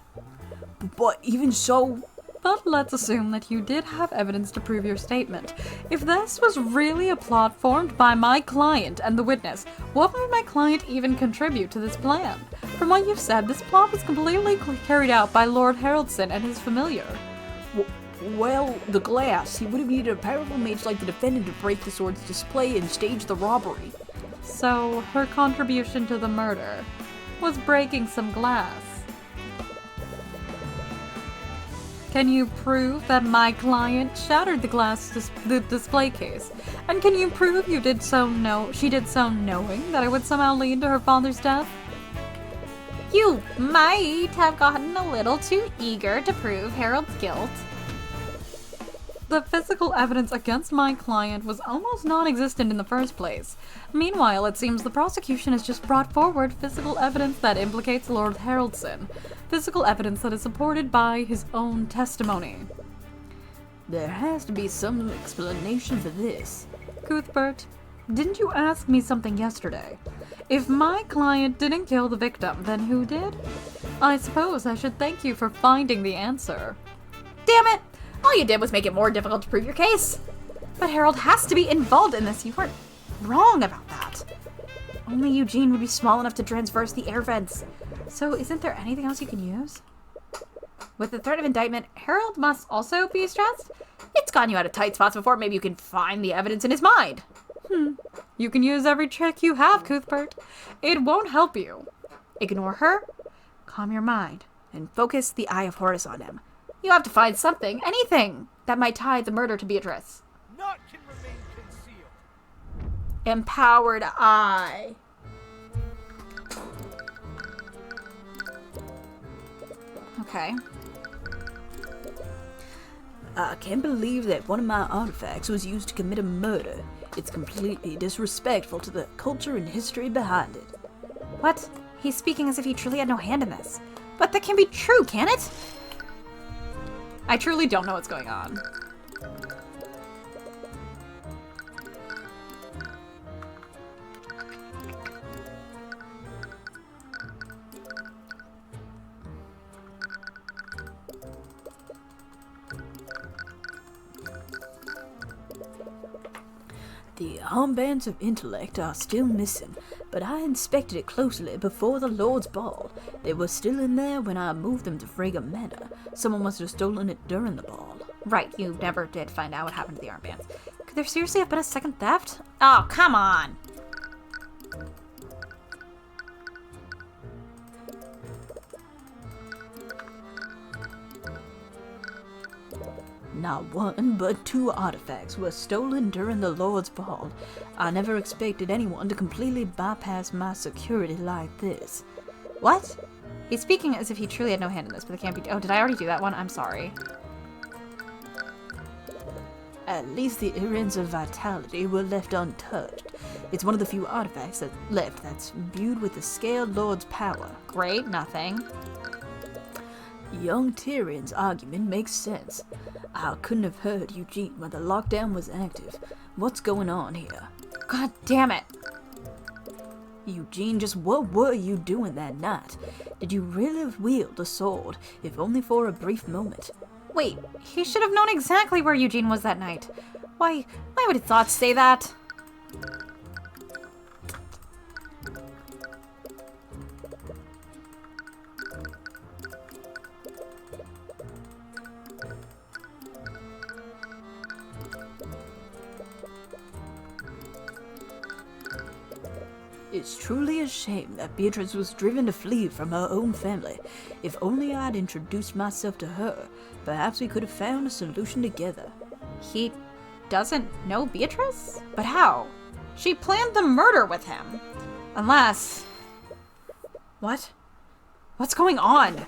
[SPEAKER 1] but even so,
[SPEAKER 4] But let's assume that you did have evidence to prove your statement. If this was really a plot formed by my client and the witness, what would my client even contribute to this plan? From what you've said, this plot was completely carried out by Lord Haraldson and his familiar.
[SPEAKER 1] well, the glass. He would have needed a powerful mage like the defendant to break the sword's display and stage the robbery.
[SPEAKER 4] So, her contribution to the murder was breaking some glass. Can you prove that my client shattered the glass the display case? And can you prove she did so knowing that it would somehow lead to her father's death?
[SPEAKER 2] You might have gotten a little too eager to prove Harold's guilt.
[SPEAKER 4] The physical evidence against my client was almost non-existent in the first place. Meanwhile, it seems the prosecution has just brought forward physical evidence that implicates Lord Haraldson. Physical evidence that is supported by his own testimony.
[SPEAKER 1] There has to be some explanation for this.
[SPEAKER 4] Cuthbert, didn't you ask me something yesterday? If my client didn't kill the victim, then who did? I suppose I should thank you for finding the answer.
[SPEAKER 2] Damn it! All you did was make it more difficult to prove your case. But Harold has to be involved in this. You weren't wrong about that. Only Eugene would be small enough to transverse the air vents.
[SPEAKER 4] So isn't there anything else you can use?
[SPEAKER 2] With the threat of indictment, Harold must also be stressed. It's gotten you out of tight spots before. Maybe you can find the evidence in his mind.
[SPEAKER 4] You can use every trick you have, Cuthbert. It won't help you.
[SPEAKER 2] Ignore her, calm your mind, and focus the eye of Horus on him. You have to find something, anything, that might tie the murder to Beatrice.
[SPEAKER 5] Naught can remain concealed.
[SPEAKER 2] Empowered eye. Okay.
[SPEAKER 1] I can't believe that one of my artifacts was used to commit a murder. It's completely disrespectful to the culture and history behind it.
[SPEAKER 2] What? He's speaking as if he truly had no hand in this. But that can be true, can it? I truly don't know what's going on.
[SPEAKER 1] The armbands of intellect are still missing, but I inspected it closely before the Lord's Ball. They were still in there when I moved them to Frege Manor. Someone must have stolen it during the ball.
[SPEAKER 2] Right, you never did find out what happened to the armbands. Could there seriously have been a second theft? Oh, come on!
[SPEAKER 1] Not one, but two artifacts were stolen during the Lord's Ball. I never expected anyone to completely bypass my security like this.
[SPEAKER 2] What? He's speaking as if he truly had no hand in this, but it can't be. Oh, did I already do that one? I'm sorry.
[SPEAKER 1] At least the earrings of vitality were left untouched. It's one of the few artifacts that's imbued with the scaled Lord's power.
[SPEAKER 2] Great, nothing.
[SPEAKER 1] Young Tyrion's argument makes sense. I couldn't have heard Eugene when the lockdown was active. What's going on here?
[SPEAKER 2] God damn it!
[SPEAKER 1] Eugene, just what were you doing that night? Did you really wield a sword, if only for a brief moment?
[SPEAKER 2] Wait, he should have known exactly where Eugene was that night. Why would his thoughts say that?
[SPEAKER 1] It's truly a shame that Beatrice was driven to flee from her own family. If only I'd introduced myself to her, perhaps we could have found a solution together.
[SPEAKER 2] He doesn't know Beatrice? But how? She planned the murder with him. Unless... What? What's going on?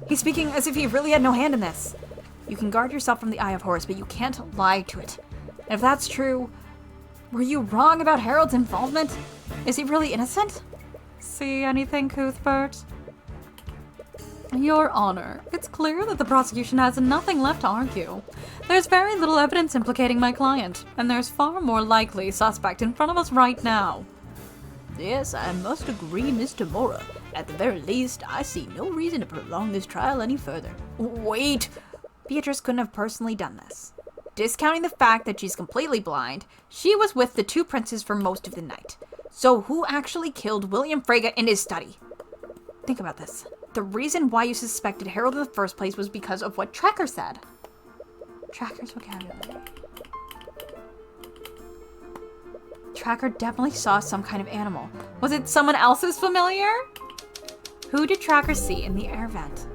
[SPEAKER 2] He's speaking as if he really had no hand in this. You can guard yourself from the Eye of Horus, but you can't lie to it. And if that's true, were you wrong about Harold's involvement? Is he really innocent? See anything, Cuthbert? Your Honor, it's clear that the prosecution has nothing left to argue. There's very little evidence implicating my client, and there's far more likely suspect in front of us right now.
[SPEAKER 1] Yes, I must agree, Mr. Mora. At the very least, I see no reason to prolong this trial any further.
[SPEAKER 2] Wait! Beatrice couldn't have personally done this. Discounting the fact that she's completely blind, she was with the two princes for most of the night. So who actually killed William Frege in his study? Think about this. The reason why you suspected Harold in the first place was because of what Tracker said. Tracker's vocabulary. Tracker definitely saw some kind of animal. Was it someone else's familiar? Who did Tracker see in the air vent?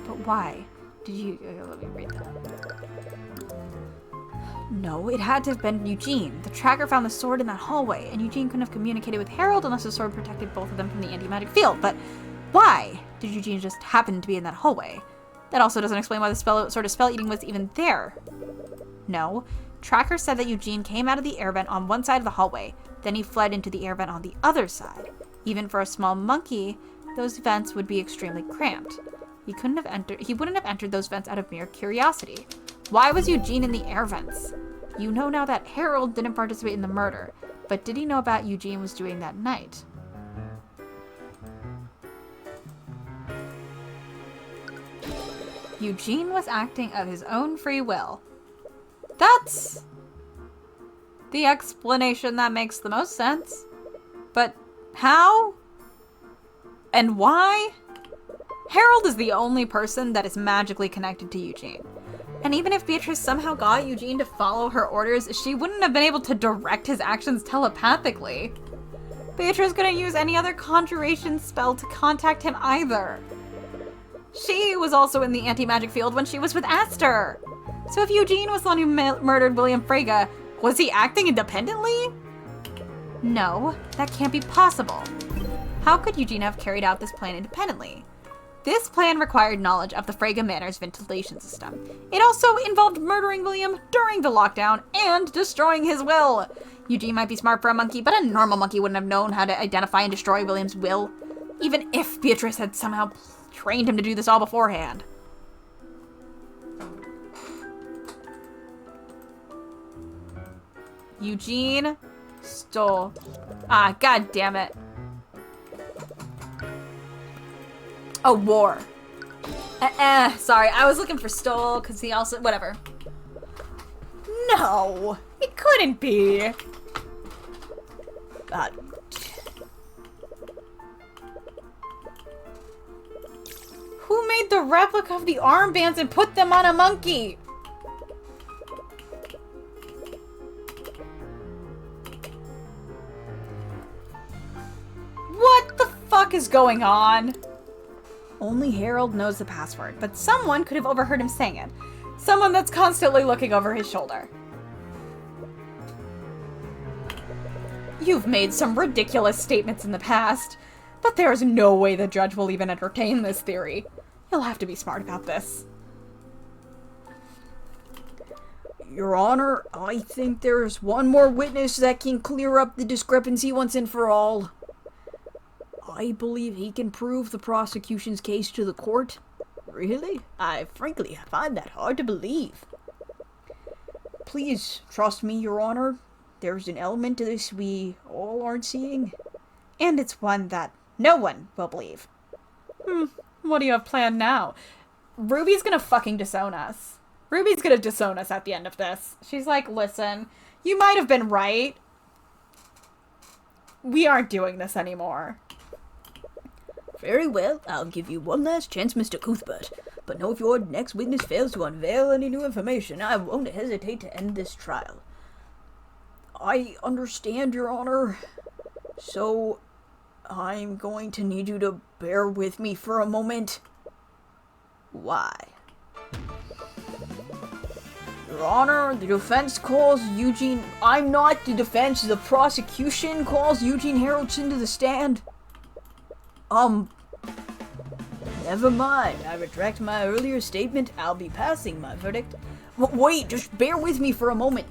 [SPEAKER 2] But why? Did you... let me read that. No, it had to have been Eugene. The Tracker found the sword in that hallway, and Eugene couldn't have communicated with Harold unless the sword protected both of them from the anti-magic field. But why did Eugene just happen to be in that hallway? That also doesn't explain why the sword of spell eating was even there. No, Tracker said that Eugene came out of the air vent on one side of the hallway, then he fled into the air vent on the other side. Even for a small monkey, those vents would be extremely cramped. He wouldn't have entered those vents out of mere curiosity. Why was Eugene in the air vents? You know now that Harold didn't participate in the murder, but did he know about Eugene was doing that night? Eugene was acting of his own free will. That's the explanation that makes the most sense. But how? And why? Harold is the only person that is magically connected to Eugene. And even if Beatrice somehow got Eugene to follow her orders, she wouldn't have been able to direct his actions telepathically. Beatrice couldn't use any other conjuration spell to contact him either. She was also in the anti-magic field when she was with Aster. So if Eugene was the one who murdered William Frege, was he acting independently? No, that can't be possible. How could Eugene have carried out this plan independently? This plan required knowledge of the Frege Manor's ventilation system. It also involved murdering William during the lockdown and destroying his will. Eugene might be smart for a monkey, but a normal monkey wouldn't have known how to identify and destroy William's will, even if Beatrice had somehow trained him to do this all beforehand. Eugene stole... God damn it. Oh, war. Sorry, I was looking for stole, because he also... Whatever. No! It couldn't be! God. Who made the replica of the armbands and put them on a monkey? What the fuck is going on? Only Harold knows the password, but someone could have overheard him saying it. Someone that's constantly looking over his shoulder. You've made some ridiculous statements in the past, but there's no way the judge will even entertain this theory. You'll have to be smart about this.
[SPEAKER 1] Your Honor, I think there's one more witness that can clear up the discrepancy once and for all. I believe he can prove the prosecution's case to the court. Really? I frankly find that hard to believe. Please trust me, Your Honor. There's an element to this we all aren't seeing.
[SPEAKER 2] And it's one that no one will believe. What do you have planned now? Ruby's gonna fucking disown us. Ruby's gonna disown us at the end of this. She's like, listen, you might have been right. We aren't doing this anymore.
[SPEAKER 1] Very well, I'll give you one last chance, Mr. Cuthbert. But know if your next witness fails to unveil any new information, I won't hesitate to end this trial. I understand, Your Honor. So, I'm going to need you to bear with me for a moment. Why? Your Honor, the defense calls Eugene... I'm not the defense, the prosecution calls Eugene Haroldson to the stand. Never mind. I retract my earlier statement. I'll be passing my verdict. Wait, just bear with me for a moment.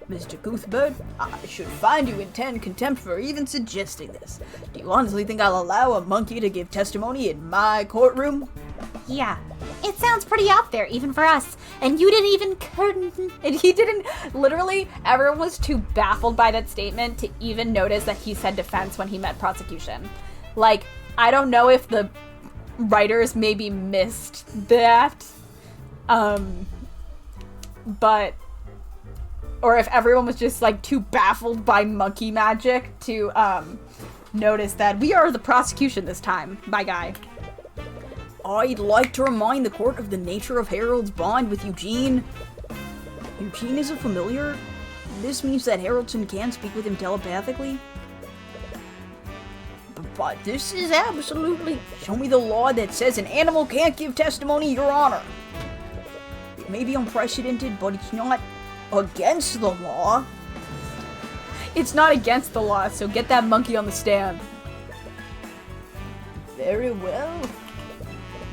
[SPEAKER 1] Mr. Cuthbert, I should find you in contempt for even suggesting this. Do you honestly think I'll allow a monkey to give testimony in my courtroom?
[SPEAKER 2] Yeah, it sounds pretty out there, even for us. And you didn't even... And he didn't... Literally, everyone was too baffled by that statement to even notice that he said defense when he meant prosecution. Like, I don't know if the writers maybe missed that. But... Or if everyone was just, like, too baffled by monkey magic to, notice that we are the prosecution this time, my guy. I'd like to remind the court of the nature of Harold's bond with Eugene. Eugene is a familiar. This means that Haroldson can speak with him telepathically. But this is absolutely... Show me the law that says an animal can't give testimony, Your Honor. It may be unprecedented, but it's not against the law. It's not against the law, so get that monkey on the stand. Very well.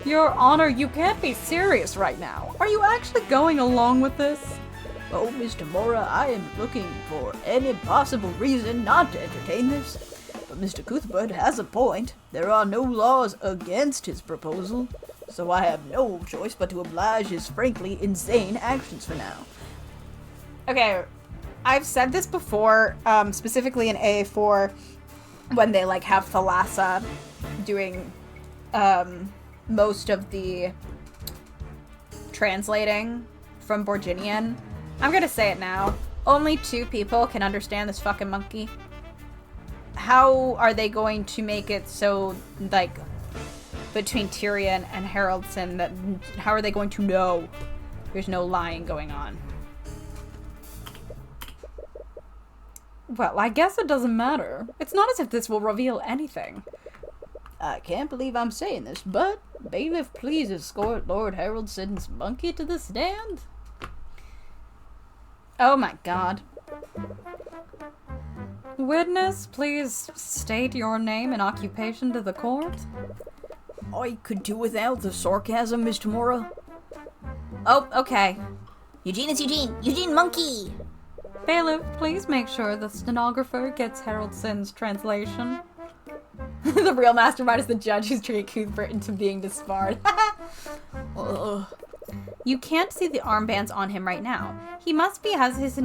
[SPEAKER 2] Your Honor, you can't be serious right now. Are you actually going along with this? Oh, Mr. Mora, I am looking for any possible reason not to entertain this. But Mr. Cuthbert has a point. There are no laws against his proposal, so I have no choice but to oblige his frankly insane actions for now. Okay, I've said this before, specifically in A4, when they, like, have Thalassa doing, most of the translating from Borginian. I'm gonna say it now. Only 2 people can understand this fucking monkey. How are they going to make it so, like, between Tyrion and Haroldson, that how are they going to know there's no lying going on? Well, I guess it doesn't matter. It's not as if this will reveal anything. I can't believe I'm saying this, but bailiff, please escort Lord Haroldsson's monkey to the stand. Oh my god. Witness, please state your name and occupation to the court. I could do without the sarcasm, Mr. Mora. Oh, okay.
[SPEAKER 6] Eugene is Eugene. Eugene Monkey.
[SPEAKER 2] Bailiff, please make sure the stenographer gets Haroldsson's translation. The real mastermind is the judge who's tricked Cuthbert into being disbarred. You can't see the armbands on him right now. He must be has his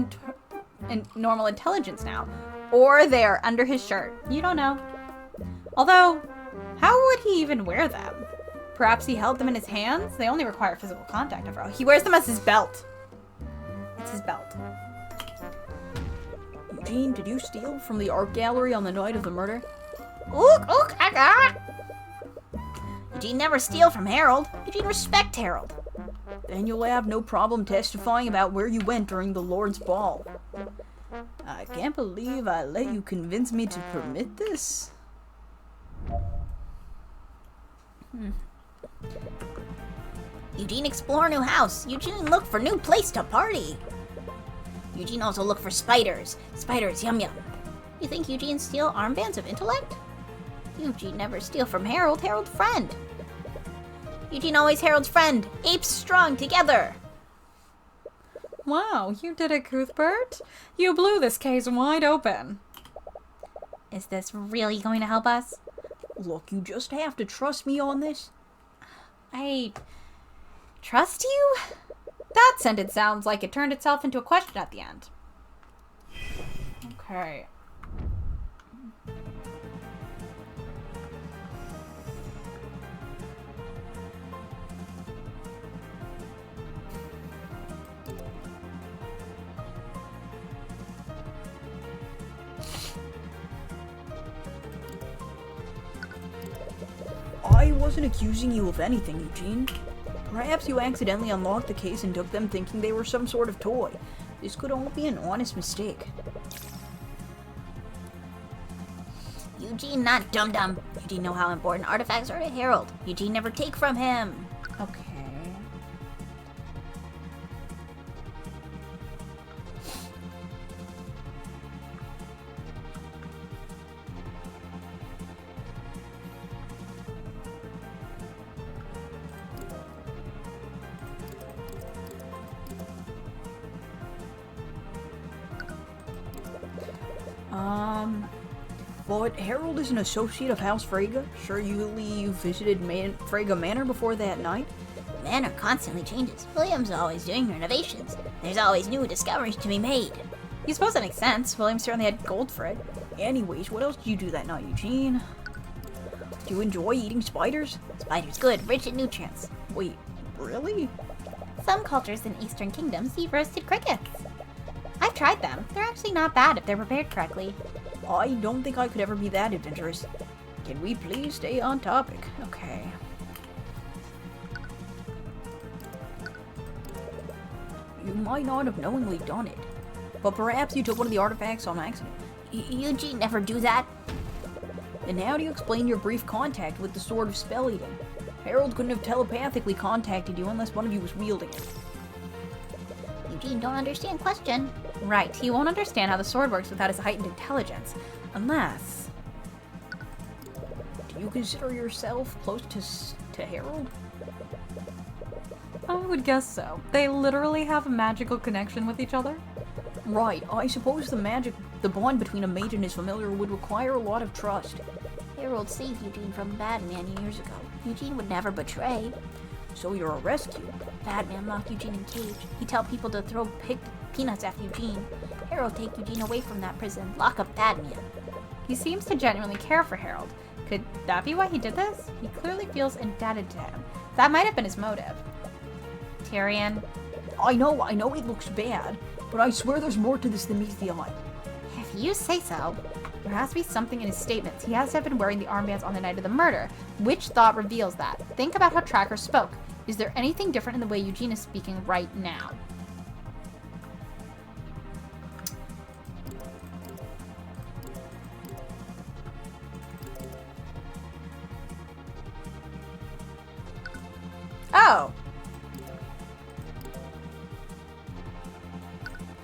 [SPEAKER 2] normal intelligence now. Or they're under his shirt. You don't know. Although, how would he even wear them? Perhaps he held them in his hands? They only require physical contact after all. He wears them as his belt. It's his belt.
[SPEAKER 1] Eugene, did you steal from the art gallery on the night of the murder?
[SPEAKER 6] Ook, Eugene never steal from Harold. Eugene respect Harold.
[SPEAKER 1] Then you'll have no problem testifying about where you went during the Lord's ball. I can't believe I let you convince me to permit this.
[SPEAKER 6] Eugene explore new house. Eugene look for new place to party. Eugene also look for spiders. Spiders, yum yum. You think Eugene steal armbands of intellect? Eugene never steal from Harold. Harold friend. Eugene always Harold's friend. Apes strong together.
[SPEAKER 2] Wow, you did it, Cuthbert. You blew this case wide open. Is this really going to help us?
[SPEAKER 1] Look, you just have to trust me on this.
[SPEAKER 2] I trust you? That sentence sounds like it turned itself into a question at the end. Okay.
[SPEAKER 1] I wasn't accusing you of anything, Eugene. Perhaps you accidentally unlocked the case and took them thinking they were some sort of toy. This could all be an honest mistake.
[SPEAKER 6] Eugene, not dum-dum. Eugene know how important artifacts are to Harold. Eugene never take from him.
[SPEAKER 2] Okay.
[SPEAKER 1] But Harold is an associate of House Frege. Surely you visited Frege Manor before that night?
[SPEAKER 6] The manor constantly changes. William's always doing renovations. There's always new discoveries to be made.
[SPEAKER 2] You suppose that makes sense. William certainly had gold for it.
[SPEAKER 1] Anyways, what else did you do that night, Eugene? Do you enjoy eating spiders?
[SPEAKER 6] Spiders good, rich in nutrients.
[SPEAKER 1] Wait, really?
[SPEAKER 2] Some cultures in Eastern kingdoms eat roasted crickets. I've tried them. They're actually not bad if they're prepared correctly.
[SPEAKER 1] I don't think I could ever be that adventurous. Can we please stay on topic?
[SPEAKER 2] Okay.
[SPEAKER 1] You might not have knowingly done it, but perhaps you took one of the artifacts on accident.
[SPEAKER 6] Eugene never do that.
[SPEAKER 1] And how do you explain your brief contact with the Sword of Spell Eating? Harold couldn't have telepathically contacted you unless one of you was wielding it.
[SPEAKER 6] Eugene don't understand question.
[SPEAKER 2] Right, he won't understand how the sword works without his heightened intelligence. Unless...
[SPEAKER 1] Do you consider yourself close to Harold?
[SPEAKER 2] I would guess so. They literally have a magical connection with each other.
[SPEAKER 1] Right, I suppose the bond between a mage and his familiar would require a lot of trust.
[SPEAKER 6] Harold saved Eugene from Batman years ago. Eugene would never betray.
[SPEAKER 1] So you're a rescue.
[SPEAKER 6] Batman locked Eugene in cage. He tell people to throw peanuts at Eugene. Harold take Eugene away from that prison. Lock up Batman.
[SPEAKER 2] He seems to genuinely care for Harold. Could that be why he did this? He clearly feels indebted to him. That might have been his motive. Tyrion,
[SPEAKER 1] I know it looks bad, but I swear there's more to this than meets the eye.
[SPEAKER 2] if you say so. There has to be something in his statements. He has to have been wearing the armbands on the night of the murder. Which thought reveals that? Think about how Tracker spoke. Is there anything different in the way Eugene is speaking right now? Oh!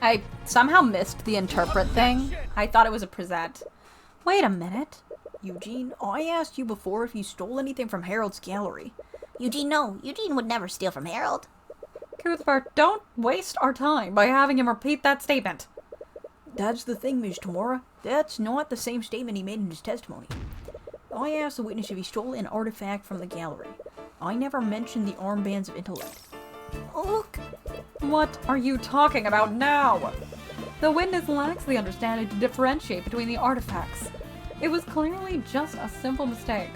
[SPEAKER 2] I somehow missed the interpret thing. I thought it was a present. Wait a minute.
[SPEAKER 1] Eugene, I asked you before if you stole anything from Harold's gallery.
[SPEAKER 6] Eugene, no. Eugene would never steal from Harold.
[SPEAKER 2] Cuthbert, don't waste our time by having him repeat that statement.
[SPEAKER 1] That's the thing, Ms. Tamora. That's not the same statement he made in his testimony. I asked the witness if he stole an artifact from the gallery. I never mentioned the armbands of intellect.
[SPEAKER 6] Look.
[SPEAKER 2] What are you talking about now? The witness lacks the understanding to differentiate between the artifacts. It was clearly just a simple mistake.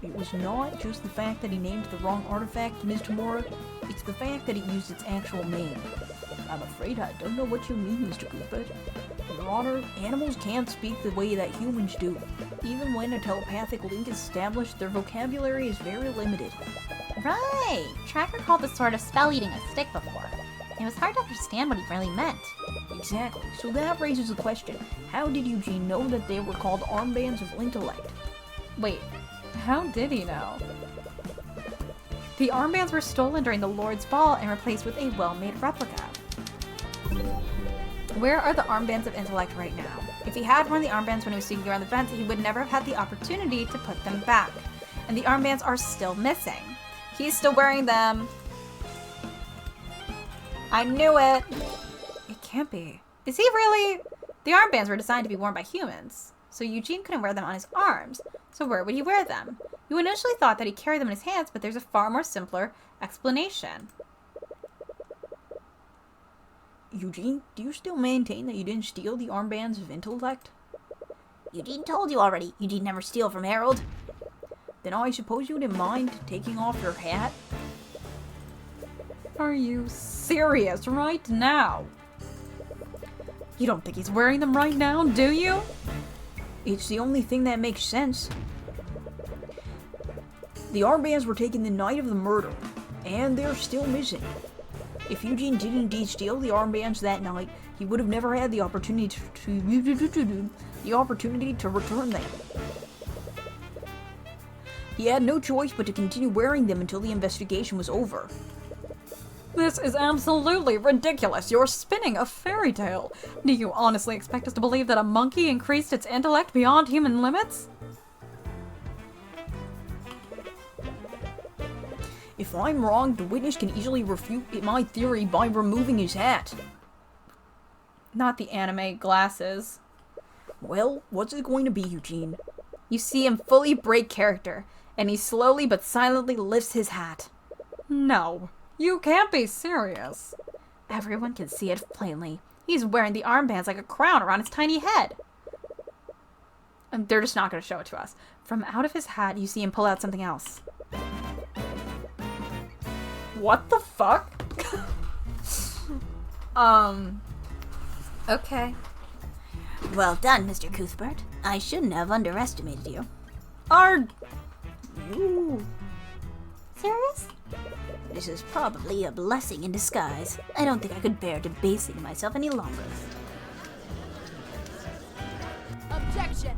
[SPEAKER 1] It was not just the fact that he named the wrong artifact, Ms. Tamora. It's the fact that he used its actual name. I'm afraid I don't know what you mean, Mr. Cuthbert. Your Honor, animals can't speak the way that humans do. Even when a telepathic link is established, their vocabulary is very limited.
[SPEAKER 2] Right! Tracker called the Sword of Spell Eating a stick before. It was hard to understand what he really meant.
[SPEAKER 1] Exactly. So that raises the question, how did Eugene know that they were called armbands of intellect?
[SPEAKER 2] Wait, how did he know? The armbands were stolen during the Lord's Ball and replaced with a well-made replica. Where are the armbands of intellect right now? If he had worn the armbands when he was sneaking around the vents, he would never have had the opportunity to put them back. And the armbands are still missing. He's still wearing them. I knew it. It can't be. Is he really? The armbands were designed to be worn by humans, so Eugene couldn't wear them on his arms. So where would he wear them? You initially thought that he carried them in his hands, but there's a far more simpler explanation.
[SPEAKER 1] Eugene, do you still maintain that you didn't steal the armbands of intellect?
[SPEAKER 6] Eugene told you already. Eugene never steal from Harold.
[SPEAKER 1] Then I suppose you wouldn't mind taking off your hat?
[SPEAKER 2] Are you serious right now? You don't think he's wearing them right now, do you?
[SPEAKER 1] It's the only thing that makes sense. The armbands were taken the night of the murder, and they're still missing. If Eugene did indeed steal the armbands that night, he would have never had the opportunity to the opportunity to return them. He had no choice but to continue wearing them until the investigation was over.
[SPEAKER 4] This is absolutely ridiculous. You're spinning a fairy tale. Do you honestly expect us to believe that a monkey increased its intellect beyond human limits?
[SPEAKER 1] If I'm wrong, the witness can easily refute my theory by removing his hat.
[SPEAKER 4] Not the anime glasses.
[SPEAKER 1] Well, what's it going to be, Eugene?
[SPEAKER 2] You see him fully break character, and he slowly but silently lifts his hat.
[SPEAKER 4] No, you can't be serious.
[SPEAKER 2] Everyone can see it plainly. He's wearing the armbands like a crown around his tiny head. And they're just not going to show it to us. From out of his hat, you see him pull out something else.
[SPEAKER 4] What the fuck?
[SPEAKER 2] Okay.
[SPEAKER 6] Well done, Mr. Cuthbert. I shouldn't have underestimated you.
[SPEAKER 4] Are
[SPEAKER 6] Ooh. Serious? This is probably a blessing in disguise. I don't think I could bear debasing myself any longer.
[SPEAKER 3] Objection!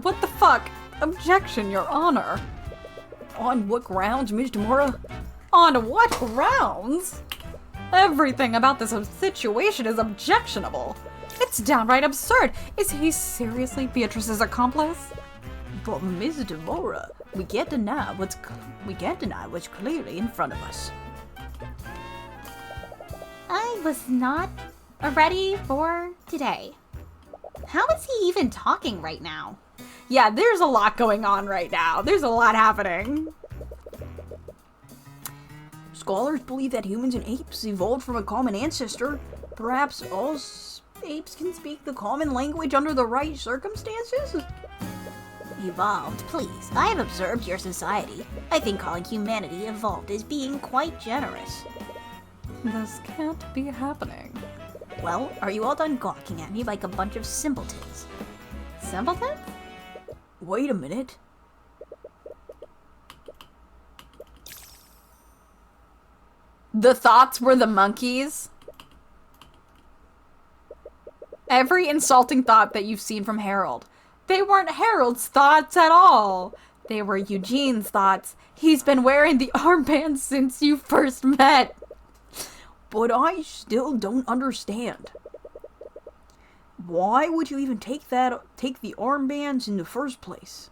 [SPEAKER 4] what the fuck? Objection, Your Honor.
[SPEAKER 1] On what grounds, Miss Demora?
[SPEAKER 4] On what grounds? Everything about this situation is objectionable. It's downright absurd. Is he seriously Beatrice's accomplice?
[SPEAKER 1] But Miss Demora, we can't deny what's clearly in front of us.
[SPEAKER 2] I was not ready for today. How is he even talking right now?
[SPEAKER 4] Yeah, there's a lot going on right now. There's a lot happening.
[SPEAKER 1] Scholars believe that humans and apes evolved from a common ancestor. Perhaps all apes can speak the common language under the right circumstances?
[SPEAKER 6] Evolved, please. I have observed your society. I think calling humanity evolved is being quite generous.
[SPEAKER 4] This can't be happening.
[SPEAKER 6] Well, are you all done gawking at me like a bunch of simpletons?
[SPEAKER 2] Simpletons?
[SPEAKER 1] Wait a minute.
[SPEAKER 2] The thoughts were the monkeys? Every insulting thought that you've seen from Harold. They weren't Harold's thoughts at all. They were Eugene's thoughts. He's been wearing the armband since you first met.
[SPEAKER 1] But I still don't understand. Why would you even take the armbands in the first place?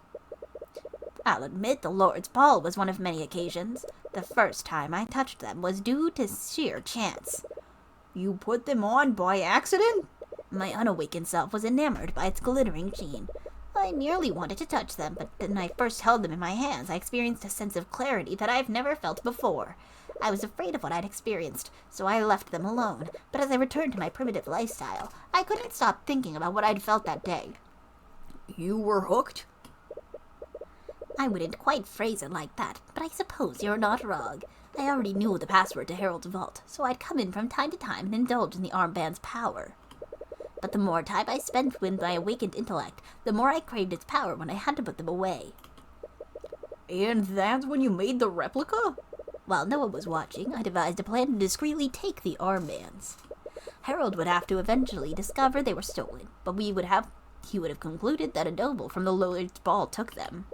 [SPEAKER 6] I'll admit the Lord's ball was one of many occasions. The first time I touched them was due to sheer chance.
[SPEAKER 1] You put them on by accident?
[SPEAKER 6] My unawakened self was enamored by its glittering sheen. I merely wanted to touch them, but when I first held them in my hands, I experienced a sense of clarity that I've never felt before. I was afraid of what I'd experienced, so I left them alone, but as I returned to my primitive lifestyle, I couldn't stop thinking about what I'd felt that day.
[SPEAKER 1] You were hooked?
[SPEAKER 6] I wouldn't quite phrase it like that, but I suppose you're not wrong. I already knew the password to Harold's vault, so I'd come in from time to time and indulge in the armband's power. But the more time I spent with my awakened intellect, the more I craved its power when I had to put them away.
[SPEAKER 1] And that's when you made the replica?
[SPEAKER 6] While no one was watching, I devised a plan to discreetly take the armbands. Harold would have to eventually discover they were stolen, but he would have concluded that a noble from the Lord's ball took them.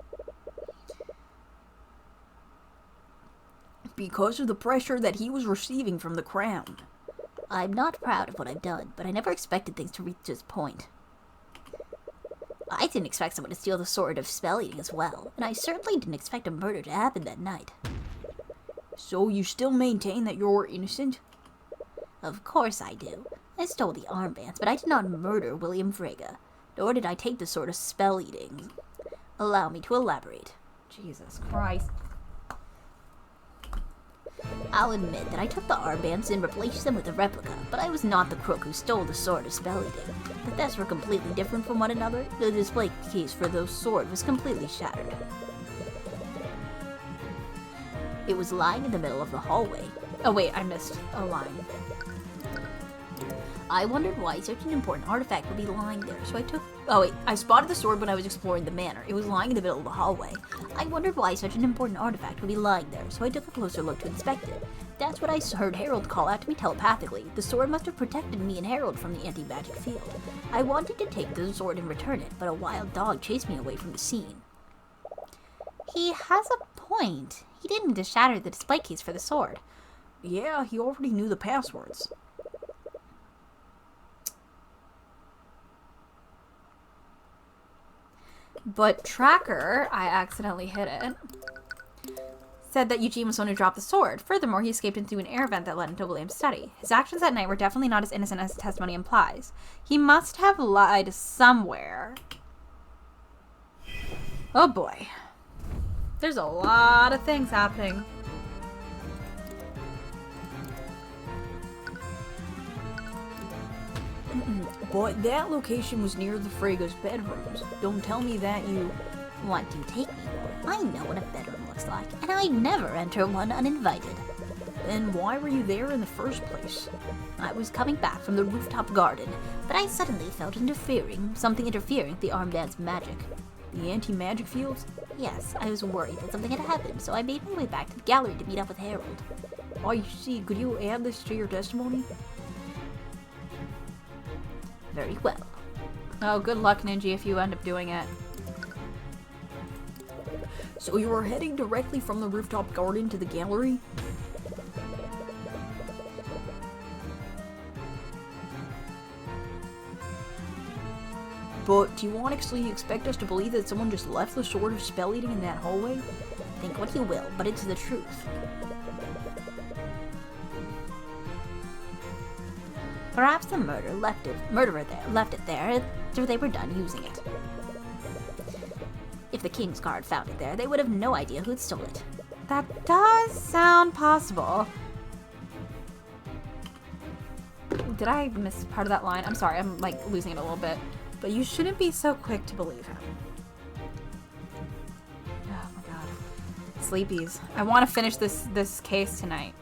[SPEAKER 1] Because of the pressure that he was receiving from the crown.
[SPEAKER 6] I'm not proud of what I've done, but I never expected things to reach this point. I didn't expect someone to steal the sword of spell eating as well, and I certainly didn't expect a murder to happen that night.
[SPEAKER 1] So you still maintain that you're innocent?
[SPEAKER 6] Of course I do. I stole the armbands, but I did not murder William Frege, nor did I take the sword of spell eating. Allow me to elaborate.
[SPEAKER 2] Jesus Christ.
[SPEAKER 6] I'll admit that I took the armbands and replaced them with a replica, but I was not the crook who stole the sword of spell eating. The thefts were completely different from one another. The display case for the sword was completely shattered. It was lying in the middle of the hallway.
[SPEAKER 2] Oh wait, I missed a line.
[SPEAKER 6] I wondered why such an important artifact would be lying there, so I took...
[SPEAKER 1] I spotted the sword when I was exploring the manor. It was lying in the middle of the hallway.
[SPEAKER 6] I wondered why such an important artifact would be lying there, so I took a closer look to inspect it.
[SPEAKER 1] That's what I heard Harold call out to me telepathically. The sword must have protected me and Harold from the anti-magic field. I wanted to take the sword and return it, but a wild dog chased me away from the scene.
[SPEAKER 2] He has a point. He didn't just shatter the display case for the sword.
[SPEAKER 1] Yeah, he already knew the passwords.
[SPEAKER 2] But Tracker, I accidentally hit it, said that Eugene was the one who dropped the sword. Furthermore, he escaped into an air vent that led into William's study. His actions that night were definitely not as innocent as his testimony implies. He must have lied somewhere. Oh boy. There's a lot of things happening.
[SPEAKER 1] But that location was near the Frega's bedrooms. Don't tell me that you...
[SPEAKER 6] Want to take me? I know what a bedroom looks like, and I never enter one uninvited.
[SPEAKER 1] Then why were you there in the first place?
[SPEAKER 6] I was coming back from the rooftop garden, but I suddenly felt something interfering with the armband's magic.
[SPEAKER 1] The anti-magic fields?
[SPEAKER 6] Yes, I was worried that something had happened, so I made my way back to the gallery to meet up with Harold.
[SPEAKER 1] I see. Could you add this to your testimony?
[SPEAKER 6] Very well.
[SPEAKER 2] Oh, good luck, Ninja, if you end up doing it.
[SPEAKER 1] So you were heading directly from the rooftop garden to the gallery? But do you honestly expect us to believe that someone just left the sword of spell eating in that hallway?
[SPEAKER 6] Think what you will, but it's the truth. Perhaps the murderer left it there after they were done using it. If the King's Guard found it there, they would have no idea who'd stole it.
[SPEAKER 2] That does sound possible. Did I miss part of that line? I'm sorry, I'm like losing it a little bit. But you shouldn't be so quick to believe him. Oh my god. Sleepies. I want to finish this case tonight.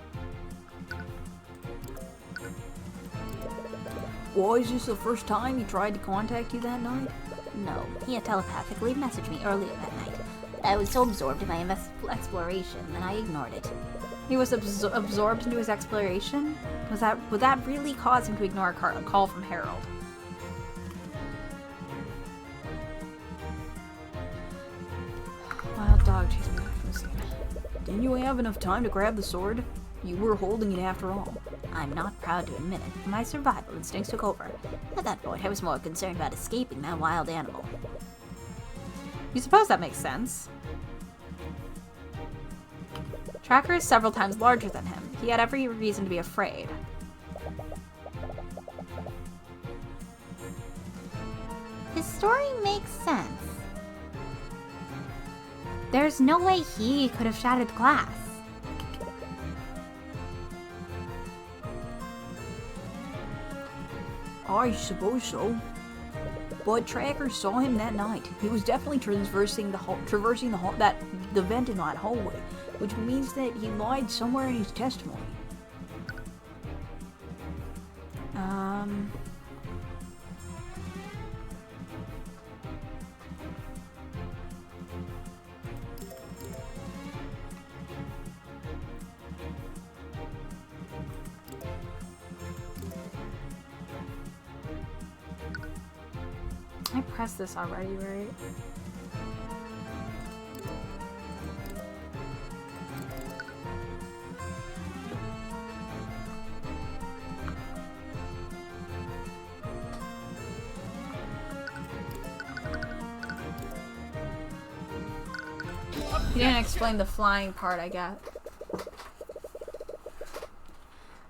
[SPEAKER 1] Why, is this the first time he tried to contact you that night?
[SPEAKER 6] No, he had telepathically messaged me earlier that night. I was so absorbed in my exploration that I ignored it.
[SPEAKER 2] He was absorbed into his exploration? Would that really cause him to ignore a call from Harold? Wild dog chased me from the scene.
[SPEAKER 1] Didn't you have enough time to grab the sword? You were holding it after all.
[SPEAKER 6] I'm not proud to admit it, but my survival instincts took over. At that point, I was more concerned about escaping that wild animal.
[SPEAKER 2] You suppose that makes sense. Tracker is several times larger than him. He had every reason to be afraid.
[SPEAKER 6] His story makes sense. There's no way he could have shattered the glass.
[SPEAKER 1] I suppose so. But Tracker saw him that night. He was definitely traversing the vent in that hallway, which means that he lied somewhere in his testimony.
[SPEAKER 2] I pressed this already, right? He didn't explain the flying part, I guess.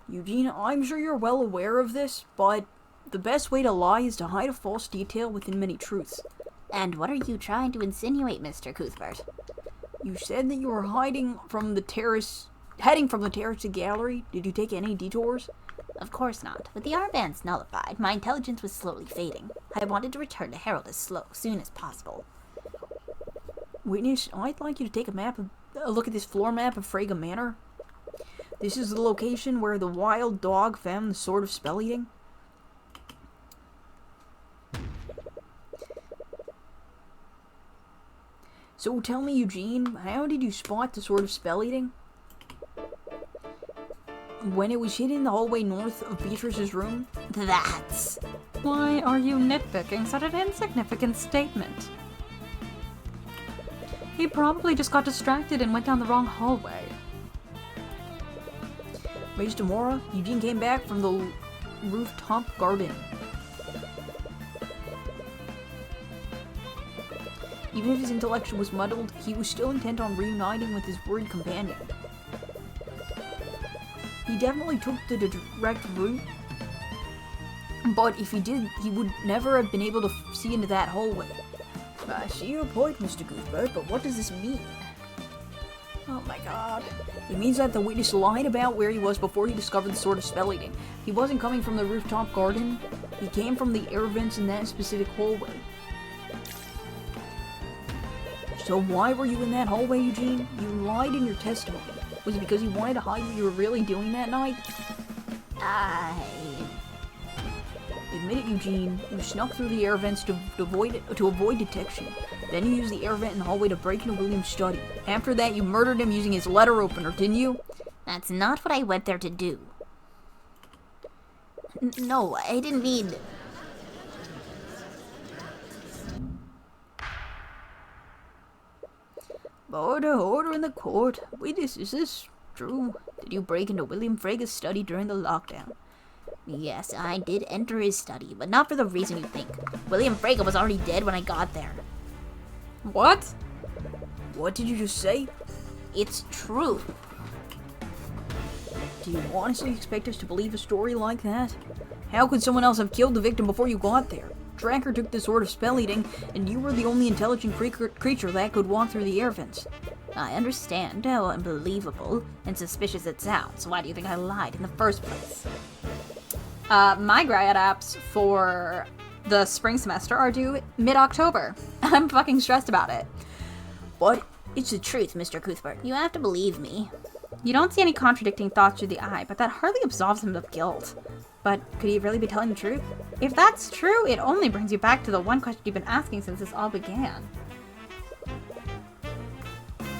[SPEAKER 1] Eugene, I'm sure you're well aware of this, but the best way to lie is to hide a false detail within many truths.
[SPEAKER 6] And what are you trying to insinuate, Mr. Cuthbert?
[SPEAKER 1] You said that you were heading from the terrace to gallery. Did you take any detours?
[SPEAKER 6] Of course not. With the armbands nullified, my intelligence was slowly fading. I wanted to return to Harold as soon as possible.
[SPEAKER 1] Witness, I'd like you to take a look at this floor map of Frega Manor. This is the location where the wild dog found the sword of spell eating. So tell me, Eugene, how did you spot the sword of spell eating? when it was hidden in the hallway north of Beatrice's room.
[SPEAKER 6] That's...
[SPEAKER 2] Why are you nitpicking such an insignificant statement? He probably just got distracted and went down the wrong hallway.
[SPEAKER 1] Miss Demora, Eugene came back from the rooftop garden. Even if his intellect was muddled, he was still intent on reuniting with his worried companion. He definitely took the direct route, but if he did, he would never have been able to see into that hallway. I see your point, Mr. Cuthbert, but what does this mean? Oh my god. It means that the witness lied about where he was before he discovered the sword of spell eating. He wasn't coming from the rooftop garden, he came from the air vents in that specific hallway. So why were you in that hallway, Eugene? You lied in your testimony. Was it because you wanted to hide what you were really doing that night? Admit it, Eugene. You snuck through the air vents to avoid detection. Then you used the air vent in the hallway to break into William's study. After that, you murdered him using his letter opener, didn't you?
[SPEAKER 6] That's not what I went there to do. No, I didn't mean...
[SPEAKER 1] Order in the court. Witness, is this true? Did you break into William Frega's study during the lockdown?
[SPEAKER 6] Yes, I did enter his study, but not for the reason you think. William Frega was already dead when I got there.
[SPEAKER 2] What?
[SPEAKER 1] What did you just say?
[SPEAKER 6] It's true.
[SPEAKER 1] Do you honestly expect us to believe a story like that? How could someone else have killed the victim before you got there? Dracker took the sword of spell eating, and you were the only intelligent creature that could walk through the air vents.
[SPEAKER 6] I understand how unbelievable and suspicious it sounds. Why do you think I lied in the first place?
[SPEAKER 2] My grad apps for the spring semester are due mid-October. I'm fucking stressed about it.
[SPEAKER 6] But it's the truth, Mr. Cuthbert. You have to believe me.
[SPEAKER 2] You don't see any contradicting thoughts through the eye, but that hardly absolves him of guilt. But could he really be telling the truth? If that's true, it only brings you back to the one question you've been asking since this all began.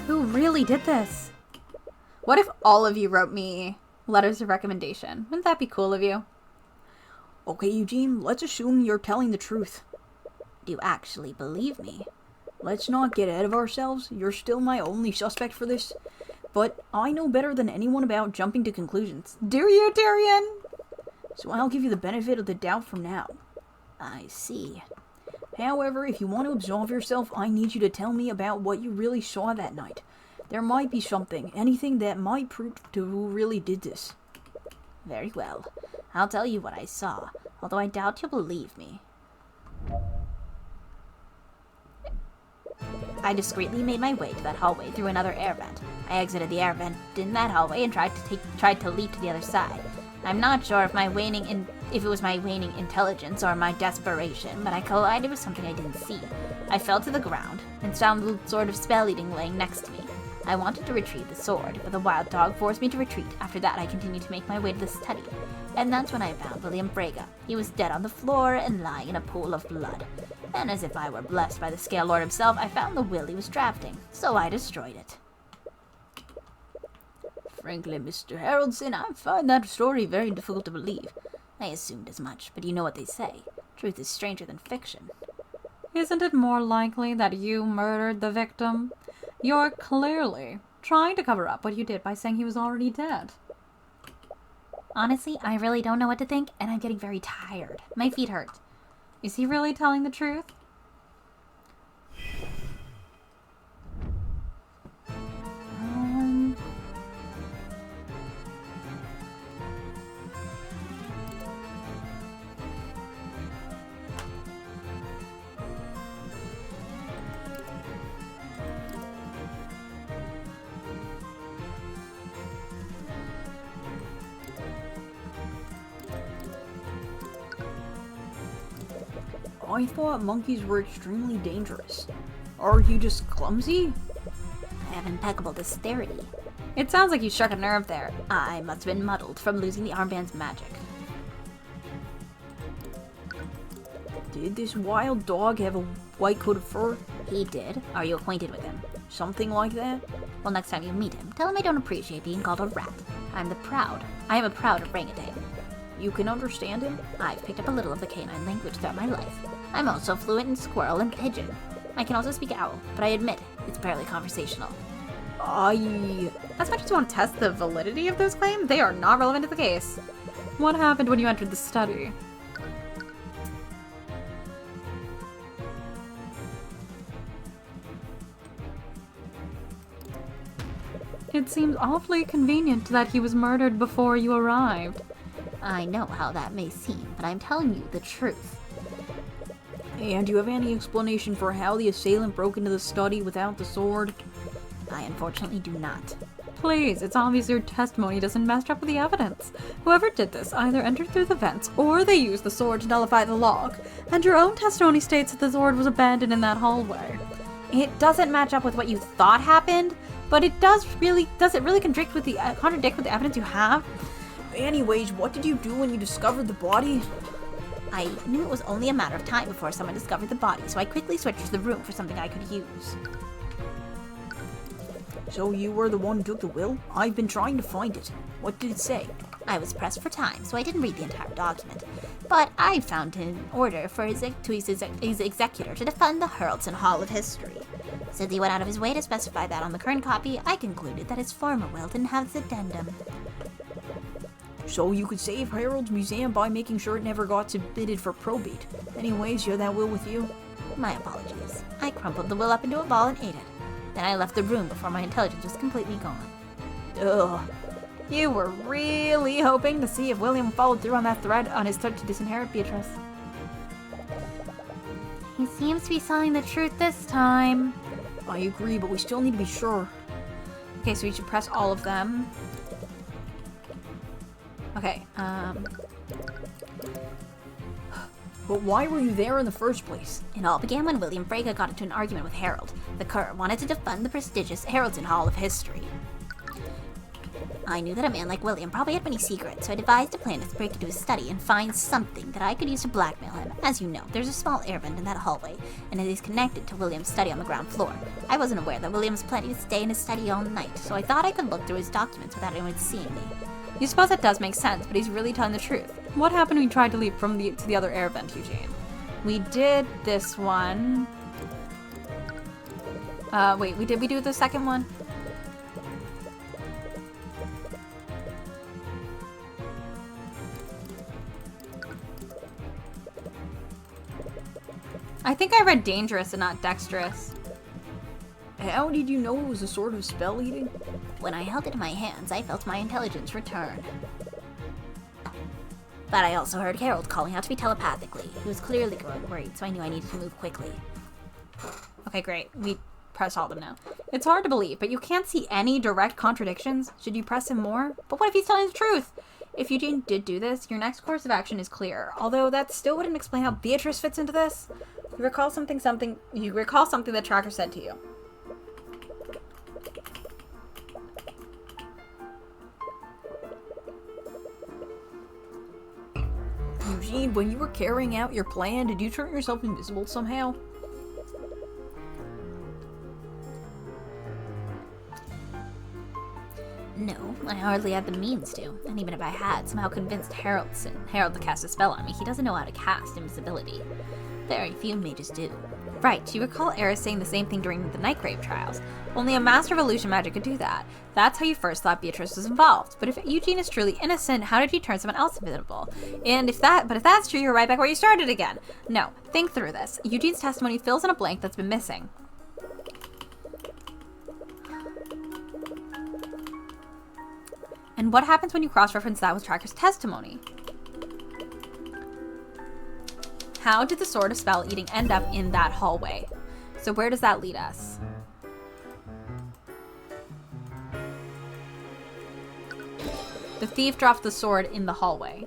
[SPEAKER 2] Who really did this? What if all of you wrote me letters of recommendation? Wouldn't that be cool of you?
[SPEAKER 1] Okay, Eugene, let's assume you're telling the truth.
[SPEAKER 6] Do you actually believe me?
[SPEAKER 1] Let's not get ahead of ourselves. You're still my only suspect for this. But I know better than anyone about jumping to conclusions.
[SPEAKER 2] Do you, Tyrion?
[SPEAKER 1] So I'll give you the benefit of the doubt from now.
[SPEAKER 6] I see.
[SPEAKER 1] However, if you want to absolve yourself, I need you to tell me about what you really saw that night. There might be something, anything that might prove to who really did this.
[SPEAKER 6] Very well. I'll tell you what I saw, although I doubt you'll believe me. I discreetly made my way to that hallway through another air vent. I exited the air vent in that hallway and tried to leap to the other side. I'm not sure if it was my waning intelligence or my desperation, but I collided with something I didn't see. I fell to the ground and found the sword of spell eating laying next to me. I wanted to retrieve the sword, but the wild dog forced me to retreat. After that, I continued to make my way to the study. And that's when I found William Frega. He was dead on the floor and lying in a pool of blood. And as if I were blessed by the Scale Lord himself, I found the will he was drafting, so I destroyed it.
[SPEAKER 1] Frankly, Mr. Haraldson, I find that story very difficult to believe.
[SPEAKER 6] I assumed as much, but you know what they say. Truth is stranger than fiction.
[SPEAKER 2] Isn't it more likely that you murdered the victim? You're clearly trying to cover up what you did by saying he was already dead.
[SPEAKER 6] Honestly, I really don't know what to think, and I'm getting very tired. My feet hurt.
[SPEAKER 2] Is he really telling the truth?
[SPEAKER 1] I thought monkeys were extremely dangerous. Are you just clumsy?
[SPEAKER 6] I have impeccable dexterity.
[SPEAKER 2] It sounds like you struck a nerve there.
[SPEAKER 6] I must have been muddled from losing the armband's magic.
[SPEAKER 1] Did this wild dog have a white coat of fur?
[SPEAKER 6] He did. Are you acquainted with him?
[SPEAKER 1] Something like that?
[SPEAKER 6] Well, next time you meet him, tell him I don't appreciate being called a rat.
[SPEAKER 2] I am a proud orangutan.
[SPEAKER 1] You can understand him?
[SPEAKER 6] I've picked up a little of the canine language throughout my life. I'm also fluent in squirrel and pigeon. I can also speak owl, but I admit, it's barely conversational.
[SPEAKER 2] As much as you want to test the validity of those claims, they are not relevant to the case. What happened when you entered the study? It seems awfully convenient that he was murdered before you arrived.
[SPEAKER 6] I know how that may seem, but I'm telling you the truth.
[SPEAKER 1] And do you have any explanation for how the assailant broke into the study without the sword?
[SPEAKER 6] I unfortunately do not.
[SPEAKER 2] Please, it's obvious your testimony doesn't match up with the evidence. Whoever did this either entered through the vents, or they used the sword to nullify the log. And your own testimony states that the sword was abandoned in that hallway. It doesn't match up with what you thought happened, but does it really contradict with the evidence you have?
[SPEAKER 1] Anyways, what did you do when you discovered the body?
[SPEAKER 6] I knew it was only a matter of time before someone discovered the body, so I quickly switched to the room for something I could use.
[SPEAKER 1] So you were the one who took the will? I've been trying to find it. What did it say?
[SPEAKER 6] I was pressed for time, so I didn't read the entire document. But I found an order for his executor to defund the Hurlton Hall of History. Since he went out of his way to specify that on the current copy, I concluded that his former will didn't have this addendum.
[SPEAKER 1] So you could save Harold's museum by making sure it never got submitted for probate. Anyways, you have that will with you?
[SPEAKER 6] My apologies. I crumpled the will up into a ball and ate it. Then I left the room before my intelligence was completely gone.
[SPEAKER 2] Ugh. You were really hoping to see if William followed through on that threat on his threat to disinherit Beatrice. He seems to be telling the truth this time.
[SPEAKER 1] I agree, but we still need to be sure.
[SPEAKER 2] Okay, so we should press all of them. Okay,
[SPEAKER 1] But why were you there in the first place?
[SPEAKER 6] It all began when William Frege got into an argument with Harold. The Cur wanted to defund the prestigious Haroldton Hall of History. I knew that a man like William probably had many secrets, so I devised a plan to break into his study and find something that I could use to blackmail him. As you know, there's a small air vent in that hallway, and it is connected to William's study on the ground floor. I wasn't aware that William was planning to stay in his study all night, so I thought I could look through his documents without anyone seeing me.
[SPEAKER 2] you suppose that does make sense, but he's really telling the truth. What happened when we tried to leap from to the other air vent, Eugene? We did this one. Wait, did we do the second one? I think I read dangerous and not dexterous.
[SPEAKER 1] How did you know it was a sort of spell eating?
[SPEAKER 6] When I held it in my hands, I felt my intelligence return. But I also heard Harold calling out to me telepathically. He was clearly growing worried, so I knew I needed to move quickly.
[SPEAKER 2] Okay, great. We press all of them now. It's hard to believe, but you can't see any direct contradictions. Should you press him more? But what if he's telling the truth? If Eugene did do this, your next course of action is clear. Although that still wouldn't explain how Beatrice fits into this. You recall something that Tracker said to you.
[SPEAKER 1] Eugene, when you were carrying out your plan, did you turn yourself invisible somehow?
[SPEAKER 6] No, I hardly had the means to. And even if I had somehow convinced Harold to cast a spell on me, he doesn't know how to cast invisibility. Very few mages do.
[SPEAKER 2] Right, you recall Eris saying the same thing during the Nightgrave trials. Only a master of illusion magic could do that. That's how you first thought Beatrice was involved. But if Eugene is truly innocent, how did you turn someone else invisible? But if that's true, you're right back where you started again. No, think through this. Eugene's testimony fills in a blank that's been missing. And what happens when you cross-reference that with Tracker's testimony? How did the Sword of Spell Eating end up in that hallway? So where does that lead us? The thief dropped the sword in the hallway.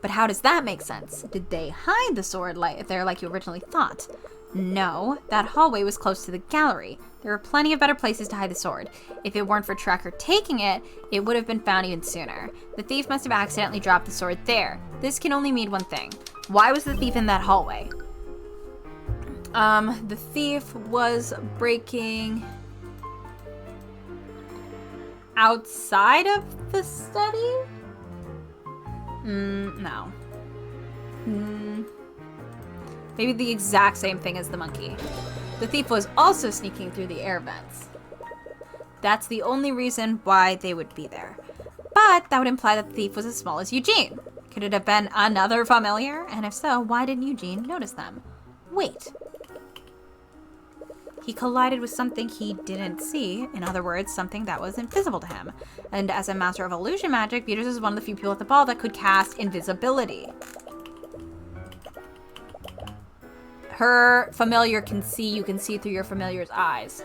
[SPEAKER 2] But how does that make sense? Did they hide the sword there like you originally thought? No, that hallway was close to the gallery. There were plenty of better places to hide the sword. If it weren't for Tracker taking it, it would have been found even sooner. The thief must have accidentally dropped the sword there. This can only mean one thing. Why was the thief in that hallway? The thief was breaking... outside of the study? No. Maybe the exact same thing as the monkey. The thief was also sneaking through the air vents. That's the only reason why they would be there. But that would imply that the thief was as small as Eugene. Could it have been another familiar? And if so, why didn't Eugene notice them? Wait. He collided with something he didn't see. In other words, something that was invisible to him. And as a master of illusion magic, Beatrice is one of the few people at the ball that could cast invisibility. Her familiar can see, you can see through your familiar's eyes.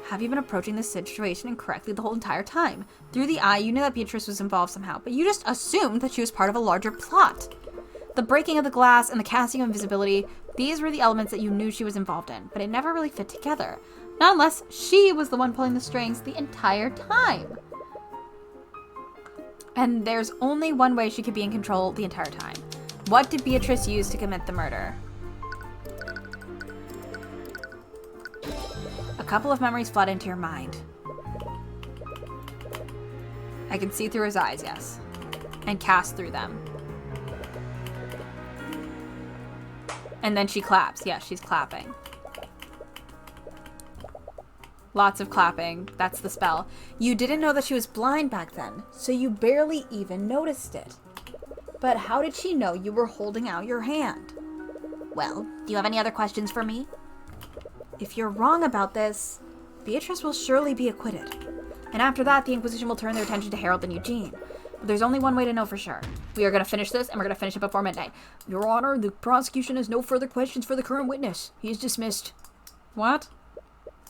[SPEAKER 2] Have you been approaching this situation incorrectly the whole entire time? Through the eye, you knew that Beatrice was involved somehow, but you just assumed that she was part of a larger plot. The breaking of the glass and the casting of invisibility, these were the elements that you knew she was involved in, but it never really fit together. Not unless she was the one pulling the strings the entire time. And there's only one way she could be in control the entire time. What did Beatrice use to commit the murder? A couple of memories flood into your mind. I can see through his eyes, yes. And cast through them. And then she claps. Yeah, she's clapping. Lots of clapping. That's the spell. You didn't know that she was blind back then, so you barely even noticed it. But how did she know you were holding out your hand?
[SPEAKER 6] Well, do you have any other questions for me?
[SPEAKER 2] If you're wrong about this, Beatrice will surely be acquitted. And after that, the Inquisition will turn their attention to Harold and Eugene. But there's only one way to know for sure. We are going to finish this, and we're going to finish it before midnight.
[SPEAKER 1] Your Honor, the prosecution has no further questions for the current witness. He is dismissed.
[SPEAKER 2] What?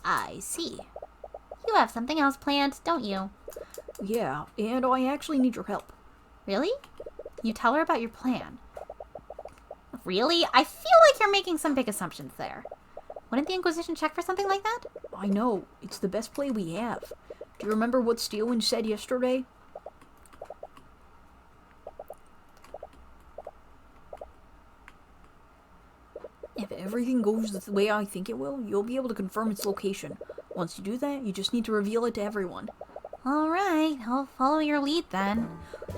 [SPEAKER 6] I see. You have something else planned, don't you?
[SPEAKER 1] Yeah, and I actually need your help.
[SPEAKER 6] Really?
[SPEAKER 2] You tell her about your plan.
[SPEAKER 6] Really? I feel like you're making some big assumptions there. Wouldn't the Inquisition check for something like that?
[SPEAKER 1] I know. It's the best play we have. Do you remember what Steelwind said yesterday? If everything goes the way I think it will, you'll be able to confirm its location. Once you do that, you just need to reveal it to everyone.
[SPEAKER 6] Alright, I'll follow your lead then.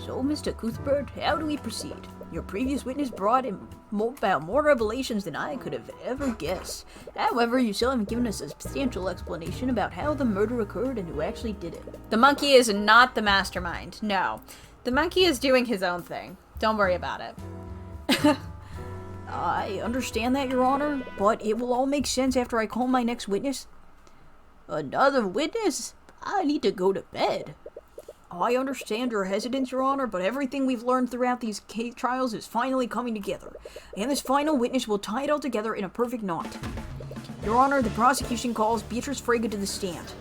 [SPEAKER 1] So, Mr. Cuthbert, how do we proceed? Your previous witness brought in about more revelations than I could have ever guessed. However, you still haven't given us a substantial explanation about how the murder occurred and who actually did it.
[SPEAKER 2] The monkey is not the mastermind. No. The monkey is doing his own thing. Don't worry about it.
[SPEAKER 1] I understand that, Your Honor, but it will all make sense after I call my next witness. Another witness? I need to go to bed. I understand your hesitance, Your Honor, but everything we've learned throughout these case trials is finally coming together, and this final witness will tie it all together in a perfect knot. Your Honor, the prosecution calls Beatrice Frege to the stand.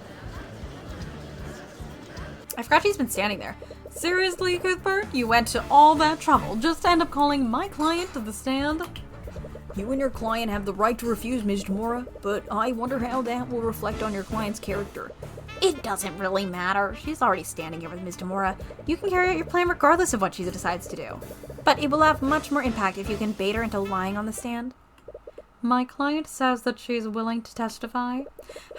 [SPEAKER 2] I forgot she's been standing there. Seriously, Cuthbert? You went to all that trouble just to end up calling my client to the stand?
[SPEAKER 1] You and your client have the right to refuse, Ms. Demora, but I wonder how that will reflect on your client's character.
[SPEAKER 2] It doesn't really matter. She's already standing here with Ms. Demora. You can carry out your plan regardless of what she decides to do. But it will have much more impact if you can bait her into lying on the stand. My client says that she's willing to testify.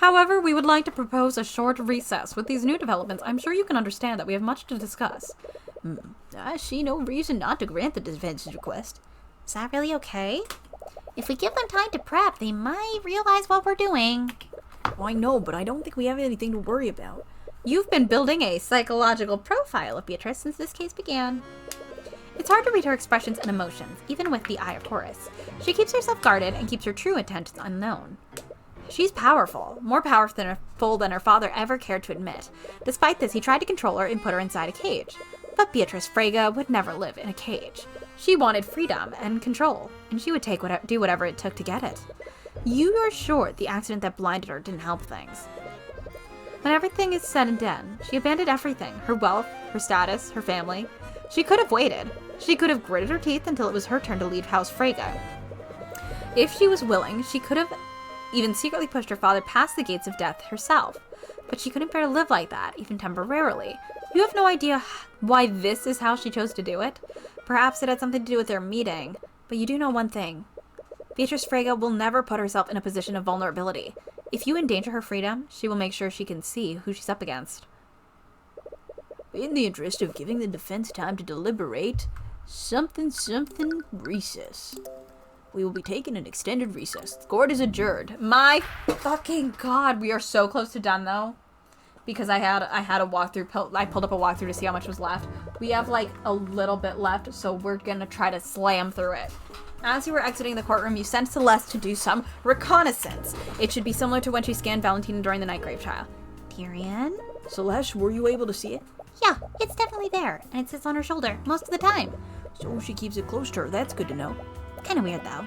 [SPEAKER 2] However, we would like to propose a short recess. With these new developments, I'm sure you can understand that we have much to discuss.
[SPEAKER 1] I see no reason not to grant the defense's request.
[SPEAKER 6] Is that really okay? If we give them time to prep, they might realize what we're doing.
[SPEAKER 1] I know, but I don't think we have anything to worry about.
[SPEAKER 2] You've been building a psychological profile of Beatrice since this case began. It's hard to read her expressions and emotions, even with the Eye of Horus. She keeps herself guarded and keeps her true intent unknown. She's powerful, more powerful than her father ever cared to admit. Despite this, he tried to control her and put her inside a cage. But Beatrice Frege would never live in a cage. She wanted freedom and control, and she would do whatever it took to get it. You are sure the accident that blinded her didn't help things. When everything is said and done, she abandoned everything, her wealth, her status, her family. She could have waited. She could have gritted her teeth until it was her turn to leave House Frege. If she was willing, she could have even secretly pushed her father past the gates of death herself. But she couldn't bear to live like that, even temporarily. You have no idea why this is how she chose to do it. Perhaps it had something to do with their meeting, but you do know one thing. Beatrice Frege will never put herself in a position of vulnerability. If you endanger her freedom, she will make sure she can see who she's up against.
[SPEAKER 1] In the interest of giving the defense time to deliberate, something recess. We will be taking an extended recess. The court is adjourned.
[SPEAKER 2] My fucking god, we are so close to done though. Because I had a walkthrough, I pulled up a walkthrough to see how much was left. We have like a little bit left, so we're gonna try to slam through it. As you were exiting the courtroom, you sent Celeste to do some reconnaissance. It should be similar to when she scanned Valentina during the Nightgrave trial.
[SPEAKER 6] Tyrion?
[SPEAKER 1] Celeste, were you able to see it?
[SPEAKER 6] Yeah, it's definitely there, and it sits on her shoulder most of the time.
[SPEAKER 1] So she keeps it close to her. That's good to know.
[SPEAKER 6] Kinda weird, though.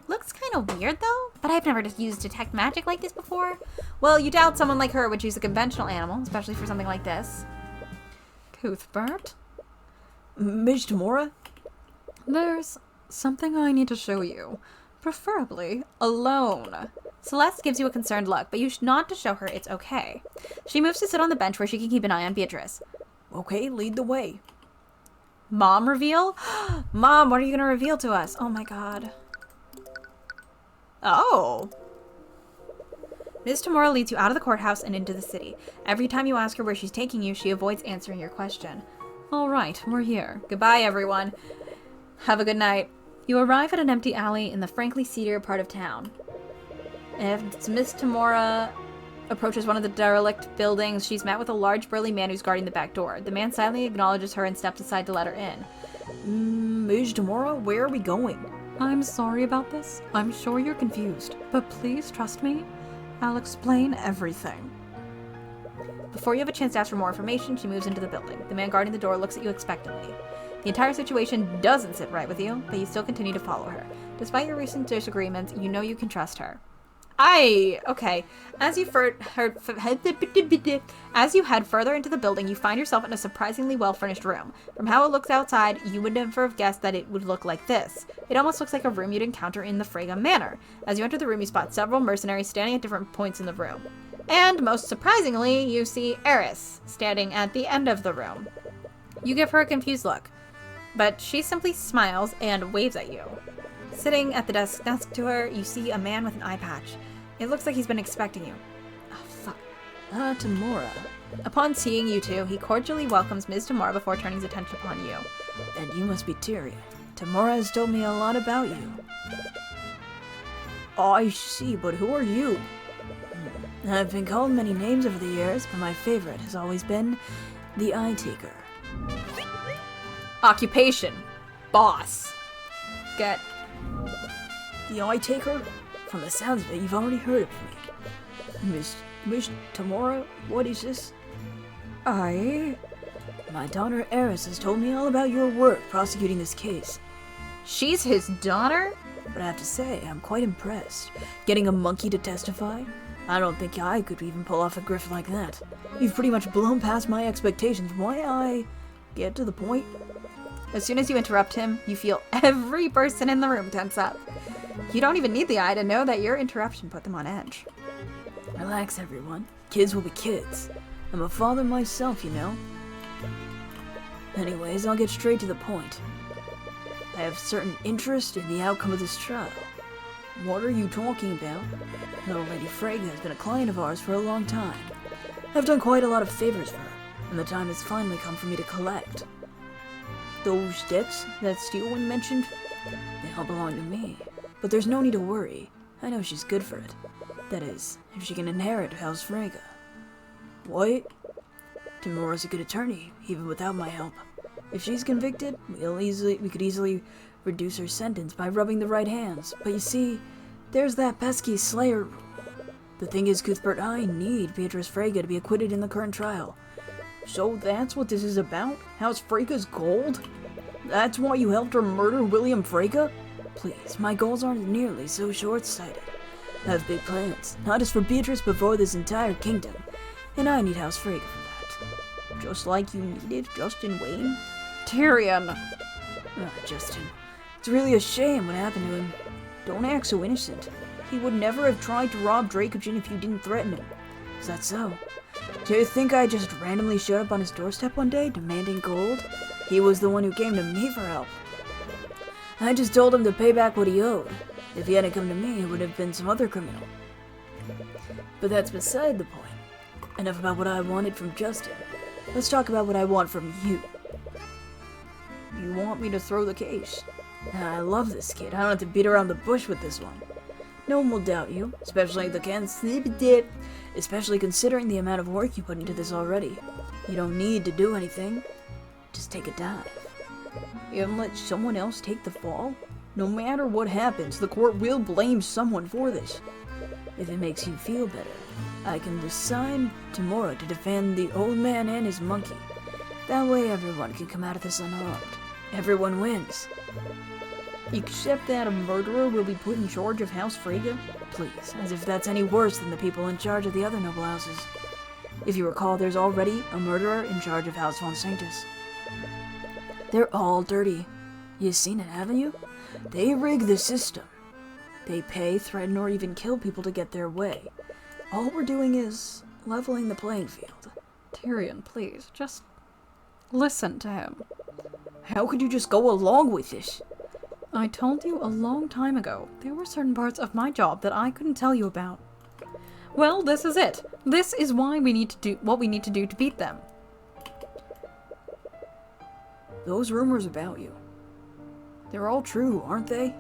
[SPEAKER 6] Looks kinda weird, though, but I've never just used detect magic like this before.
[SPEAKER 2] Well, you doubt someone like her would choose a conventional animal, especially for something like this. Cuthbert?
[SPEAKER 1] Miss Tamora?
[SPEAKER 2] There's something I need to show you. Preferably alone. Celeste gives you a concerned look, but you should nod to show her it's okay. She moves to sit on the bench where she can keep an eye on Beatrice.
[SPEAKER 1] Okay, lead the way.
[SPEAKER 2] Mom reveal? Mom, what are you going to reveal to us? Oh my god. Oh. Ms. Tamora leads you out of the courthouse and into the city. Every time you ask her where she's taking you, she avoids answering your question. All right, we're here. Goodbye, everyone. Have a good night. You arrive at an empty alley in the frankly seedier part of town. As Ms. Tamora approaches one of the derelict buildings, she's met with a large burly man who's guarding the back door. The man silently acknowledges her and steps aside to let her in.
[SPEAKER 1] Miss Tamora, where are we going?
[SPEAKER 4] I'm sorry about this. I'm sure you're confused, but please trust me. I'll explain everything.
[SPEAKER 2] Before you have a chance to ask for more information, she moves into the building. The man guarding the door looks at you expectantly. The entire situation doesn't sit right with you, but you still continue to follow her. Despite your recent disagreements, you know you can trust her. Okay. As you head further into the building, you find yourself in a surprisingly well-furnished room. From how it looks outside, you would never have guessed that it would look like this. It almost looks like a room you'd encounter in the Frege Manor. As you enter the room, you spot several mercenaries standing at different points in the room. And most surprisingly, you see Eris standing at the end of the room. You give her a confused look, but she simply smiles and waves at you. Sitting at the desk next to her, you see a man with an eye patch. It looks like he's been expecting you. Oh, fuck.
[SPEAKER 1] Tamora.
[SPEAKER 2] Upon seeing you two, he cordially welcomes Ms. Tamora before turning his attention upon you.
[SPEAKER 1] And you must be Tyrion. Tamora has told me a lot about you. Oh, I see, but who are you? I've been called many names over the years, but my favorite has always been the Eye Taker.
[SPEAKER 2] Occupation. Boss. Get.
[SPEAKER 1] The Eye Taker? From the sounds of it, you've already heard of me. Miss Tamora, what is this? My daughter Eris has told me all about your work prosecuting this case.
[SPEAKER 2] She's his daughter?
[SPEAKER 1] But I have to say, I'm quite impressed. Getting a monkey to testify? I don't think I could even pull off a grift like that. You've pretty much blown past my expectations. Why I get to the point?
[SPEAKER 2] As soon as you interrupt him, you feel every person in the room tense up. You don't even need the eye to know that your interruption put them on edge.
[SPEAKER 1] Relax, everyone. Kids will be kids. I'm a father myself, you know. Anyways, I'll get straight to the point. I have certain interest in the outcome of this trial. What are you talking about? Little Lady Frege has been a client of ours for a long time. I've done quite a lot of favors for her, and the time has finally come for me to collect. Those debts that Steelwind mentioned, they all belong to me. But there's no need to worry. I know she's good for it. That is, if she can inherit House Frege. What? Tamora's a good attorney, even without my help. If she's convicted, we could easily reduce her sentence by rubbing the right hands. But you see, there's that pesky Slayer rule. The thing is, Cuthbert, I need Beatrice Frege to be acquitted in the current trial. So that's what this is about? House Frege's gold? That's why you helped her murder William Frege? Please, my goals aren't nearly so short-sighted. I have big plans, not just for Beatrice, but for this entire kingdom. And I need House Frege for that. Just like you needed Justin Wayne?
[SPEAKER 2] Tyrion.
[SPEAKER 1] Justin. It's really a shame what happened to him. Don't act so innocent. He would never have tried to rob Dracogen if you didn't threaten him. Is that so? Do you think I just randomly showed up on his doorstep one day, demanding gold? He was the one who came to me for help. I just told him to pay back what he owed. If he hadn't come to me, it would have been some other criminal. But that's beside the point. Enough about what I wanted from Justin. Let's talk about what I want from you. You want me to throw the case? I love this kid. I don't have to beat around the bush with this one. No one will doubt you, especially considering the amount of work you put into this already. You don't need to do anything. Just take a dive. And let someone else take the fall? No matter what happens, the court will blame someone for this. If it makes you feel better, I can decide tomorrow to defend the old man and his monkey. That way everyone can come out of this unharmed. Everyone wins. Except that a murderer will be put in charge of House Frege? Please, as if that's any worse than the people in charge of the other noble houses. If you recall, there's already a murderer in charge of House von Sanctus. They're all dirty. You've seen it, haven't you? They rig the system. They pay, threaten, or even kill people to get their way. All we're doing is leveling the playing field.
[SPEAKER 4] Tyrion, please, just listen to him.
[SPEAKER 1] How could you just go along with this?
[SPEAKER 4] I told you a long time ago, there were certain parts of my job that I couldn't tell you about. Well, this is it. This is why we need to do what we need to do to beat them.
[SPEAKER 1] Those rumors about you, they're all true, aren't they?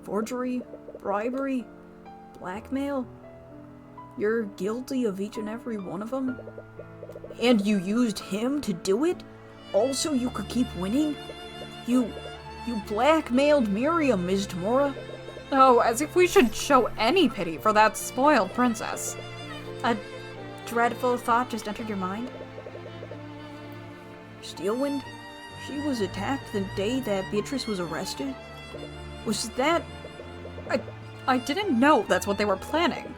[SPEAKER 1] Forgery, bribery, blackmail. You're guilty of each and every one of them? And you used him to do it? Also, you could keep winning? You blackmailed Miriam, Ms. Tamora.
[SPEAKER 4] Oh, as if we should show any pity for that spoiled princess.
[SPEAKER 2] A dreadful thought just entered your mind?
[SPEAKER 1] Steelwind? She was attacked the day that Beatrice was arrested? Was that...
[SPEAKER 4] I didn't know that's what they were planning.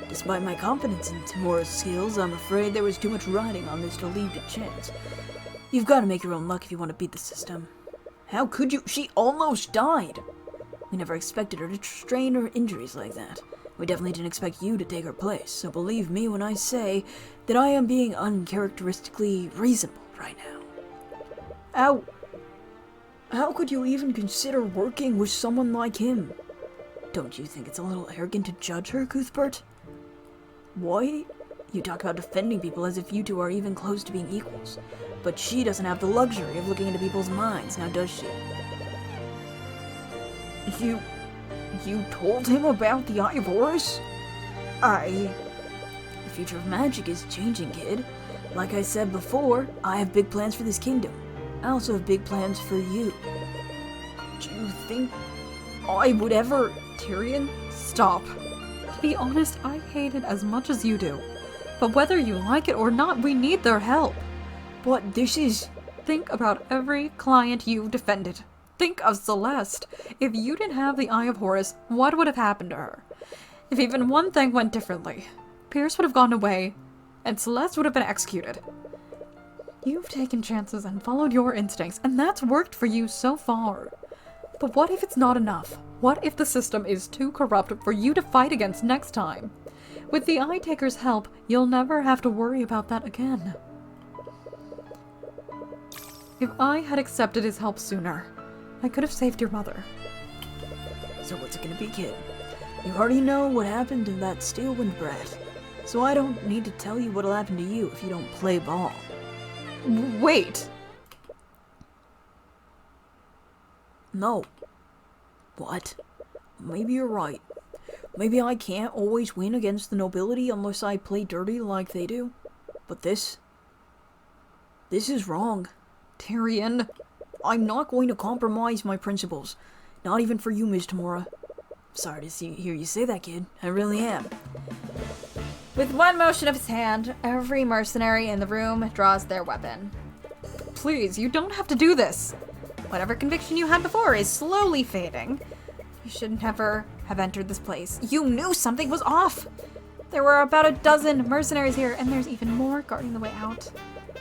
[SPEAKER 1] Despite my confidence in Tamora's skills, I'm afraid there was too much riding on this to leave to chance. You've got to make your own luck if you want to beat the system. How could you? She almost died! We never expected her to strain her injuries like that. We definitely didn't expect you to take her place, so believe me when I say that I am being uncharacteristically reasonable right now. How could you even consider working with someone like him? Don't you think it's a little arrogant to judge her, Cuthbert? Why? You talk about defending people as if you two are even close to being equals. But she doesn't have the luxury of looking into people's minds, now does she? You told him about the Eye of Horus? The future of magic is changing, kid. Like I said before, I have big plans for this kingdom. I also have big plans for you. Do you think I would ever...
[SPEAKER 4] Tyrion, stop. To be honest, I hate it as much as you do. But whether you like it or not, we need their help.
[SPEAKER 1] But this is...
[SPEAKER 4] Think about every client you've defended. Think of Celeste. If you didn't have the Eye of Horus, what would have happened to her? If even one thing went differently, Pierce would have gone away, and Celeste would have been executed. You've taken chances and followed your instincts, and that's worked for you so far. But what if it's not enough? What if the system is too corrupt for you to fight against next time? With the Eye Taker's help, you'll never have to worry about that again. If I had accepted his help sooner, I could have saved your mother.
[SPEAKER 1] So what's it gonna be, kid? You already know what happened to that Steelwind brat. So I don't need to tell you what'll happen to you if you don't play ball.
[SPEAKER 4] Wait!
[SPEAKER 1] No. What? Maybe you're right. Maybe I can't always win against the nobility unless I play dirty like they do. But this is wrong.
[SPEAKER 4] Tyrion.
[SPEAKER 1] I'm not going to compromise my principles. Not even for you, Ms. Tamora. Sorry to hear you say that, kid. I really am.
[SPEAKER 2] With one motion of his hand, every mercenary in the room draws their weapon.
[SPEAKER 4] Please, you don't have to do this.
[SPEAKER 2] Whatever conviction you had before is slowly fading. You should never have entered this place. You knew something was off! There were about a dozen mercenaries here, and there's even more guarding the way out.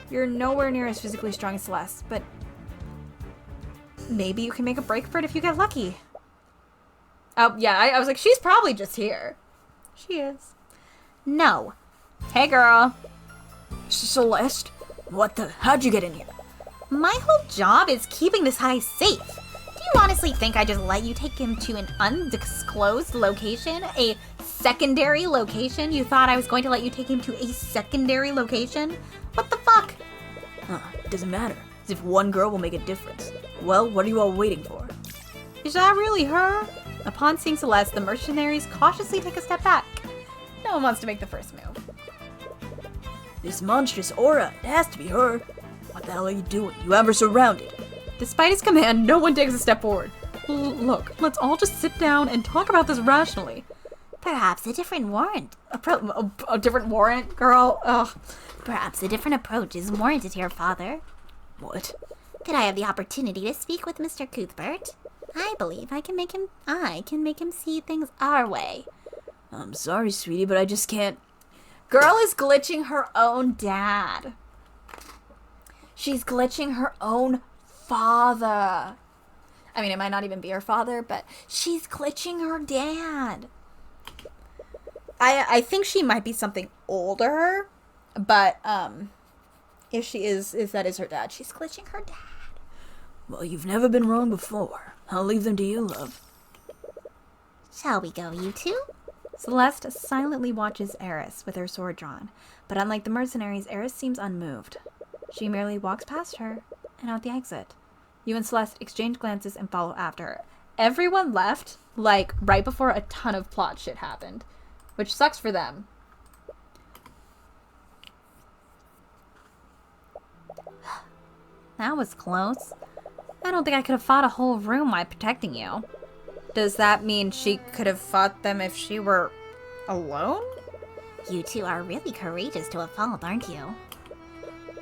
[SPEAKER 2] You're nowhere near as physically strong as Celeste, but maybe you can make a break for it if you get lucky. Oh, yeah, I was like, she's probably just here. She is. No. Hey, girl.
[SPEAKER 1] Celeste? What the? How'd you get in here?
[SPEAKER 6] My whole job is keeping this high safe. Do you honestly think I just let you take him to an undisclosed location? A
[SPEAKER 2] secondary location? You thought I was going to let you take him to a secondary location? What the fuck?
[SPEAKER 1] It doesn't matter. As if one girl will make a difference. Well, what are you all waiting for?
[SPEAKER 2] Is that really her? Upon seeing Celeste, the mercenaries cautiously take a step back. No one wants to make the first move.
[SPEAKER 1] This monstrous aura, it has to be her. What the hell are you doing? You have her surrounded.
[SPEAKER 2] Despite his command, no one takes a step forward. Look, let's all just sit down and talk about this rationally.
[SPEAKER 6] Perhaps a different warrant.
[SPEAKER 2] A different warrant, girl? Ugh.
[SPEAKER 6] Perhaps a different approach is warranted here, Father.
[SPEAKER 1] What?
[SPEAKER 6] Could I have the opportunity to speak with Mr. Cuthbert? I believe I can make him see things our way.
[SPEAKER 1] I'm sorry, sweetie, but I just can't.
[SPEAKER 2] Girl is glitching her own dad. She's glitching her own father. I mean, it might not even be her father, but she's glitching her dad. I think she might be something older, but if that is her dad, she's glitching her dad.
[SPEAKER 1] Well, you've never been wrong before. I'll leave them to you, love.
[SPEAKER 6] Shall we go, you two?
[SPEAKER 2] Celeste silently watches Eris with her sword drawn, but unlike the mercenaries, Eris seems unmoved. She merely walks past her and out the exit. You and Celeste exchange glances and follow after her. Everyone left, like, right before a ton of plot shit happened, which sucks for them. That was close. I don't think I could have fought a whole room while protecting you. Does that mean she could have fought them if she were alone?
[SPEAKER 6] You two are really courageous to a fault, aren't you?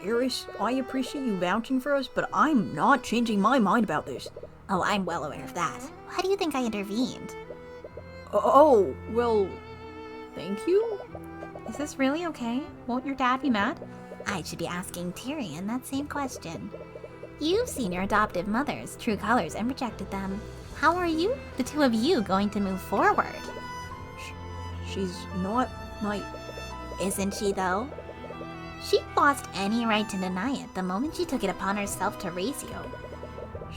[SPEAKER 1] Eris, I appreciate you vouching for us, but I'm not changing my mind about this.
[SPEAKER 6] Oh, I'm well aware of that. Why do you think I intervened?
[SPEAKER 1] Oh, well, thank you?
[SPEAKER 2] Is this really okay? Won't your dad be mad?
[SPEAKER 6] I should be asking Tyrion that same question. You've seen your adoptive mother's true colors and rejected them. How are you, the two of you, going to move forward?
[SPEAKER 1] She's not my...
[SPEAKER 6] Isn't she, though? She lost any right to deny it the moment she took it upon herself to raise you.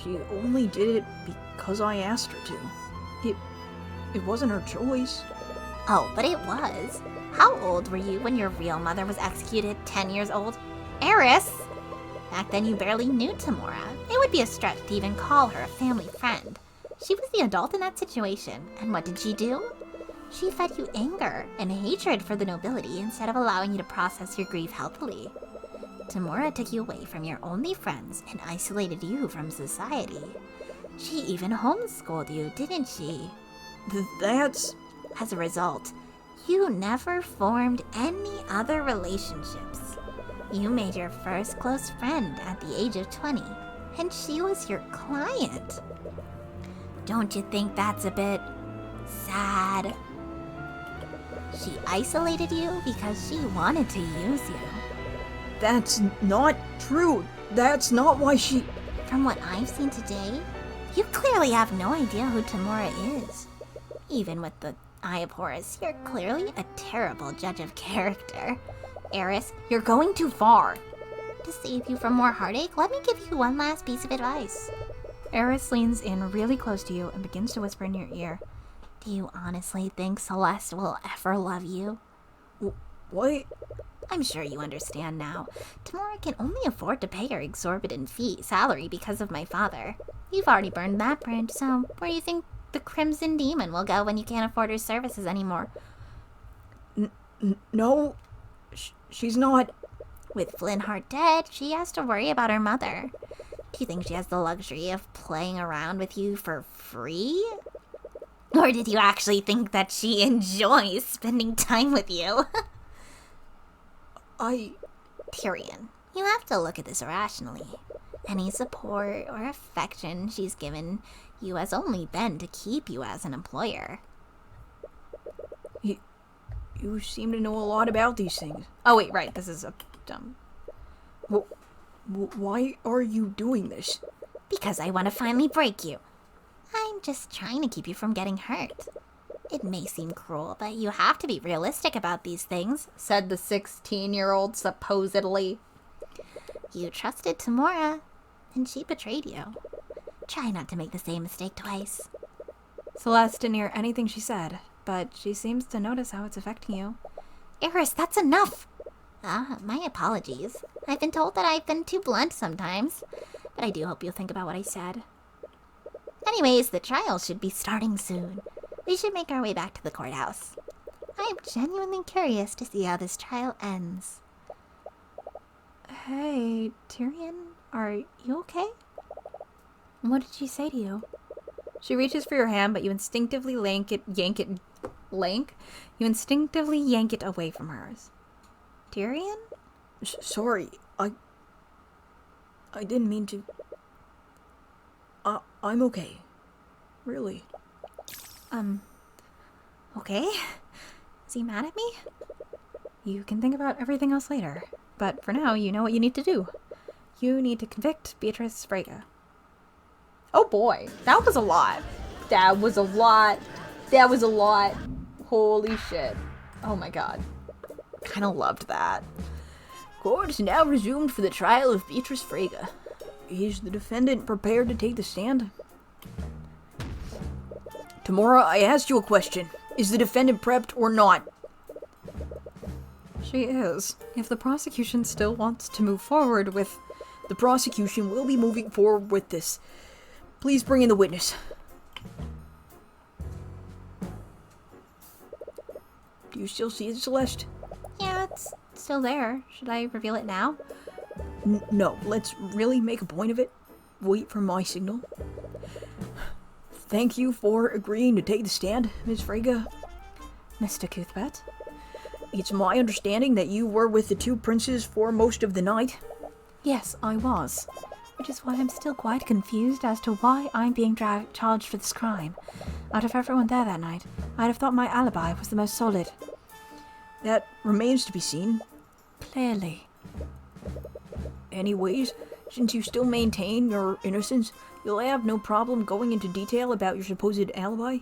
[SPEAKER 1] She only did it because I asked her to. It wasn't her choice.
[SPEAKER 6] Oh, but it was. How old were you when your real mother was executed? 10 years old? Eris! Back then you barely knew Tamora. It would be a stretch to even call her a family friend. She was the adult in that situation, and what did she do? She fed you anger and hatred for the nobility instead of allowing you to process your grief healthily. Tamora took you away from your only friends and isolated you from society. She even homeschooled you, didn't she?
[SPEAKER 1] That's...
[SPEAKER 6] As a result, you never formed any other relationships. You made your first close friend at the age of 20, and she was your client. Don't you think that's a bit sad? She isolated you because she wanted to use you.
[SPEAKER 1] That's not true. That's not why she...
[SPEAKER 6] From what I've seen today, you clearly have no idea who Tamora is. Even with the Eye of Horus, you're clearly a terrible judge of character. Eris, you're going too far. To save you from more heartache, let me give you one last piece of advice.
[SPEAKER 2] Eris leans in really close to you and begins to whisper in your ear.
[SPEAKER 6] Do you honestly think Celeste will ever love you?
[SPEAKER 1] What?
[SPEAKER 6] I'm sure you understand now. Tamora can only afford to pay her exorbitant salary because of my father. You've already burned that bridge, so where do you think the Crimson Demon will go when you can't afford her services anymore?
[SPEAKER 1] No, she's not.
[SPEAKER 6] With Flintheart dead, she has to worry about her mother. Do you think she has the luxury of playing around with you for free? Or did you actually think that she enjoys spending time with you? Tyrion, you have to look at this rationally. Any support or affection she's given you has only been to keep you as an employer.
[SPEAKER 1] You seem to know a lot about these things.
[SPEAKER 2] Oh wait, right, this is a dumb...
[SPEAKER 1] Why are you doing this?
[SPEAKER 6] Because I want to finally break you. I'm just trying to keep you from getting hurt. It may seem cruel, but you have to be realistic about these things,
[SPEAKER 2] said the 16-year-old supposedly.
[SPEAKER 6] You trusted Tamora, and she betrayed you. Try not to make the same mistake twice.
[SPEAKER 2] Celeste didn't hear anything she said.
[SPEAKER 4] but she seems to notice how it's affecting you.
[SPEAKER 6] Eris, that's enough! My apologies. I've been told that I've been too blunt sometimes, but I do hope you'll think about what I said. Anyways, the trial should be starting soon. We should make our way back to the courthouse. I am genuinely curious to see how this trial ends.
[SPEAKER 4] Hey, Tyrion, are you okay? What did she say to you? She reaches for your hand, but you instinctively You instinctively yank it away from hers. Tyrion?
[SPEAKER 1] Sorry, I didn't mean to. I'm okay. Really.
[SPEAKER 4] Okay? Is he mad at me? You can think about everything else later, but for now, you know what you need to do. You need to convict Beatrice Frege.
[SPEAKER 2] Oh boy, that was a lot. That was a lot. Holy shit. Oh my god.
[SPEAKER 1] Kinda loved that. Court is now resumed for the trial of Beatrice Frege. Is the defendant prepared to take the stand? Tamora, I asked you a question. Is the defendant prepped or not?
[SPEAKER 4] She is. If the prosecution still wants to move forward with...
[SPEAKER 1] The prosecution will be moving forward with this. Please bring in the witness. Do you still see it, Celeste?
[SPEAKER 4] Yeah, it's still there. Should I reveal it now?
[SPEAKER 1] No, let's really make a point of it. Wait for my signal. Thank you for agreeing to take the stand, Ms. Frege.
[SPEAKER 4] Mr. Cuthbert?
[SPEAKER 1] It's my understanding that you were with the two princes for most of the night.
[SPEAKER 4] Yes, I was. Which is why I'm still quite confused as to why I'm being charged for this crime. Out of everyone there that night, I'd have thought my alibi was the most solid.
[SPEAKER 1] That remains to be seen.
[SPEAKER 4] Clearly.
[SPEAKER 1] Anyways, since you still maintain your innocence, you'll have no problem going into detail about your supposed alibi?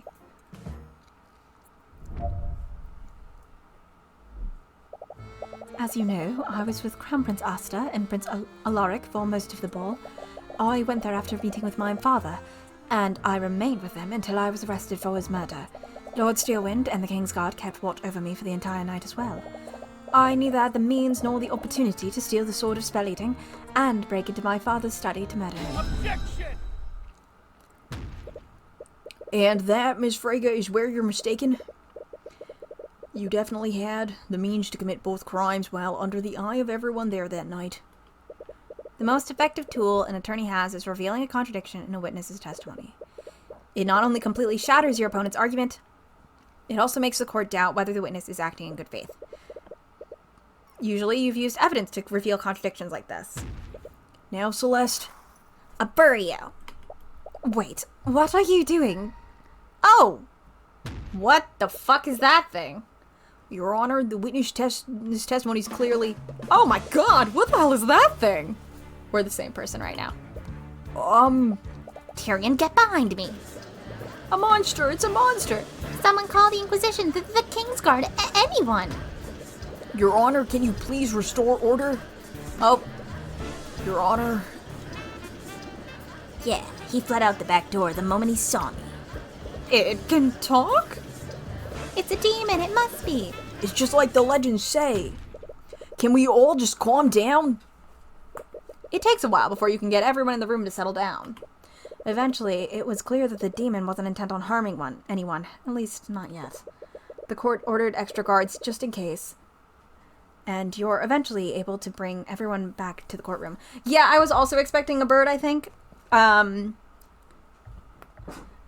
[SPEAKER 4] As you know, I was with Crown Prince Asta and Prince Alaric for most of the ball. I went there after meeting with my father, and I remained with them until I was arrested for his murder. Lord Steelwind and the King's Guard kept watch over me for the entire night as well. I neither had the means nor the opportunity to steal the Sword of Spell Eating and break into my father's study to murder him.
[SPEAKER 5] Objection!
[SPEAKER 1] And that, Ms. Frege, is where you're mistaken? You definitely had the means to commit both crimes while under the eye of everyone there that night.
[SPEAKER 4] The most effective tool an attorney has is revealing a contradiction in a witness's testimony. It not only completely shatters your opponent's argument, it also makes the court doubt whether the witness is acting in good faith. Usually you've used evidence to reveal contradictions like this.
[SPEAKER 1] Now, Celeste.
[SPEAKER 4] A burrito. Wait, what are you doing? Oh!
[SPEAKER 2] What the fuck is that thing?
[SPEAKER 1] Your Honor, the witness testimony is clearly...
[SPEAKER 2] Oh my god, what the hell is that thing? We're the same person right now.
[SPEAKER 6] Tyrion, get behind me!
[SPEAKER 1] A monster! It's a monster!
[SPEAKER 6] Someone call the Inquisition, the King's Guard, anyone!
[SPEAKER 1] Your Honor, can you please restore order? Oh, Your Honor.
[SPEAKER 6] Yeah, he fled out the back door the moment he saw me.
[SPEAKER 2] It can talk?
[SPEAKER 6] It's a demon, it must be.
[SPEAKER 1] It's just like the legends say. Can we all just calm down?
[SPEAKER 2] It takes a while before you can get everyone in the room to settle down.
[SPEAKER 4] Eventually, it was clear that the demon wasn't intent on harming anyone, at least not yet. The court ordered extra guards just in case, and you're eventually able to bring everyone back to the courtroom.
[SPEAKER 2] Yeah, I was also expecting a bird, I think.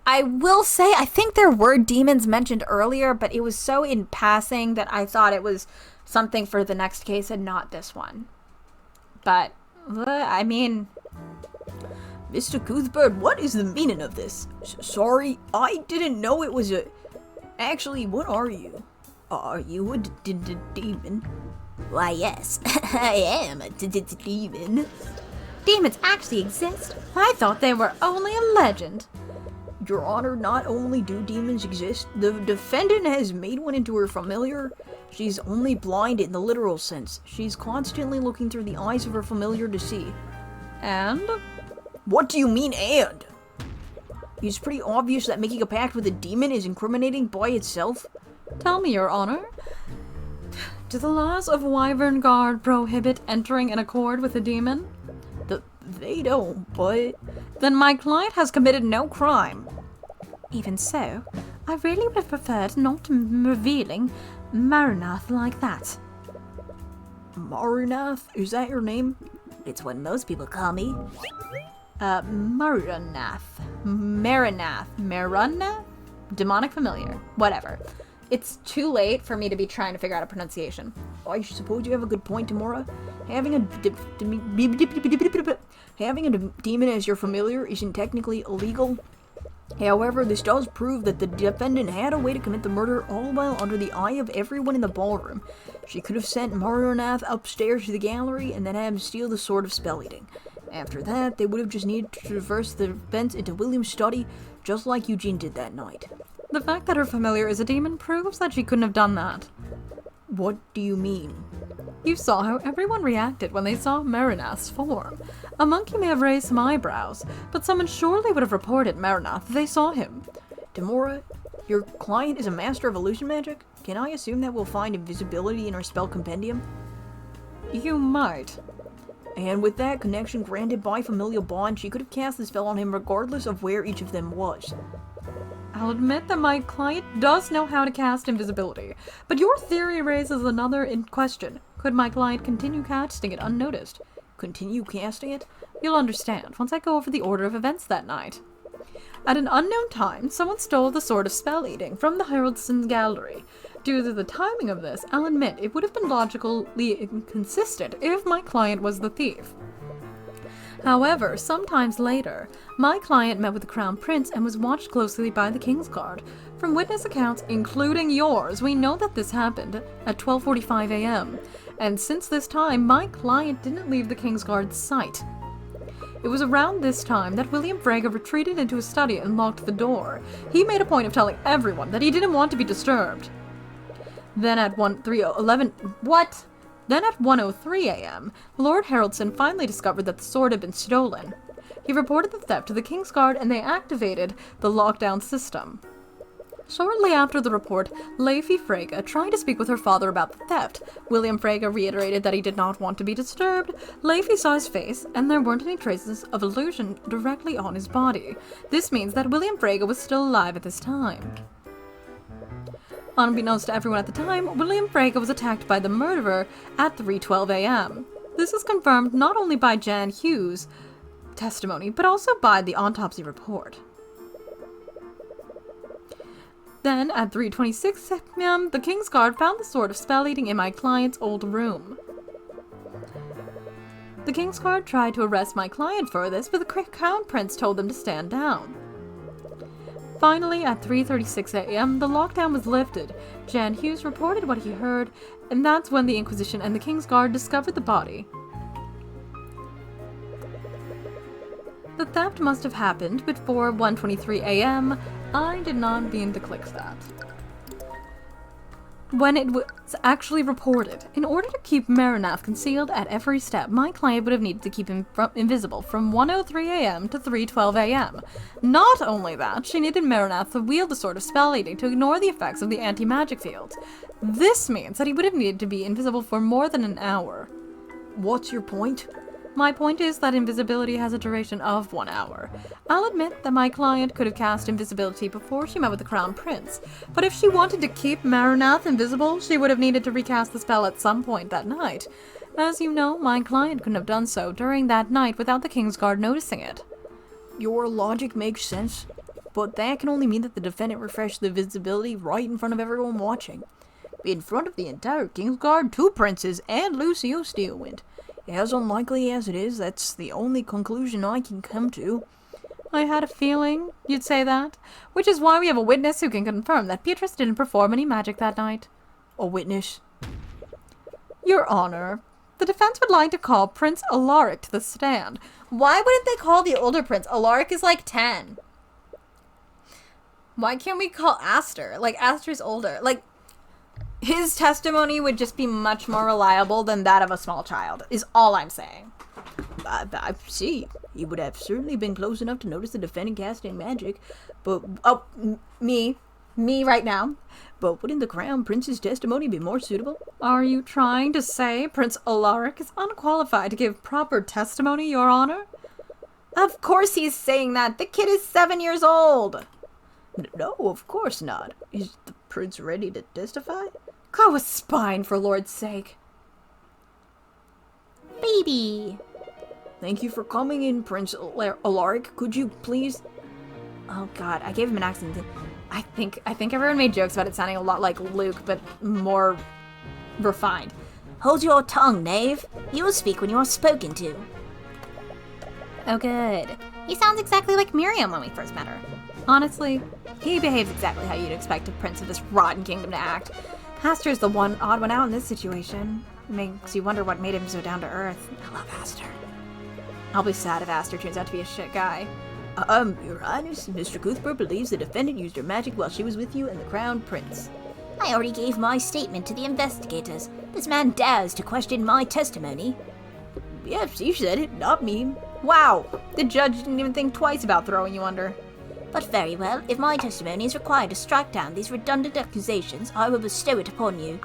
[SPEAKER 2] I will say, I think there were demons mentioned earlier, but it was so in passing that I thought it was something for the next case and not this one. But, I mean...
[SPEAKER 1] Mr. Cuthbert, what is the meaning of this? Sorry, I didn't know it was a... Actually, what are you? Are you a demon?
[SPEAKER 6] Why, yes, I am a demon.
[SPEAKER 2] Demons actually exist? I thought they were only a legend.
[SPEAKER 1] Your Honor, not only do demons exist, the defendant has made one into her familiar. She's only blind in the literal sense. She's constantly looking through the eyes of her familiar to see.
[SPEAKER 2] And?
[SPEAKER 1] What do you mean, and? It's pretty obvious that making a pact with a demon is incriminating by itself.
[SPEAKER 7] Tell me, Your Honor, do the laws of Wyvern Guard prohibit entering in accord with a demon?
[SPEAKER 1] They don't, but...
[SPEAKER 7] Then my client has committed no crime.
[SPEAKER 4] Even so, I really would have preferred not revealing Marinath like that.
[SPEAKER 1] Marinath? Is that your name?
[SPEAKER 6] It's what most people call me.
[SPEAKER 7] Marinath. Marinath? Demonic familiar. Whatever. It's too late for me to be trying to figure out a pronunciation.
[SPEAKER 1] I suppose you have a good point, Tamora. Having a demon as your familiar isn't technically illegal. However, this does prove that the defendant had a way to commit the murder all while under the eye of everyone in the ballroom. She could have sent Marinath upstairs to the gallery and then had him steal the sword of spell eating. After that, they would have just needed to traverse the vents into William's study, just like Eugene did that night.
[SPEAKER 7] The fact that her familiar is a demon proves that she couldn't have done that.
[SPEAKER 1] What do you mean?
[SPEAKER 7] You saw how everyone reacted when they saw Marinath's form. A monkey may have raised some eyebrows, but someone surely would have reported Marinath if they saw him.
[SPEAKER 1] Tamora, your client is a master of illusion magic? Can I assume that we'll find invisibility in her spell compendium?
[SPEAKER 7] You might.
[SPEAKER 1] And with that connection granted by familial bond, she could have cast the spell on him regardless of where each of them was.
[SPEAKER 7] I'll admit that my client does know how to cast invisibility, but your theory raises another question. Could my client continue casting it unnoticed?
[SPEAKER 1] Continue casting it?
[SPEAKER 7] You'll understand once I go over the order of events that night. At an unknown time, someone stole the Sword of Spell Eating from the Heraldson's gallery. Due to the timing of this, I'll admit it would have been logically inconsistent if my client was the thief. However, sometimes later, my client met with the Crown Prince and was watched closely by the King's Guard. From witness accounts, including yours, we know that this happened at 12:45 a.m., and since this time, my client didn't leave the King's Guard's sight. It was around this time that William Frege retreated into his study and locked the door. He made a point of telling everyone that he didn't want to be disturbed. Then at 1:03 a.m., Lord Haraldson finally discovered that the sword had been stolen. He reported the theft to the King's Guard and they activated the lockdown system. Shortly after the report, Lady Frege tried to speak with her father about the theft. William Frege reiterated that he did not want to be disturbed. Lady saw his face, and there weren't any traces of illusion directly on his body. This means that William Frege was still alive at this time. Unbeknownst to everyone at the time, William Frege was attacked by the murderer at 3:12 a.m. This is confirmed not only by Jan Hughes' testimony, but also by the autopsy report. Then, at 3:26 a.m., the King's Guard found the Sword of Spell Eating in my client's old room. The King's Guard tried to arrest my client for this, but the Crown Prince told them to stand down. Finally, at 3:36 a.m., the lockdown was lifted. Jan Hughes reported what he heard, and that's when the Inquisition and the King's Guard discovered the body. The theft must have happened before 1:23 a.m. I did not mean to click that. When it was actually reported, in order to keep Marinath concealed at every step, my client would have needed to keep him invisible from 1:03 a.m. to 3:12 a.m. Not only that, she needed Marinath to wield the Sword of Spell Eating to ignore the effects of the anti-magic field. This means that he would have needed to be invisible for more than an hour.
[SPEAKER 1] What's your point?
[SPEAKER 7] My point is that invisibility has a duration of 1 hour. I'll admit that my client could have cast invisibility before she met with the Crown Prince, but if she wanted to keep Marinath invisible, she would have needed to recast the spell at some point that night. As you know, my client couldn't have done so during that night without the King's Guard noticing it.
[SPEAKER 1] Your logic makes sense, but that can only mean that the defendant refreshed the visibility right in front of everyone watching. In front of the entire King's Guard, 2 princes, and Lucio Steelwind. As unlikely as it is, that's the only conclusion I can come to.
[SPEAKER 7] I had a feeling you'd say that, which is why we have a witness who can confirm that Beatrice didn't perform any magic that night.
[SPEAKER 1] A witness?
[SPEAKER 7] Your Honor, the defense would like to call Prince Alaric to the stand. Why wouldn't they call the older prince? Alaric is like 10. Why can't we call Aster? Like, Aster's older. Like, his testimony would just be much more reliable than that of a small child, is all I'm saying.
[SPEAKER 1] I see. He would have certainly been close enough to notice the defendant casting magic, but...
[SPEAKER 7] Me right now.
[SPEAKER 1] But wouldn't the Crown Prince's testimony be more suitable?
[SPEAKER 7] Are you trying to say Prince Alaric is unqualified to give proper testimony, Your Honor?
[SPEAKER 2] Of course he's saying that. The kid is 7 years old.
[SPEAKER 1] No, of course not. Is the prince ready to testify?
[SPEAKER 7] Grow a spine, for Lord's sake.
[SPEAKER 6] Baby!
[SPEAKER 1] Thank you for coming in, Prince Alaric. Could you please...
[SPEAKER 2] Oh god, I gave him an accent.
[SPEAKER 7] I think everyone made jokes about it sounding a lot like Luke, but more refined.
[SPEAKER 6] Hold your tongue, knave. You will speak when you are spoken to.
[SPEAKER 2] Oh good. He sounds exactly like Miriam when we first met her.
[SPEAKER 7] Honestly, he behaves exactly how you'd expect a prince of this rotten kingdom to act. Aster's the one odd one out in this situation. Makes you wonder what made him so down to earth. I love Aster. I'll be sad if Aster turns out to be a shit guy.
[SPEAKER 1] Your Highness, Mr. Cuthbert believes the defendant used her magic while she was with you and the Crown Prince.
[SPEAKER 6] I already gave my statement to the investigators. This man dares to question my testimony.
[SPEAKER 1] Yes, he said it, not me.
[SPEAKER 7] Wow, the judge didn't even think twice about throwing you under.
[SPEAKER 6] But very well, if my testimony is required to strike down these redundant accusations, I will bestow it upon you.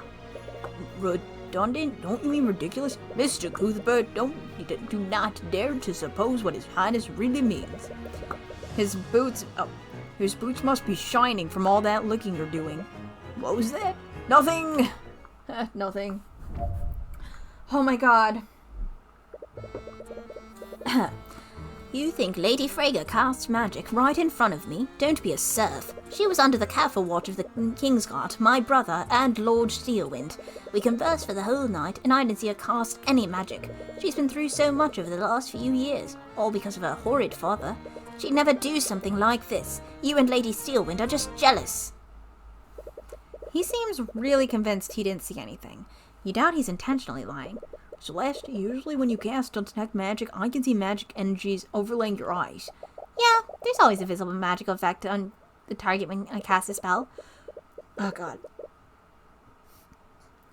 [SPEAKER 1] Redundant? Don't you mean ridiculous? Mr. Cuthbert, do not dare to suppose what His Highness really means.
[SPEAKER 7] His boots must be shining from all that licking you're doing.
[SPEAKER 1] What was that?
[SPEAKER 7] Nothing! Nothing. Oh my god.
[SPEAKER 6] You think Lady Frege casts magic right in front of me? Don't be a serf. She was under the careful watch of the Kingsguard, my brother, and Lord Steelwind. We conversed for the whole night, and I didn't see her cast any magic. She's been through so much over the last few years, all because of her horrid father. She'd never do something like this. You and Lady Steelwind are just jealous.
[SPEAKER 2] He seems really convinced he didn't see anything. You doubt he's intentionally lying.
[SPEAKER 1] Celeste, usually when you cast detect magic, I can see magic energies overlaying your eyes.
[SPEAKER 2] Yeah, there's always a visible magical effect on the target when I cast a spell.
[SPEAKER 1] Oh god.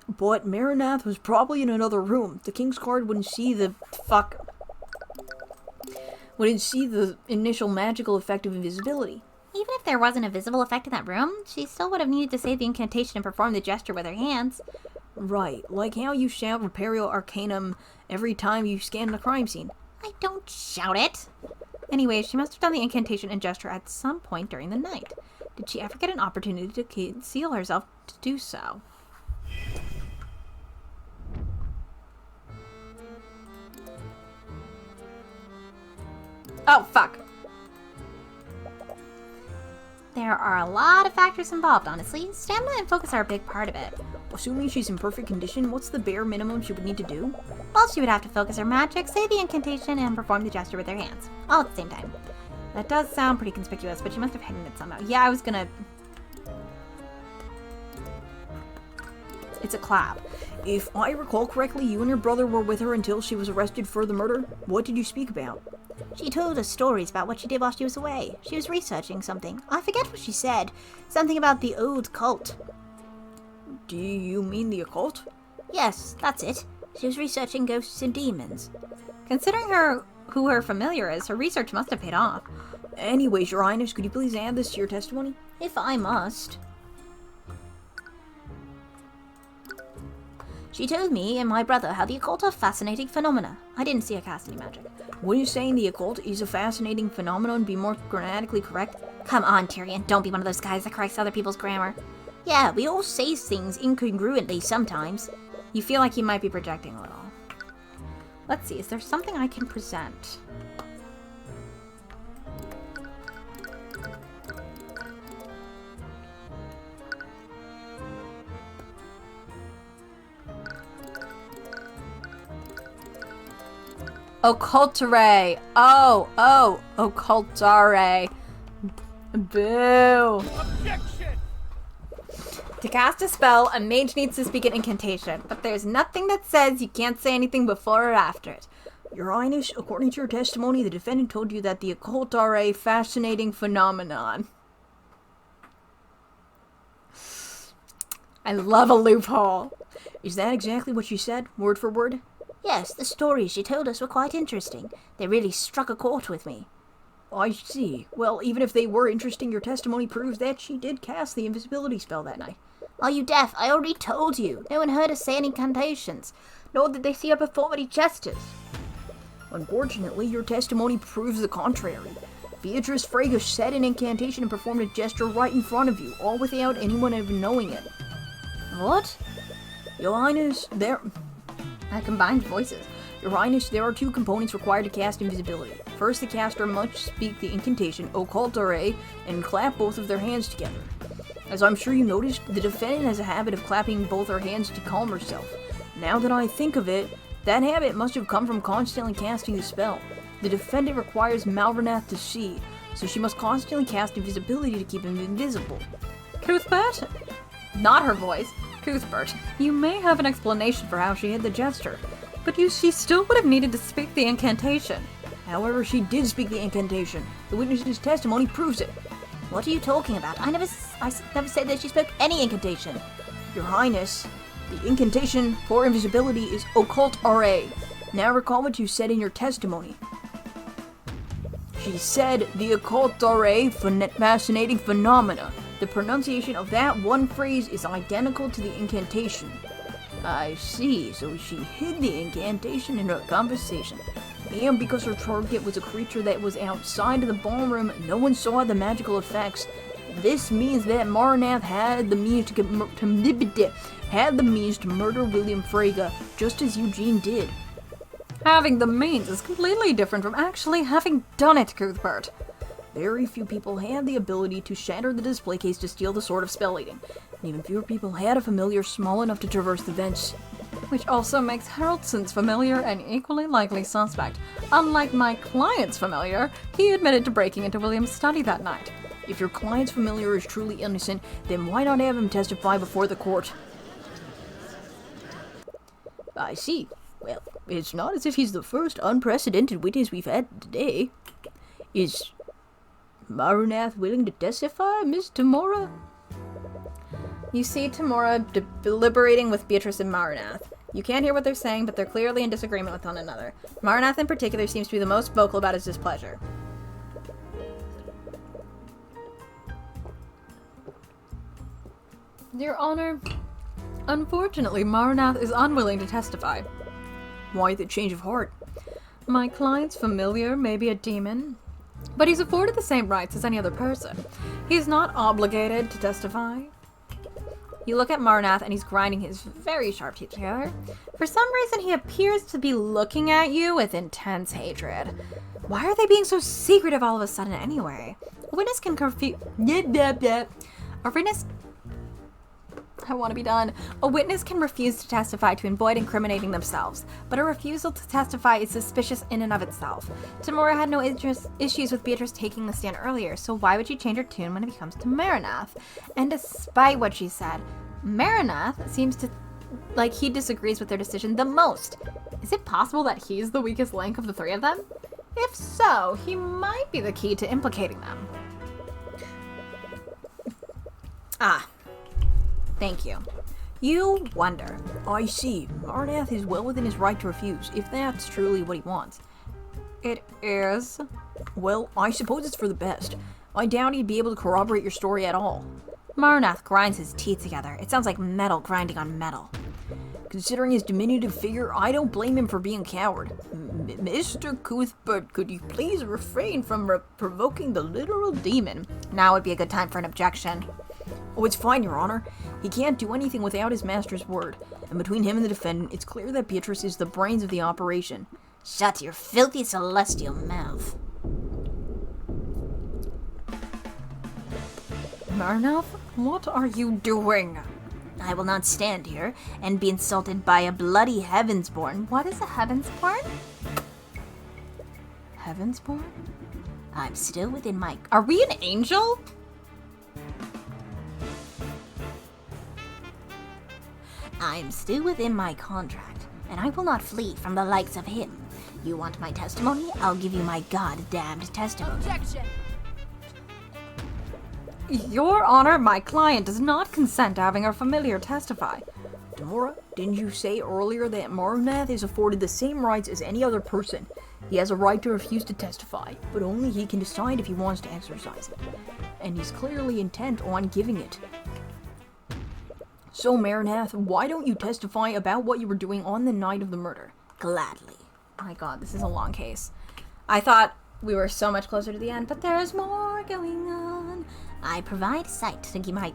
[SPEAKER 1] But Marinath was probably in another room. The Kingsguard wouldn't see the initial magical effect of invisibility.
[SPEAKER 2] Even if there wasn't a visible effect in that room, she still would have needed to say the incantation and perform the gesture with her hands.
[SPEAKER 1] Right, like how you shout Imperio Arcanum every time you scan the crime scene.
[SPEAKER 2] I don't shout it. Anyway, she must have done the incantation and gesture at some point during the night. Did she ever get an opportunity to conceal herself to do so?
[SPEAKER 7] Oh, fuck.
[SPEAKER 2] There are a lot of factors involved, honestly. Stamina and focus are a big part of it.
[SPEAKER 1] Assuming she's in perfect condition, what's the bare minimum she would need to do?
[SPEAKER 2] Well, she would have to focus her magic, say the incantation, and perform the gesture with her hands. All at the same time. That does sound pretty conspicuous, but she must have hidden it somehow. Yeah, I was gonna... It's a clap.
[SPEAKER 1] If I recall correctly, you and your brother were with her until she was arrested for the murder. What did you speak about?
[SPEAKER 6] She told us stories about what she did while she was away. She was researching something. I forget what she said. Something about the old cult.
[SPEAKER 1] Do you mean the occult?
[SPEAKER 6] Yes, that's it. She was researching ghosts and demons.
[SPEAKER 2] Considering who her familiar is, her research must have paid off.
[SPEAKER 1] Anyways, Your Highness, could you please add this to your testimony?
[SPEAKER 6] If I must. She told me and my brother how the occult are fascinating phenomena. I didn't see her cast any magic.
[SPEAKER 1] When you saying the occult is a fascinating phenomenon, be more grammatically correct?
[SPEAKER 2] Come on, Tyrion, don't be one of those guys that corrects other people's grammar.
[SPEAKER 6] Yeah, we all say things incongruently sometimes.
[SPEAKER 2] You feel like you might be projecting a little. Let's see, is there something I can present?
[SPEAKER 7] Occultare. Oh, occultare. Boo.
[SPEAKER 5] Objection!
[SPEAKER 7] To cast a spell, a mage needs to speak an incantation, but there's nothing that says you can't say anything before or after it.
[SPEAKER 1] Your Highness, according to your testimony, the defendant told you that the occult are a fascinating phenomenon.
[SPEAKER 7] I love a loophole.
[SPEAKER 1] Is that exactly what she said, word for word?
[SPEAKER 6] Yes, the stories she told us were quite interesting. They really struck a chord with me.
[SPEAKER 1] I see. Well, even if they were interesting, your testimony proves that she did cast the invisibility spell that night.
[SPEAKER 6] Are you deaf? I already told you. No one heard us say any incantations, nor did they see her perform any gestures.
[SPEAKER 1] Unfortunately, your testimony proves the contrary. Beatrice Frege said an incantation and performed a gesture right in front of you, all without anyone even knowing it.
[SPEAKER 6] What?
[SPEAKER 1] Your Highness,
[SPEAKER 2] I combined voices.
[SPEAKER 1] Your Highness, there are 2 components required to cast invisibility. First, the caster must speak the incantation Occultare and clap both of their hands together. As I'm sure you noticed, the defendant has a habit of clapping both her hands to calm herself. Now that I think of it, that habit must have come from constantly casting the spell. The defendant requires Malvernath to see, so she must constantly cast invisibility to keep him invisible.
[SPEAKER 7] Cuthbert? Not her voice. Cuthbert, you may have an explanation for how she hid the gesture, but she still would have needed to speak the incantation.
[SPEAKER 1] However, she did speak the incantation. The witness's testimony proves it.
[SPEAKER 6] What are you talking about? I never said that she spoke any incantation.
[SPEAKER 1] Your Highness, the incantation for invisibility is Occultare. Now recall what you said in your testimony. She said the Occultare fascinating phenomena. The pronunciation of that one phrase is identical to the incantation. I see, so she hid the incantation in her conversation. And because her target was a creature that was outside of the ballroom, no one saw the magical effects. This means that Marnath had the means to murder William Frege, just as Eugene did.
[SPEAKER 7] Having the means is completely different from actually having done it, Cuthbert.
[SPEAKER 1] Very few people had the ability to shatter the display case to steal the Sword of Spell Eating, and even fewer people had a familiar small enough to traverse the vents.
[SPEAKER 7] Which also makes Haraldson's familiar an equally likely suspect. Unlike my client's familiar, he admitted to breaking into William's study that night.
[SPEAKER 1] If your client's familiar is truly innocent, then why not have him testify before the court? I see. Well, it's not as if he's the first unprecedented witness we've had today. Is Marnath willing to testify, Miss Tamora?
[SPEAKER 2] You see Tamora deliberating with Beatrice and Marnath. You can't hear what they're saying, but they're clearly in disagreement with one another. Marnath in particular seems to be the most vocal about his displeasure.
[SPEAKER 7] Your Honor, unfortunately, Marnath is unwilling to testify.
[SPEAKER 1] Why the change of heart?
[SPEAKER 7] My client's familiar may be a demon, but he's afforded the same rights as any other person. He's not obligated to testify.
[SPEAKER 2] You look at Marnath and he's grinding his very sharp teeth together. For some reason, he appears to be looking at you with intense hatred. Why are they being so secretive all of a sudden anyway? A witness can A witness can refuse to testify to avoid incriminating themselves, but a refusal to testify is suspicious in and of itself. Tamora had no issues with Beatrice taking the stand earlier, so why would she change her tune when it comes to Marnath? And despite what she said, Marnath seems to like he disagrees with their decision the most. Is it possible that he's the weakest link of the 3 of them? If so, he might be the key to implicating them. Thank you. You wonder.
[SPEAKER 1] I see. Marnath is well within his right to refuse, if that's truly what he wants.
[SPEAKER 7] It is.
[SPEAKER 1] Well, I suppose it's for the best. I doubt he'd be able to corroborate your story at all.
[SPEAKER 2] Marnath grinds his teeth together. It sounds like metal grinding on metal.
[SPEAKER 1] Considering his diminutive figure, I don't blame him for being a coward. Mr. Cuthbert, could you please refrain from provoking the literal demon?
[SPEAKER 2] Now would be a good time for an objection.
[SPEAKER 1] Oh, it's fine, Your Honor. He can't do anything without his master's word. And between him and the defendant, it's clear that Beatrice is the brains of the operation.
[SPEAKER 6] Shut your filthy celestial mouth.
[SPEAKER 7] Marnath, what are you doing?
[SPEAKER 6] I will not stand here and be insulted by a bloody heavensborn.
[SPEAKER 2] What is a heavensborn?
[SPEAKER 7] Heavensborn?
[SPEAKER 6] I'm still within my...
[SPEAKER 2] Are we an angel?
[SPEAKER 6] I'm still within my contract, and I will not flee from the likes of him. You want my testimony? I'll give you my goddamned testimony.
[SPEAKER 3] Objection!
[SPEAKER 7] Your Honor, my client does not consent to having her familiar testify.
[SPEAKER 1] Mr. Mora, didn't you say earlier that Marnath is afforded the same rights as any other person? He has a right to refuse to testify, but only he can decide if he wants to exercise it. And he's clearly intent on giving it. So, Marnath, why don't you testify about what you were doing on the night of the murder?
[SPEAKER 6] Gladly.
[SPEAKER 2] Oh my god, this is a long case. I thought we were so much closer to the end, but there's more going on.
[SPEAKER 6] I provide sight to my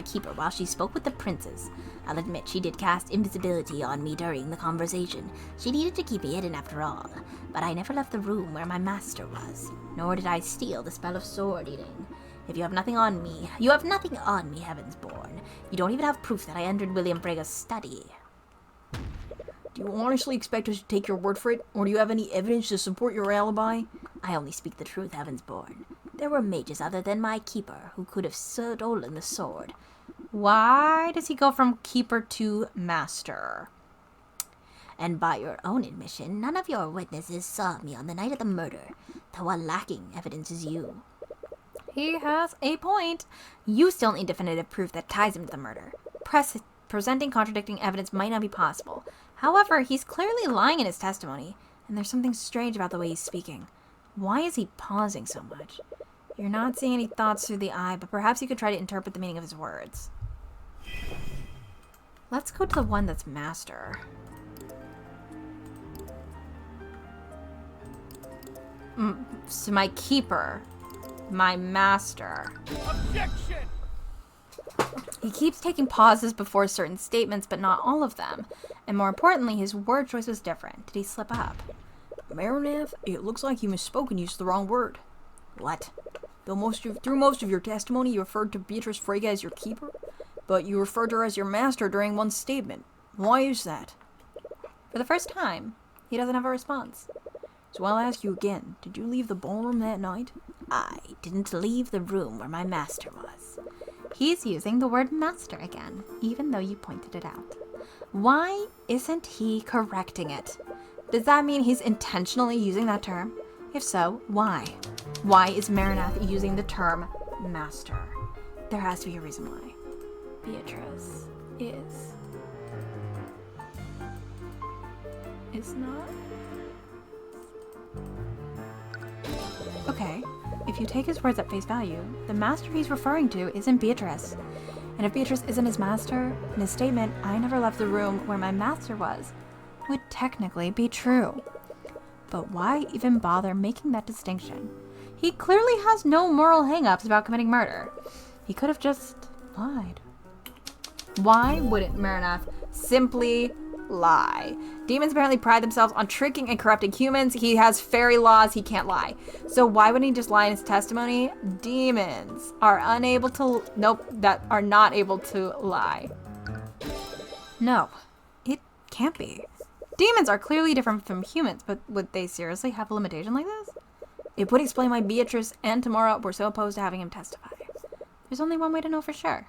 [SPEAKER 6] keeper while she spoke with the princes. I'll admit she did cast invisibility on me during the conversation. She needed to keep me hidden after all. But I never left the room where my master was. Nor did I steal the spell of sword eating. If you have nothing on me, you have nothing on me, Heavensborn. You don't even have proof that I entered William Frega's study.
[SPEAKER 1] Do you honestly expect us to take your word for it, or do you have any evidence to support your alibi?
[SPEAKER 6] I only speak the truth, Heavensborn. There were mages other than my keeper who could have stolen the sword.
[SPEAKER 2] Why does he go from keeper to master?
[SPEAKER 6] And by your own admission, none of your witnesses saw me on the night of the murder. The one lacking evidence is you.
[SPEAKER 2] He has a point. You still need definitive proof that ties him to the murder. Presenting contradicting evidence might not be possible. However, he's clearly lying in his testimony, and there's something strange about the way he's speaking. Why is he pausing so much? You're not seeing any thoughts through the eye, but perhaps you could try to interpret the meaning of his words. Let's go to the one that's master. So my keeper. My master.
[SPEAKER 5] Objection!
[SPEAKER 2] He keeps taking pauses before certain statements, but not all of them. And more importantly, his word choice was different. Did he slip up?
[SPEAKER 1] Marnath, it looks like you misspoke and used the wrong word.
[SPEAKER 6] What?
[SPEAKER 1] Through most of your testimony, you referred to Beatrice Frege as your keeper, but you referred to her as your master during one statement. Why is that?
[SPEAKER 2] For the first time, he doesn't have a response.
[SPEAKER 1] So I'll ask you again, did you leave the ballroom that night?
[SPEAKER 6] I didn't leave the room where my master was.
[SPEAKER 2] He's using the word master again, even though you pointed it out. Why isn't he correcting it? Does that mean he's intentionally using that term? If so, why? Why is Marnath using the term master? There has to be a reason why. Beatrice is not. Okay, if you take his words at face value, the master he's referring to isn't Beatrice. And if Beatrice isn't his master, then his statement, "I never left the room where my master was," would technically be true. But why even bother making that distinction? He clearly has no moral hang-ups about committing murder. He could have just lied. Why wouldn't Marnath simply lie? Demons apparently pride themselves on tricking and corrupting humans. He has fairy laws, he can't lie. So why wouldn't he just lie in his testimony? Demons are are not able to lie. No, it can't be. Demons are clearly different from humans, but would they seriously have a limitation like this? It would explain why Beatrice and Tamara were so opposed to having him testify. There's only one way to know for sure.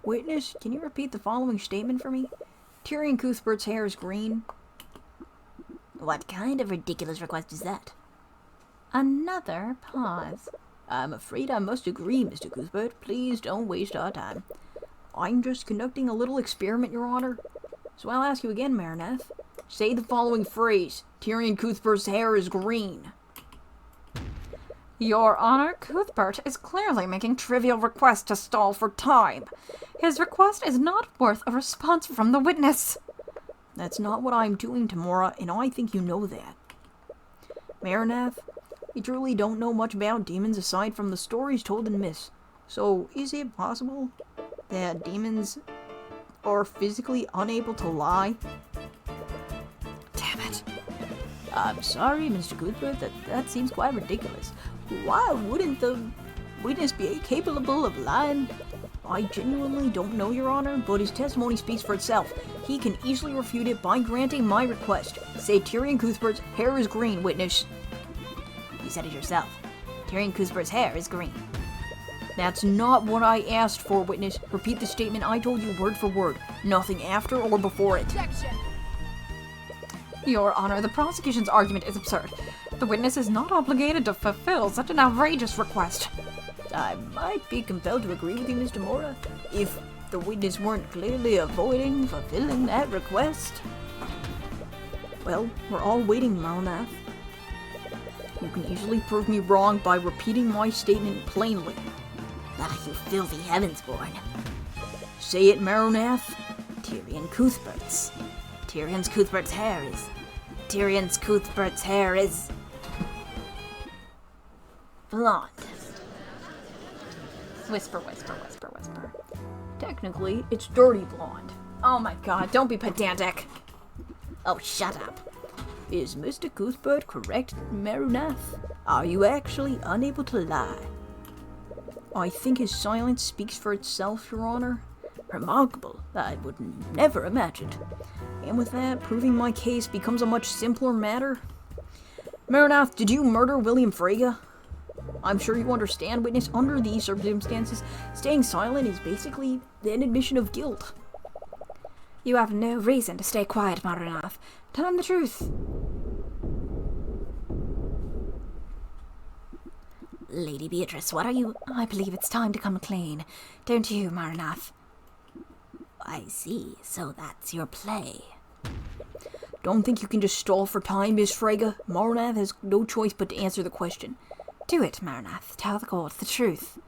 [SPEAKER 1] Witness, can you repeat the following statement for me? Tyrion Cuthbert's hair is green.
[SPEAKER 6] What kind of ridiculous request is that?
[SPEAKER 2] Another pause.
[SPEAKER 1] I'm afraid I must agree, Mr. Cuthbert. Please don't waste our time. I'm just conducting a little experiment, Your Honor. So I'll ask you again, Marnath. Say the following phrase. Tyrion Cuthbert's hair is green.
[SPEAKER 2] Your Honor, Cuthbert is clearly making trivial requests to stall for time. His request is not worth a response from the witness.
[SPEAKER 1] That's not what I'm doing, Tamora, and I think you know that. Marnath, we truly don't know much about demons aside from the stories told in myths. So, is it possible that demons are physically unable to lie?
[SPEAKER 2] Damn it.
[SPEAKER 1] I'm sorry, Mr. Cuthbert, that seems quite ridiculous. Why wouldn't the witness be capable of lying? I genuinely don't know, Your Honor, but his testimony speaks for itself. He can easily refute it by granting my request. Say Tyrion Cuthbert's hair is green, witness.
[SPEAKER 6] You said it yourself. Tyrion Cuthbert's hair is green.
[SPEAKER 1] That's not what I asked for, witness. Repeat the statement I told you word for word. Nothing after or before it.
[SPEAKER 3] Objection.
[SPEAKER 2] Your Honor, the prosecution's argument is absurd. The witness is not obligated to fulfill such an outrageous request.
[SPEAKER 1] I might be compelled to agree with you, Mr. Mora. If the witness weren't clearly avoiding fulfilling that request? Well, we're all waiting, Marnath. You can easily prove me wrong by repeating my statement plainly.
[SPEAKER 6] Ah, you filthy heavensborn.
[SPEAKER 1] Say it, Marnath.
[SPEAKER 6] Tyrion Cuthbert's. Cuthbert's hair is blonde.
[SPEAKER 2] Whisper, whisper, whisper, whisper.
[SPEAKER 1] Technically, it's dirty blonde.
[SPEAKER 2] Oh my god, don't be pedantic.
[SPEAKER 6] Oh, shut up.
[SPEAKER 1] Is Mr. Cuthbert correct, Marnath? Are you actually unable to lie? I think his silence speaks for itself, Your Honor. Remarkable, I would never imagined. And with that, proving my case becomes a much simpler matter. Marnath, did you murder William Frege? I'm sure you understand, witness, under these circumstances, staying silent is basically an admission of guilt.
[SPEAKER 2] You have no reason to stay quiet, Marnath. Tell him the truth.
[SPEAKER 6] Lady Beatrice, what are you...
[SPEAKER 2] I believe it's time to come clean. Don't you, Marnath?
[SPEAKER 6] I see, so that's your play.
[SPEAKER 1] Don't think you can just stall for time, Miss Frege. Marnath has no choice but to answer the question.
[SPEAKER 2] Do it, Marnath. Tell the court the truth.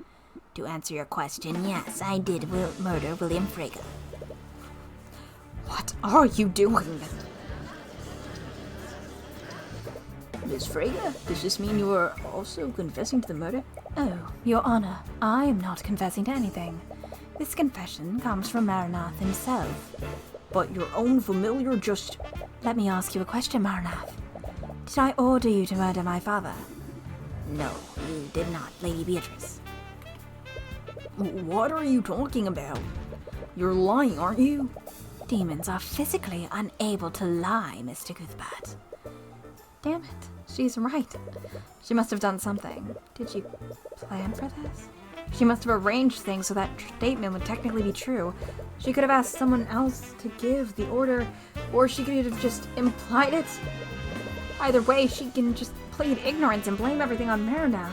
[SPEAKER 6] To answer your question, yes, I did murder William Frege.
[SPEAKER 2] What are you doing?
[SPEAKER 1] Miss Frege, does this mean you are also confessing to the murder?
[SPEAKER 2] Oh, Your Honor, I am not confessing to anything. This confession comes from Marnath himself.
[SPEAKER 1] But your own familiar just...
[SPEAKER 2] Let me ask you a question, Marnath. Did I order you to murder my father?
[SPEAKER 6] No, you did not, Lady Beatrice.
[SPEAKER 1] What are you talking about? You're lying, aren't you?
[SPEAKER 2] Demons are physically unable to lie, Mr. Cuthbert. Damn it, she's right. She must have done something. Did she plan for this? She must have arranged things so that statement would technically be true. She could have asked someone else to give the order, or she could have just implied it. Either way, she can just plead ignorance and blame everything on Marnath.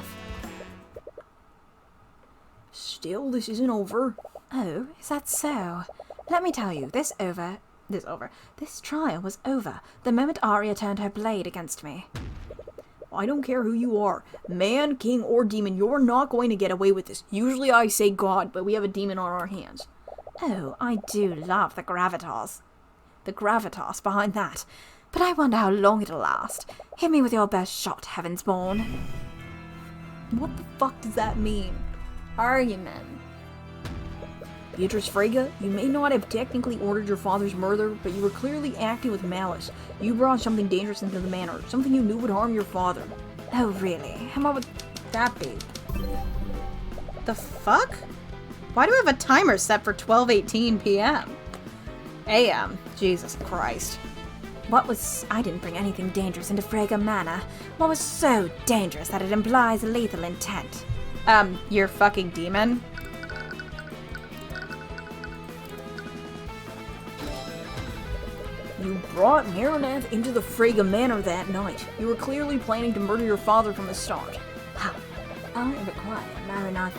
[SPEAKER 1] Still, this isn't over.
[SPEAKER 2] Oh, is that so? Let me tell you, this trial was over the moment Arya turned her blade against me.
[SPEAKER 1] I don't care who you are, man, king, or demon, you're not going to get away with this. Usually I say God, but we have a demon on our hands.
[SPEAKER 2] Oh, I do love the gravitas. The gravitas behind that. But I wonder how long it'll last. Hit me with your best shot, Heavensborn.
[SPEAKER 1] What the fuck does that mean?
[SPEAKER 2] Argument.
[SPEAKER 1] Beatrice Frege, you may not have technically ordered your father's murder, but you were clearly acting with malice. You brought something dangerous into the manor, something you knew would harm your father.
[SPEAKER 2] Oh, really? And what would that be? The fuck? Why do I have a timer set for 12:18 p.m.? a.m.? Jesus Christ. I didn't bring anything dangerous into Frege Manor. What was so dangerous that it implies lethal intent? You're fucking demon?
[SPEAKER 1] You brought Marnath into the Frege Manor that night. You were clearly planning to murder your father from the start.
[SPEAKER 6] How? I require Marnath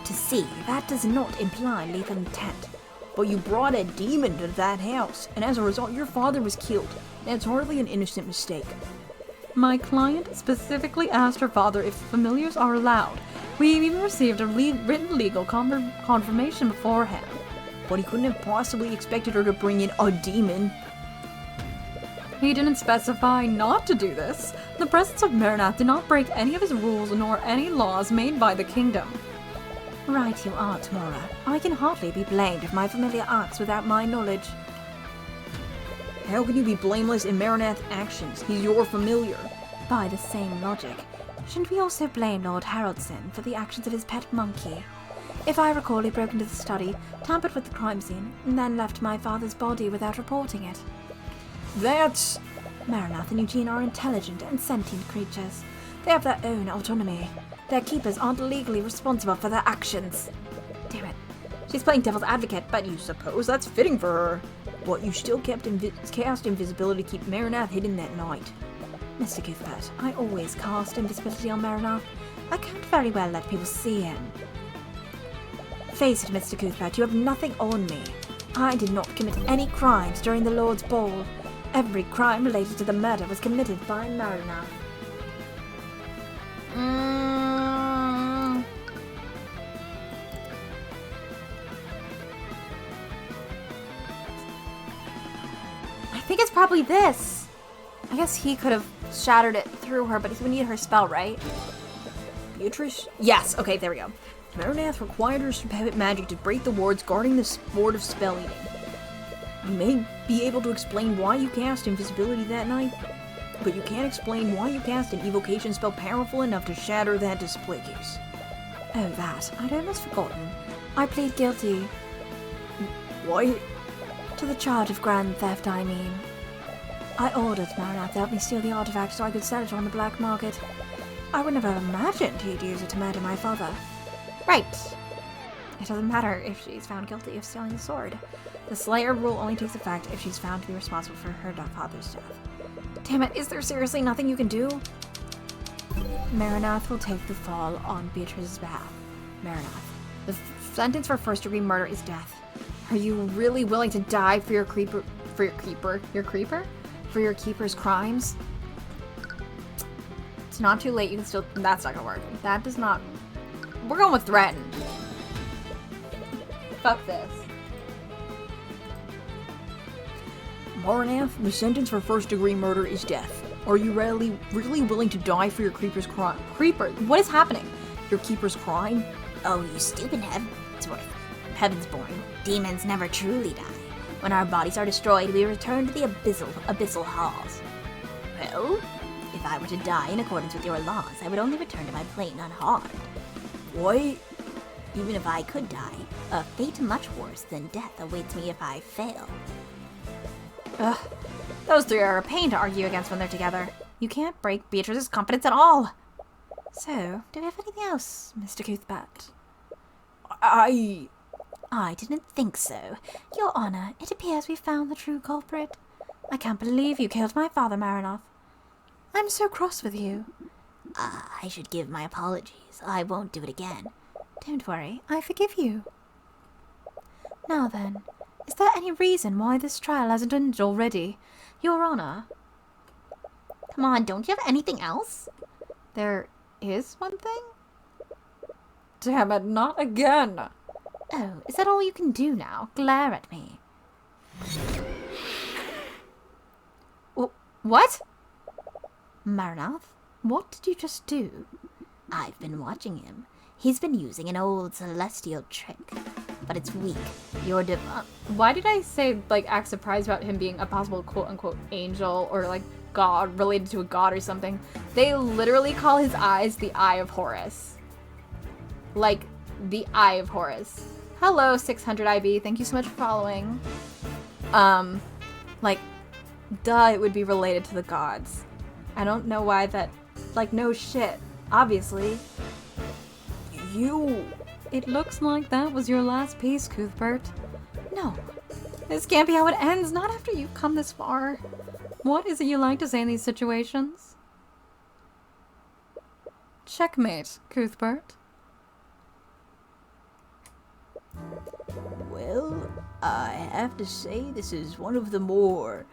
[SPEAKER 6] to see. That does not imply lethal intent.
[SPEAKER 1] But you brought a demon to that house, and as a result, your father was killed. That's hardly an innocent mistake.
[SPEAKER 7] My client specifically asked her father if familiars are allowed. We even received a written legal confirmation beforehand.
[SPEAKER 1] But he couldn't have possibly expected her to bring in a demon.
[SPEAKER 7] He didn't specify not to do this. The presence of Marnath did not break any of his rules nor any laws made by the kingdom.
[SPEAKER 2] Right you are, Tamora. I can hardly be blamed if my familiar acts without my knowledge.
[SPEAKER 1] How can you be blameless in Marnath's actions? He's your familiar.
[SPEAKER 2] By the same logic, shouldn't we also blame Lord Haraldson for the actions of his pet monkey? If I recall, he broke into the study, tampered with the crime scene, and then left my father's body without reporting it.
[SPEAKER 1] That's...
[SPEAKER 2] Marnath and Eugene are intelligent and sentient creatures. They have their own autonomy. Their keepers aren't legally responsible for their actions. Damn it. She's playing devil's advocate, but
[SPEAKER 1] You suppose that's fitting for her. But you still cast invisibility to keep Marnath hidden that night.
[SPEAKER 2] Mr. Cuthbert, I always cast invisibility on Marnath. I can't very well let people see him.
[SPEAKER 4] Face it, Mr. Cuthbert, you have nothing on me. I did not commit any crimes during the Lord's Ball. Every crime related to the murder was committed by Marina.
[SPEAKER 2] I think it's probably this. I guess he could have shattered it through her, but he would need her spell, right?
[SPEAKER 1] Beatrice? Yes, okay, there we go. Marinath required her pivot magic to break the wards guarding the ward of spell eating. You may be able to explain why you cast invisibility that night, but you can't explain why you cast an evocation spell powerful enough to shatter that display case.
[SPEAKER 4] Oh, that. I'd almost forgotten. I plead guilty.
[SPEAKER 1] What?
[SPEAKER 4] To the charge of grand theft, I mean. I ordered Marinath to help me steal the artifact so I could sell it on the black market. I would never have imagined he'd use it to murder my father.
[SPEAKER 2] Right. It doesn't matter if she's found guilty of stealing the sword. The Slayer rule only takes effect if she's found to be responsible for her father's death. Damn it, is there seriously nothing you can do?
[SPEAKER 4] Marinath will take the fall on Beatrice's behalf.
[SPEAKER 2] Marinath, the sentence for first-degree murder is death. Are you really willing to die for your keeper's crimes? It's not too late, you can still, that's not gonna work. That does not, we're going with threaten. Fuck this.
[SPEAKER 1] Marinath, the sentence for first-degree murder is death. Are you really willing to die for your creeper's crime?
[SPEAKER 2] Creeper, what is happening?
[SPEAKER 1] Your keeper's crime?
[SPEAKER 6] Oh, you stupid Heavensworth. Heavensborn. Demons never truly die. When our bodies are destroyed, we return to the abyssal halls. Well, if I were to die in accordance with your laws, I would only return to my plane unharmed.
[SPEAKER 1] What?
[SPEAKER 6] Even if I could die, a fate much worse than death awaits me if I fail.
[SPEAKER 2] Ugh. Those three are a pain to argue against when they're together. You can't break Beatrice's confidence at all.
[SPEAKER 4] So, do we have anything else, Mr. Cuthbert?
[SPEAKER 6] I didn't think so.
[SPEAKER 4] Your Honor, it appears we found the true culprit. I can't believe you killed my father, Marinath. I'm so cross with you.
[SPEAKER 6] I should give my apologies. I won't do it again.
[SPEAKER 4] Don't worry, I forgive you. Now then, is there any reason why this trial hasn't ended already? Your Honor.
[SPEAKER 6] Come on, don't you have anything else?
[SPEAKER 2] There is one thing? Damn it, not again!
[SPEAKER 4] Oh, is that all you can do now? Glare at me.
[SPEAKER 2] What?
[SPEAKER 4] Marinath, what did you just do?
[SPEAKER 6] I've been watching him. He's been using an old celestial trick, but it's weak. Your
[SPEAKER 2] why did I say, like, act surprised about him being a possible quote-unquote angel or, like, god, related to a god or something? They literally call his eyes the Eye of Horus. Like, the Eye of Horus. Hello, 600 IB. Thank you so much for following. Like, duh, it would be related to the gods. I don't know why that, like, no shit. Obviously.
[SPEAKER 7] It looks like that was your last piece, Cuthbert.
[SPEAKER 2] No. This can't be how it ends, not after you've come this far.
[SPEAKER 7] What is it you like to say in these situations? Checkmate, Cuthbert.
[SPEAKER 1] Well, I have to say this is one of the more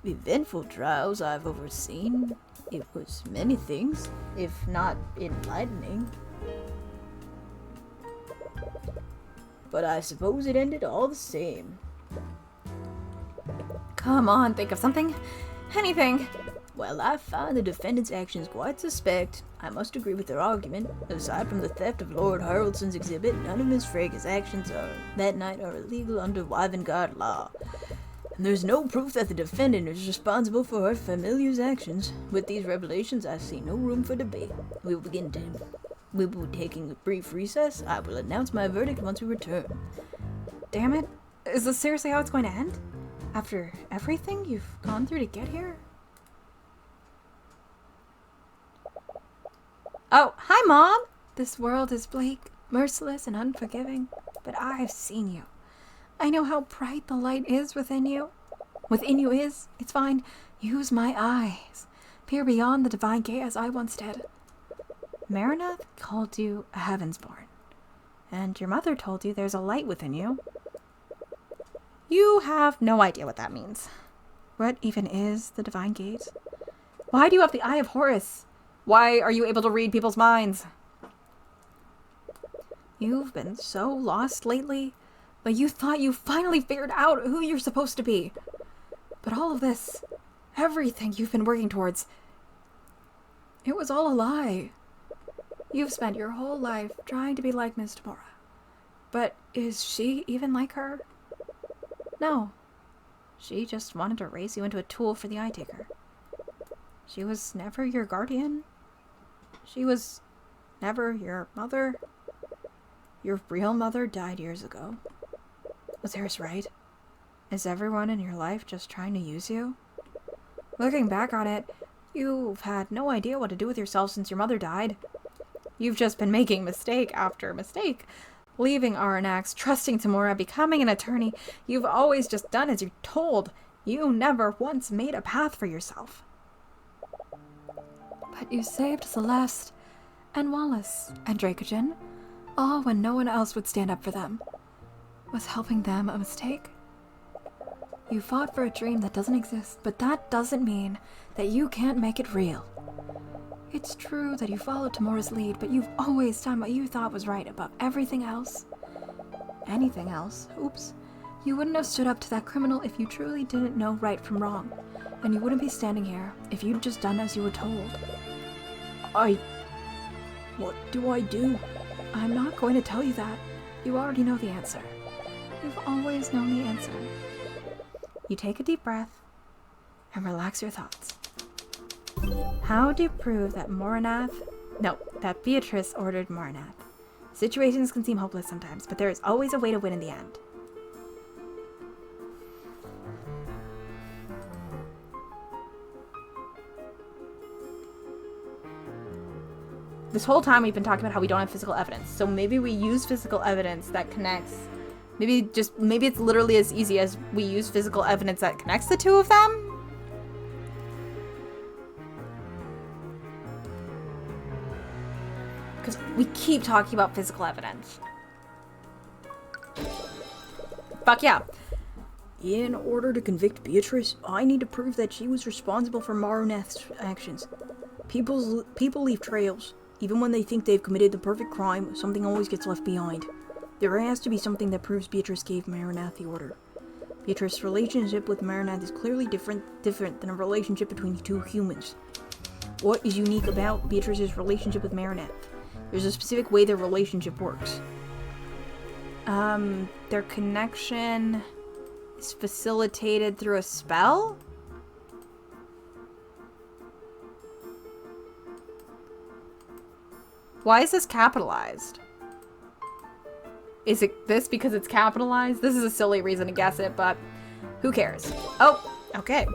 [SPEAKER 1] eventful trials I've overseen. It was many things, if not enlightening. But I suppose it ended all the same.
[SPEAKER 2] Come on, think of something. Anything.
[SPEAKER 1] While I find the defendant's actions quite suspect, I must agree with their argument. Aside from the theft of Lord Haroldson's exhibit, none of Miss Frega's actions that night are illegal under Wyvengard law. And there's no proof that the defendant is responsible for her familiar's actions. With these revelations, I see no room for debate. We will be taking a brief recess. I will announce my verdict once we return.
[SPEAKER 2] Damn it. Is this seriously how it's going to end? After everything you've gone through to get here? Oh, hi, Mom! This world is bleak, merciless, and unforgiving, but I've seen you. I know how bright the light is within you. Within you is, it's fine. Use my eyes. Peer beyond the divine gate as I once did.
[SPEAKER 4] Marinath called you a Heavensborn. And your mother told you there's a light within you. You have no idea what that means. What even is the Divine Gate? Why do you have the Eye of Horus? Why are you able to read people's minds? You've been so lost lately, but you thought you finally figured out who you're supposed to be. But all of this, everything you've been working towards, it was all a lie. You've spent your whole life trying to be like Miss Tamora. But is she even like her? No. She just wanted to raise you into a tool for the Eye Taker. She was never your guardian. She was never your mother. Your real mother died years ago. Was Eris right? Is everyone in your life just trying to use you? Looking back on it, you've had no idea what to do with yourself since your mother died. You've just been making mistake after mistake. Leaving Aranax, trusting Tamora, becoming an attorney. You've always just done as you're told. You never once made a path for yourself. But you saved Celeste, and Wallace, and Dracogen, all when no one else would stand up for them. Was helping them a mistake? You fought for a dream that doesn't exist, but that doesn't mean that you can't make it real. It's true that you followed Tamora's lead, but you've always done what you thought was right above everything else. Anything else, oops. You wouldn't have stood up to that criminal if you truly didn't know right from wrong, and you wouldn't be standing here if you'd just done as you were told. What do I do? I'm not going to tell you that. You already know the answer. You've always known the answer. You take a deep breath and relax your thoughts. How do you prove that that Beatrice ordered Maranath? Situations can seem hopeless sometimes, but there is always a way to win in the end. This whole time we've been talking about how we don't have physical evidence, so maybe we use physical evidence that connects. Maybe it's literally as easy as we use physical evidence that connects the two of them? Because we keep talking about physical evidence. Fuck yeah. In order to convict Beatrice, I need to prove that she was responsible for Maranath's actions. People leave trails. Even when they think they've committed the perfect crime, something always gets left behind. There has to be something that proves Beatrice gave Maranath the order. Beatrice's relationship with Maranath is clearly different than a relationship between two humans. What is unique about Beatrice's relationship with Maranath? There's a specific way their relationship works. Their connection is facilitated through a spell? Why is this capitalized? Is it this because it's capitalized? This is a silly reason to guess it, but who cares? Oh, okay.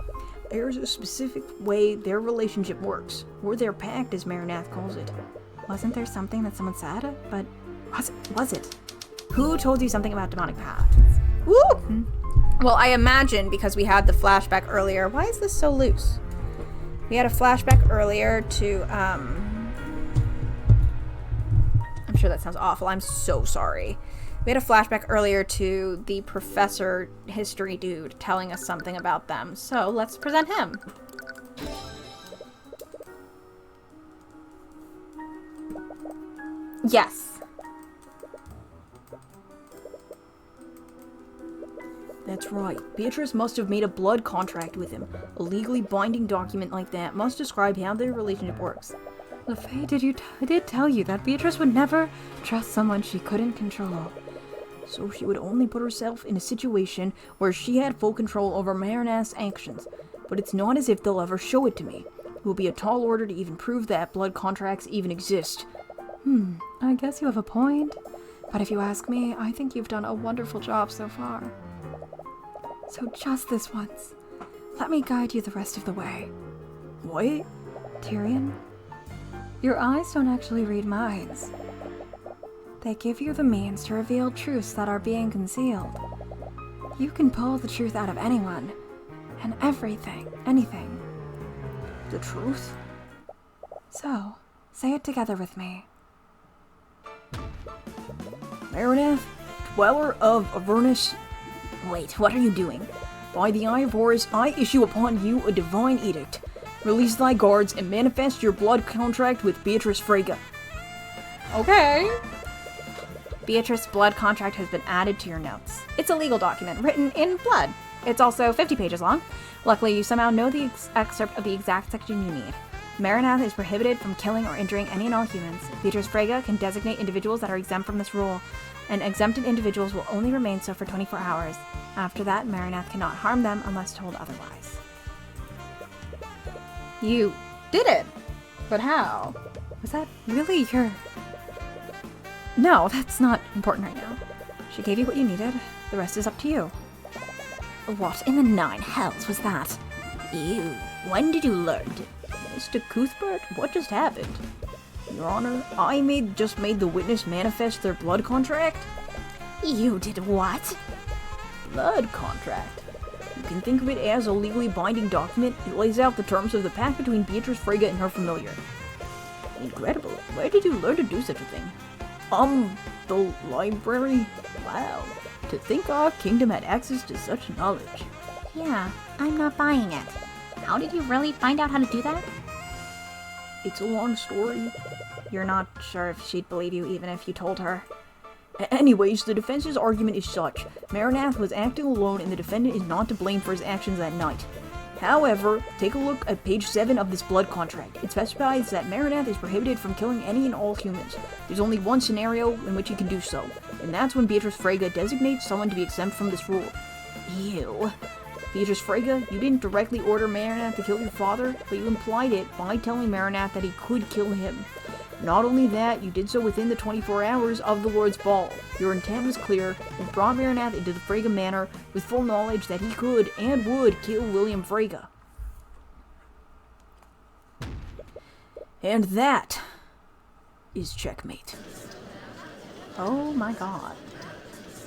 [SPEAKER 4] There's a specific way their relationship works, or their pact, as Maranath calls it. Wasn't there something that someone said? But was it? Who told you something about demonic paths? Woo! Well, I imagine because we had the flashback earlier. Why is this so loose? We had a flashback earlier to, I'm sure that sounds awful. I'm so sorry. We had a flashback earlier to the professor history dude telling us something about them. So let's present him. Yes. That's right. Beatrice must have made a blood contract with him. A legally binding document like that must describe how their relationship works. LaFay, I did tell you that Beatrice would never trust someone she couldn't control. So she would only put herself in a situation where she had full control over Maranath's actions. But it's not as if they'll ever show it to me. It will be a tall order to even prove that blood contracts even exist. I guess you have a point. But if you ask me, I think you've done a wonderful job so far. So just this once, let me guide you the rest of the way. What? Tyrion? Your eyes don't actually read minds. They give you the means to reveal truths that are being concealed. You can pull the truth out of anyone, and everything, anything. The truth? So, say it together with me.
[SPEAKER 1] Marinath, dweller of Avernus. Wait, what are you doing? By the Eye of Horus, I issue upon you a divine edict. Release thy guards and manifest your blood contract with Beatrice Frege.
[SPEAKER 7] Okay.
[SPEAKER 2] Beatrice's blood contract has been added to your notes. It's a legal document written in blood. It's also 50 pages long. Luckily, you somehow know the excerpt of the exact section you need. Marinath is prohibited from killing or injuring any and all humans. Beatrice Frege can designate individuals that are exempt from this rule, and exempted individuals will only remain so for 24 hours. After that, Marinath cannot harm them unless told otherwise.
[SPEAKER 7] You did it. But how?
[SPEAKER 2] Was that really your... No, that's not important right now. She gave you what you needed. The rest is up to you.
[SPEAKER 6] What in the nine hells was that?
[SPEAKER 1] You, when did you learn to... Mr. Cuthbert, what just happened? Your Honor, I just made the witness manifest their blood contract?
[SPEAKER 6] You did what?
[SPEAKER 1] Blood contract? You can think of it as a legally binding document. It lays out the terms of the pact between Beatrice Frege and her familiar. Incredible. Where did you learn to do such a thing? The library? Wow. To think our kingdom had access to such knowledge.
[SPEAKER 6] Yeah, I'm not buying it. How did you really find out how to do that?
[SPEAKER 1] It's a long story.
[SPEAKER 2] You're not sure if she'd believe you even if you told her.
[SPEAKER 1] Anyways, the defense's argument is such. Marinath was acting alone and the defendant is not to blame for his actions that night. However, take a look at page 7 of this blood contract. It specifies that Marinath is prohibited from killing any and all humans. There's only one scenario in which he can do so, and that's when Beatrice Frege designates someone to be exempt from this rule.
[SPEAKER 6] You.
[SPEAKER 1] Beatrice Frege, you didn't directly order Marinath to kill your father, but you implied it by telling Marinath that he could kill him. Not only that, you did so within the 24 hours of the Lord's Ball. Your intent was clear, and brought Marinath into the Frege manor with full knowledge that he could and would kill William Frege. And that is checkmate.
[SPEAKER 2] Oh my god.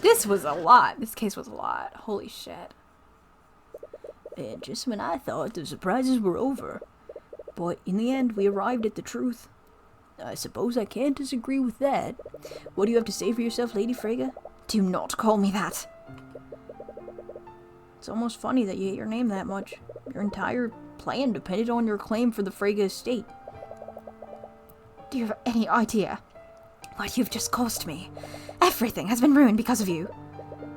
[SPEAKER 2] This was a lot. This case was a lot. Holy shit.
[SPEAKER 1] And just when I thought the surprises were over, but in the end we arrived at the truth. I suppose I can't disagree with that. What do you have to say for yourself, Lady Frege?
[SPEAKER 2] Do not call me that.
[SPEAKER 1] It's almost funny that you hate your name that much. Your entire plan depended on your claim for the Frege estate.
[SPEAKER 2] Do you have any idea what you've just cost me? Everything has been ruined because of you.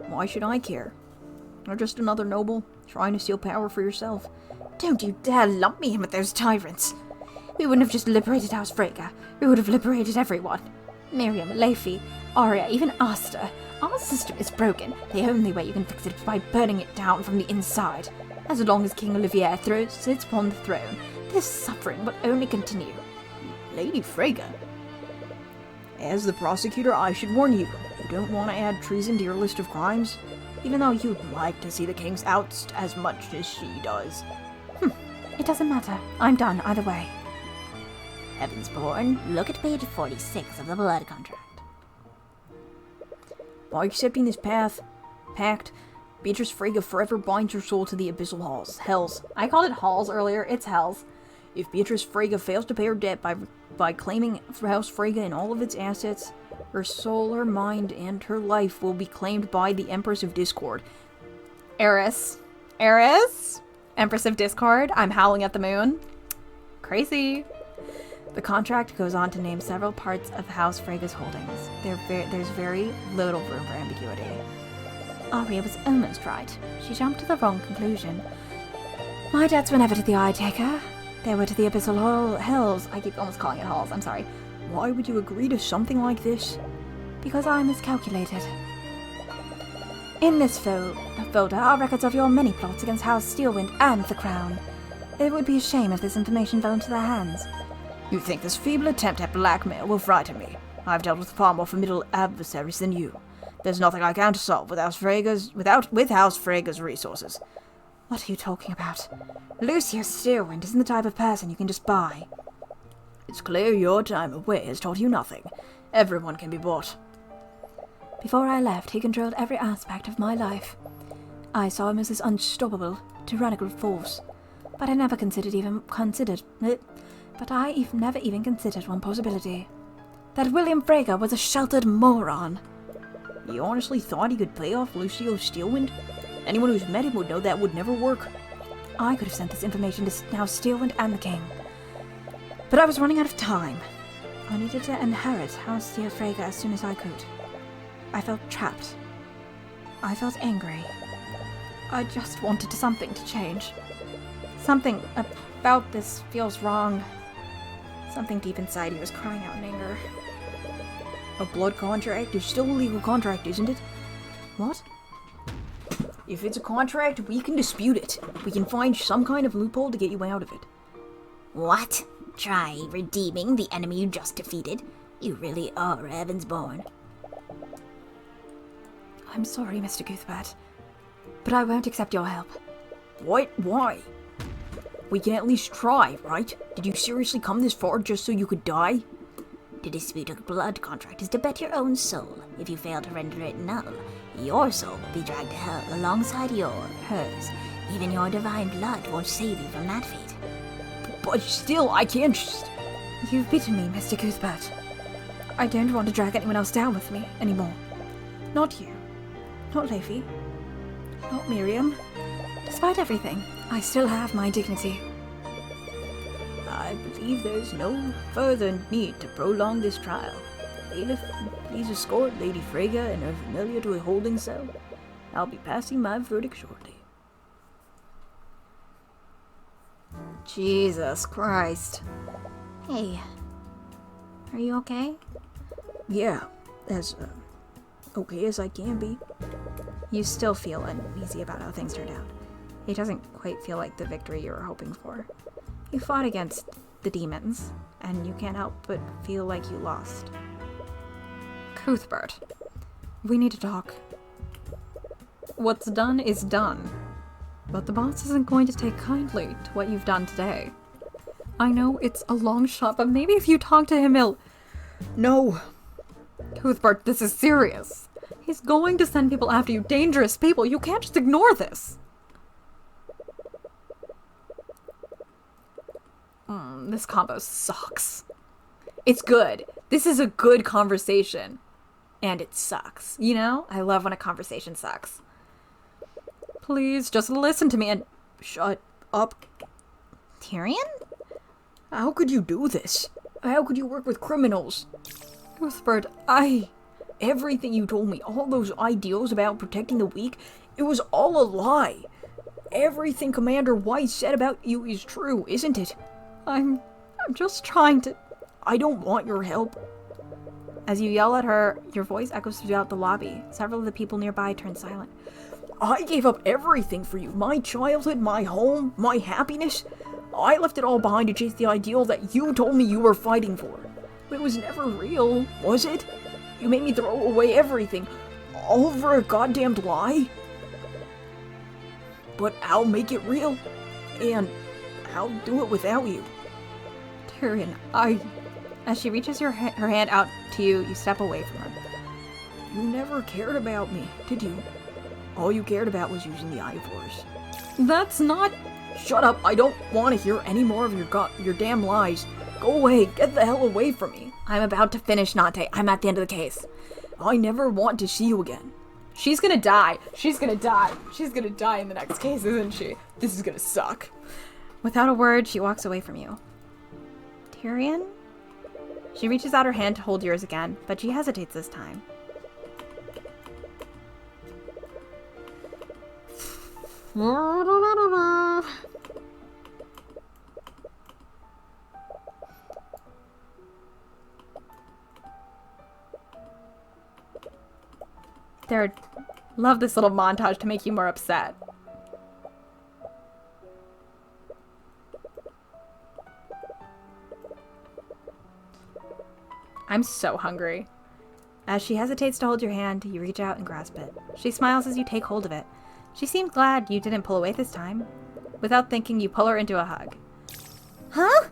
[SPEAKER 1] Why should I care? You're just another noble, trying to steal power for yourself.
[SPEAKER 2] Don't you dare lump me in with those tyrants. We wouldn't have just liberated House Frege. We would have liberated everyone. Miriam, Leify, Arya, even Asta. Our system is broken. The only way you can fix it is by burning it down from the inside. As long as King Olivier sits upon the throne, this suffering will only continue.
[SPEAKER 1] Lady Frege. As the prosecutor, I should warn you. You don't want to add treason to your list of crimes, even though you'd like to see the king's oust as much as she does.
[SPEAKER 2] It doesn't matter. I'm done either way.
[SPEAKER 6] Heavensborn, look at page 46 of the blood contract.
[SPEAKER 1] By accepting this pact, Beatrice Frege forever binds her soul to the abyssal hells.
[SPEAKER 2] I called it halls earlier. It's hells.
[SPEAKER 1] If Beatrice Frege fails to pay her debt by claiming House Frege and all of its assets, her soul, her mind, and her life will be claimed by the Empress of Discord.
[SPEAKER 2] Eris? Empress of Discord? I'm howling at the moon. Crazy. The contract goes on to name several parts of House Frege's holdings. There's very little room for ambiguity. Arya was almost right. She jumped to the wrong conclusion. My debts were never to the Eye Taker. They were to the abyssal hells. I keep almost calling it halls, I'm sorry.
[SPEAKER 1] Why would you agree to something like this?
[SPEAKER 2] Because I miscalculated. In this folder are records of your many plots against House Steelwind and the Crown. It would be a shame if this information fell into their hands.
[SPEAKER 1] You think this feeble attempt at blackmail will frighten me? I've dealt with far more formidable adversaries than you. There's nothing I can't solve with House Frege's resources.
[SPEAKER 2] What are you talking about? Lucio Steelwind isn't the type of person you can just buy.
[SPEAKER 1] It's clear your time away has taught you nothing. Everyone can be bought.
[SPEAKER 2] Before I left, he controlled every aspect of my life. I saw him as this unstoppable, tyrannical force, but I never never even considered one possibility. That William Frege was a sheltered moron.
[SPEAKER 1] You honestly thought he could pay off Lucio Steelwind? Anyone who's met him would know that would never work.
[SPEAKER 4] I could have sent this information to now Steelwind and the king. But I was running out of time. I needed to inherit House Frega as soon as I could. I felt trapped. I felt angry. I just wanted something to change. Something about this feels wrong. Something deep inside you was crying out in anger.
[SPEAKER 1] A blood contract is still a legal contract, isn't it?
[SPEAKER 4] What?
[SPEAKER 1] If it's a contract, we can dispute it. We can find some kind of loophole to get you out of it.
[SPEAKER 6] What? Try redeeming the enemy you just defeated? You really are Heavensborn.
[SPEAKER 4] I'm sorry, Mr. Cuthbert, but I won't accept your help.
[SPEAKER 1] What? Why? We can at least try, right? Did you seriously come this far just so you could die?
[SPEAKER 6] To dispute a blood contract is to bet your own soul. If you fail to render it null, your soul will be dragged to hell alongside hers. Even your divine blood won't save you from that fate.
[SPEAKER 1] But still, I can't just...
[SPEAKER 4] You've beaten me, Mr. Cuthbert. I don't want to drag anyone else down with me anymore. Not you. Not Leafy. Not Miriam. Despite everything, I still have my dignity.
[SPEAKER 1] I believe there's no further need to prolong this trial. Bailiff, please escort Lady Frega and her familiar to a holding cell. I'll be passing my verdict shortly.
[SPEAKER 4] Jesus Christ.
[SPEAKER 6] Hey, are you okay?
[SPEAKER 1] Yeah, as okay as I can be.
[SPEAKER 4] You still feel uneasy about how things turned out. It doesn't quite feel like the victory you were hoping for. You fought against the demons, and you can't help but feel like you lost. Cuthbert, we need to talk. What's done is done, but the boss isn't going to take kindly to what you've done today. I know it's a long shot, but maybe if you talk to him, he'll...
[SPEAKER 1] No!
[SPEAKER 7] Cuthbert, this is serious. He's going to send people after you, dangerous people. You can't just ignore this. This combo sucks. It's good. This is a good conversation. And it sucks. You know? I love when a conversation sucks. Please, just listen to me and...
[SPEAKER 1] Shut up.
[SPEAKER 6] Tyrion?
[SPEAKER 1] How could you do this? How could you work with criminals?
[SPEAKER 7] Cuthbert,
[SPEAKER 1] Everything you told me, all those ideals about protecting the weak, it was all a lie. Everything Commander White said about you is true, isn't it?
[SPEAKER 7] I'm just trying to...
[SPEAKER 1] I don't want your help.
[SPEAKER 4] As you yell at her, your voice echoes throughout the lobby. Several of the people nearby turn silent.
[SPEAKER 1] I gave up everything for you. My childhood, my home, my happiness. I left it all behind to chase the ideal that you told me you were fighting for. But it was never real, was it? You made me throw away everything, all over a goddamned lie? But I'll make it real, and I'll do it without you.
[SPEAKER 4] Tyrion, As she reaches her hand out to you, you step away from her.
[SPEAKER 1] You never cared about me, did you? All you cared about was using the Ivors.
[SPEAKER 7] That's not...
[SPEAKER 1] Shut up, I don't want to hear any more of your damn lies. Go away, get the hell away from me.
[SPEAKER 4] I'm about to finish, Nate. I'm at the end of the case.
[SPEAKER 1] I never want to see you again.
[SPEAKER 7] She's gonna die. She's gonna die. She's gonna die in the next case, isn't she? This is gonna suck.
[SPEAKER 4] Without a word, she walks away from you. Tyrion? She reaches out her hand to hold yours again, but she hesitates this time.
[SPEAKER 7] Love this little montage to make you more upset. I'm so hungry.
[SPEAKER 4] As she hesitates to hold your hand, you reach out and grasp it. She smiles as you take hold of it. She seemed glad you didn't pull away this time. Without thinking, you pull her into a hug.
[SPEAKER 6] Huh?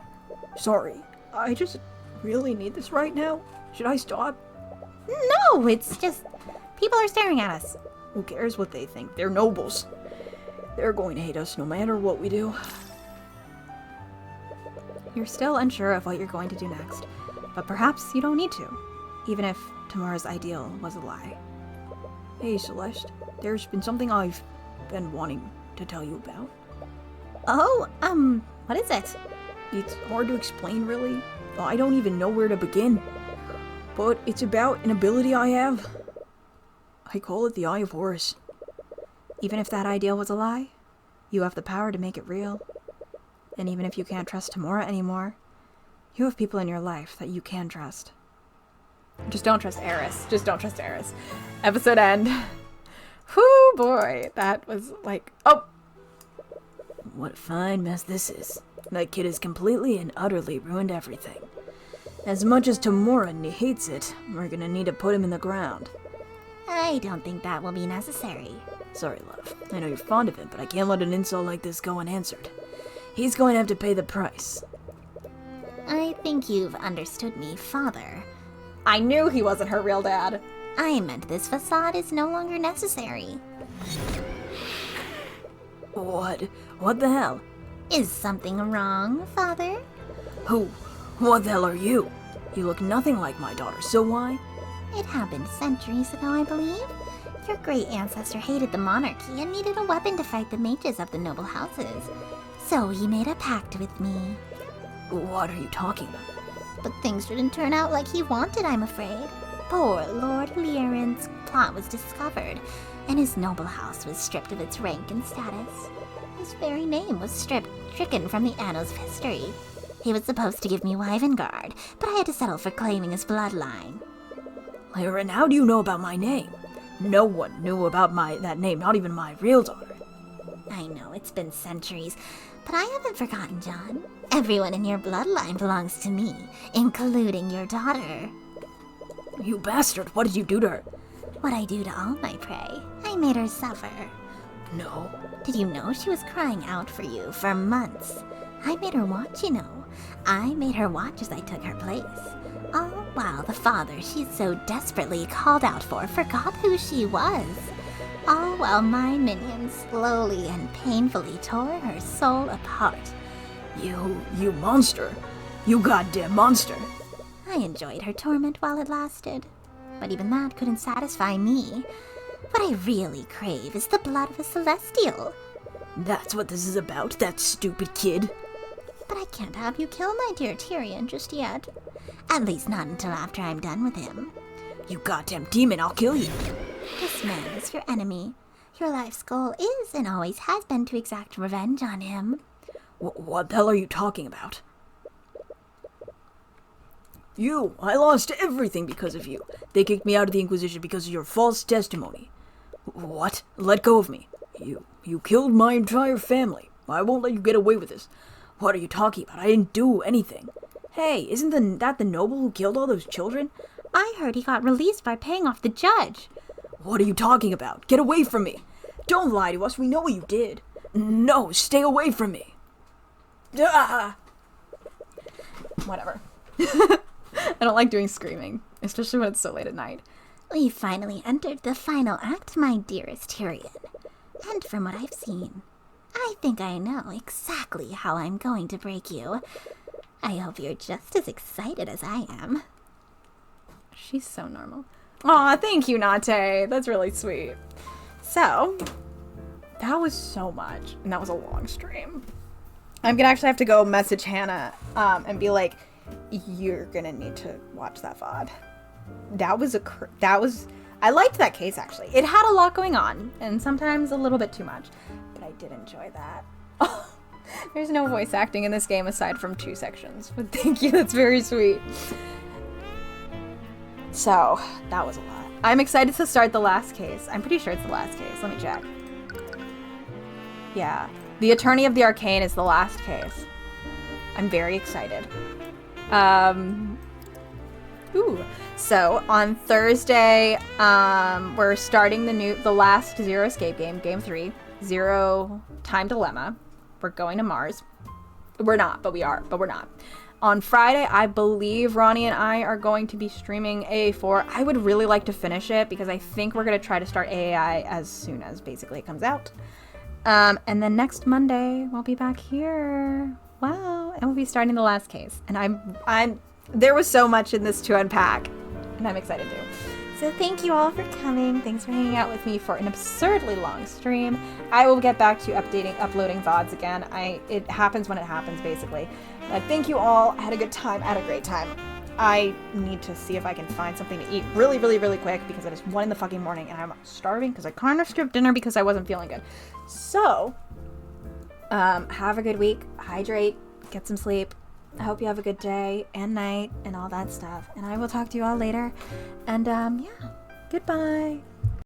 [SPEAKER 1] Sorry, I just really need this right now. Should I stop?
[SPEAKER 6] No, it's just... people are staring at us.
[SPEAKER 1] Who cares what they think? They're nobles. They're going to hate us no matter what we do.
[SPEAKER 4] You're still unsure of what you're going to do next, but perhaps you don't need to, even if tomorrow's ideal was a lie.
[SPEAKER 1] Hey, Celeste. There's been something I've been wanting to tell you about.
[SPEAKER 2] Oh, what is it?
[SPEAKER 1] It's hard to explain, really. I don't even know where to begin. But it's about an ability I have. I call it the Eye of Horus.
[SPEAKER 4] Even if that ideal was a lie, you have the power to make it real. And even if you can't trust Tamora anymore, you have people in your life that you can trust.
[SPEAKER 7] Just don't trust Eris. Just don't trust Eris. Episode end. Whoo, boy. That was like, oh.
[SPEAKER 1] What a fine mess this is. That kid has completely and utterly ruined everything. As much as Tamora hates it, we're gonna need to put him in the ground.
[SPEAKER 6] I don't think that will be necessary.
[SPEAKER 1] Sorry, love. I know you're fond of him, but I can't let an insult like this go unanswered. He's going to have to pay the price.
[SPEAKER 6] I think you've understood me, Father.
[SPEAKER 7] I knew he wasn't her real dad.
[SPEAKER 6] I meant this facade is no longer necessary.
[SPEAKER 1] What the hell?
[SPEAKER 6] Is something wrong, Father?
[SPEAKER 1] What the hell are you? You look nothing like my daughter, so why?
[SPEAKER 6] It happened centuries ago, I believe. Your great ancestor hated the monarchy and needed a weapon to fight the mages of the noble houses. So he made a pact with me.
[SPEAKER 1] What are you talking about?
[SPEAKER 6] But things didn't turn out like he wanted, I'm afraid. Poor Lord Lierin's plot was discovered, and his noble house was stripped of its rank and status. His very name was stricken from the annals of history. He was supposed to give me Wyvengard, but I had to settle for claiming his bloodline.
[SPEAKER 1] Lieren, how do you know about my name? No one knew about that name, not even my real daughter.
[SPEAKER 6] I know, it's been centuries, but I haven't forgotten, John. Everyone in your bloodline belongs to me, including your daughter.
[SPEAKER 1] You bastard, what did you do to her?
[SPEAKER 6] What I do to all my prey. I made her suffer.
[SPEAKER 1] No.
[SPEAKER 6] Did you know she was crying out for you for months? I made her watch, you know. I made her watch as I took her place. All while the father she so desperately called out for forgot who she was. All while my minions slowly and painfully tore her soul apart.
[SPEAKER 1] You monster. You goddamn monster.
[SPEAKER 6] I enjoyed her torment while it lasted. But even that couldn't satisfy me. What I really crave is the blood of a celestial.
[SPEAKER 1] That's what this is about, that stupid kid.
[SPEAKER 6] But I can't have you kill my dear Tyrion just yet. At least not until after I'm done with him.
[SPEAKER 1] You goddamn demon, I'll kill you.
[SPEAKER 6] This man is your enemy. Your life's goal is and always has been to exact revenge on him.
[SPEAKER 1] What the hell are you talking about? I lost everything because of you. They kicked me out of the Inquisition because of your false testimony. What? Let go of me. You killed my entire family. I won't let you get away with this. What are you talking about? I didn't do anything. Hey, isn't that the noble who killed all those children?
[SPEAKER 2] I heard he got released by paying off the judge.
[SPEAKER 1] What are you talking about? Get away from me. Don't lie to us. We know what you did. No, stay away from me. Ah!
[SPEAKER 7] Whatever. I don't like doing screaming, especially when it's so late at night.
[SPEAKER 6] We've finally entered the final act, my dearest Tyrion. And from what I've seen, I think I know exactly how I'm going to break you. I hope you're just as excited as I am.
[SPEAKER 7] She's so normal. Aw, thank you, Nate. That's really sweet. So, that was so much, and that was a long stream. I'm gonna actually have to go message Hannah and be like, you're gonna need to watch that VOD. I liked that case, actually. It had a lot going on, and sometimes a little bit too much, but I did enjoy that. Oh, there's no voice acting in this game aside from 2 sections, but thank you, that's very sweet. So, that was a lot. I'm excited to start the last case. I'm pretty sure it's the last case. Let me check. Yeah. The Attorney of the Arcane is the last case. I'm very excited. Ooh. So, on Thursday, we're starting the last Zero Escape game, Game 3. Zero Time Dilemma. We're going to Mars. We're not, but we are. But we're not. On Friday, I believe Ronnie and I are going to be streaming AA4. I would really like to finish it because I think we're going to try to start AAI as soon as basically it comes out. And then next Monday, we'll be back here. Wow. And we'll be starting the last case. And there was so much in this to unpack. And I'm excited too.
[SPEAKER 2] So thank you all for coming. Thanks for hanging out with me for an absurdly long stream. I will get back to uploading VODs again. It happens when it happens, basically. But thank you all. I had a good time. I had a great time. I need to see if I can find something to eat really, really, really quick because it is 1 in the fucking morning and I'm starving because I kind of skipped dinner because I wasn't feeling good. So, have a good week. Hydrate. Get some sleep. I hope you have a good day and night and all that stuff. And I will talk to you all later. And, yeah. Goodbye.